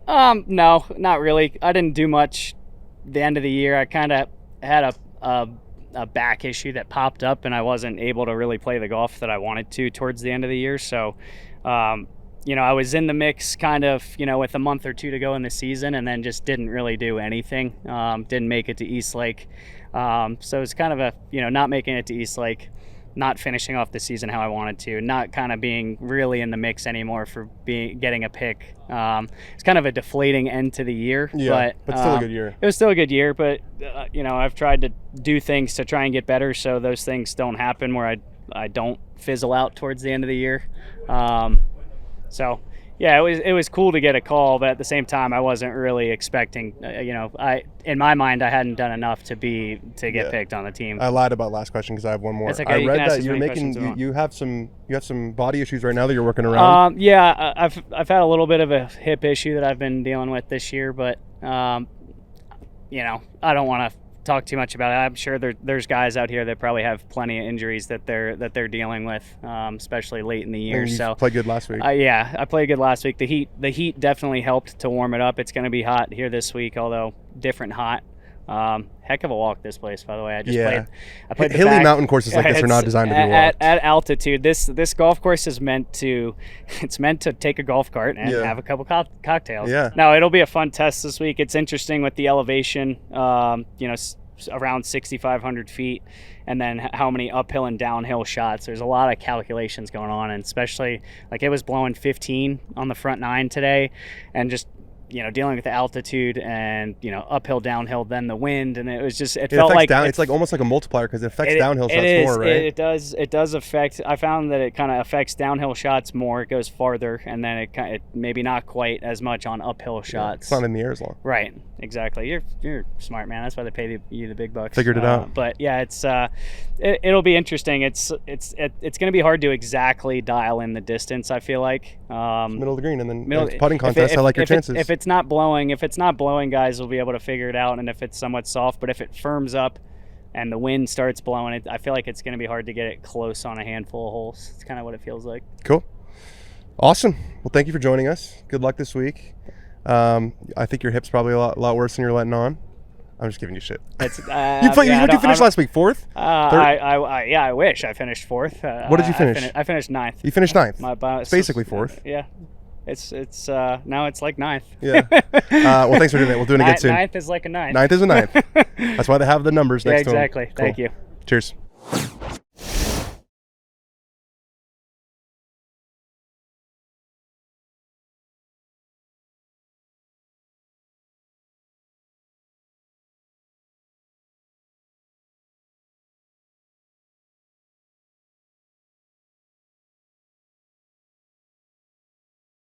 No, not really. I didn't do much the end of the year. I kind of had a back issue that popped up, and I wasn't able to really play the golf that I wanted to towards the end of the year. So, I was in the mix kind of, with a month or 2 to go in the season, and then just didn't really do anything. Didn't make it to East Lake. So it's kind of a, not making it to East Lake, not finishing off the season how I wanted to, not kind of being really in the mix anymore for getting a pick. It's kind of a deflating end to the year. Yeah, but still a good year. It was still a good year, but, I've tried to do things to try and get better so those things don't happen where I don't fizzle out towards the end of the year. So, Yeah, it was cool to get a call, but at the same time, I wasn't really expecting. In my mind, I hadn't done enough to get picked on the team. I lied about last question because I have one more. That's okay, I you read can ask that as you're many making questions as you have some body issues right now that you're working around. Yeah, I've had a little bit of a hip issue that I've been dealing with this year, but I don't want to talk too much about it. I'm sure there's guys out here that probably have plenty of injuries that they're dealing with, especially late in the year. You played good last week. Yeah, I played good last week. The heat definitely helped to warm it up. It's going to be hot here this week, although different hot. Heck of a walk this place, by the way. I played the hilly back. mountain courses like this are not designed to be walked. At altitude. This golf course is meant to take a golf cart and have a couple cocktails. Yeah. Now it'll be a fun test this week. It's interesting with the elevation, around 6,500 feet, and then how many uphill and downhill shots. There's a lot of calculations going on, and especially like it was blowing 15 on the front 9 today, and just dealing with the altitude and uphill, downhill, then the wind, and it felt like it's like almost like a multiplier because it affects downhill shots more, right? It does affect. I found that it kind of affects downhill shots more. It goes farther, and then it maybe not quite as much on uphill shots. It's not in the air as long. Right, exactly. You're smart, man. That's why they pay you the big bucks. Figured it out. But yeah, it'll be interesting. It's going to be hard to exactly dial in the distance. I feel like middle of the green, and then it's putting contest. I like your chances. If it's not blowing, guys will be able to figure it out. And if it's somewhat soft, but if it firms up and the wind starts blowing, I feel like it's going to be hard to get it close on a handful of holes. It's kind of what it feels like. Cool. Awesome. Well, thank you for joining us. Good luck this week. I think your hip's probably a lot worse than you're letting on. I'm just giving you shit. It's, you finished last week? 4th? I wish I finished 4th. What did you finish? I finished 9th. You finished 9th? It's basically 4th. Yeah. It's now it's like 9th. Yeah. Well, thanks for doing it. We'll do it again soon. 9th is like a 9th. 9th is a 9th. That's why they have the numbers next to them. Exactly. Cool. Thank you. Cheers.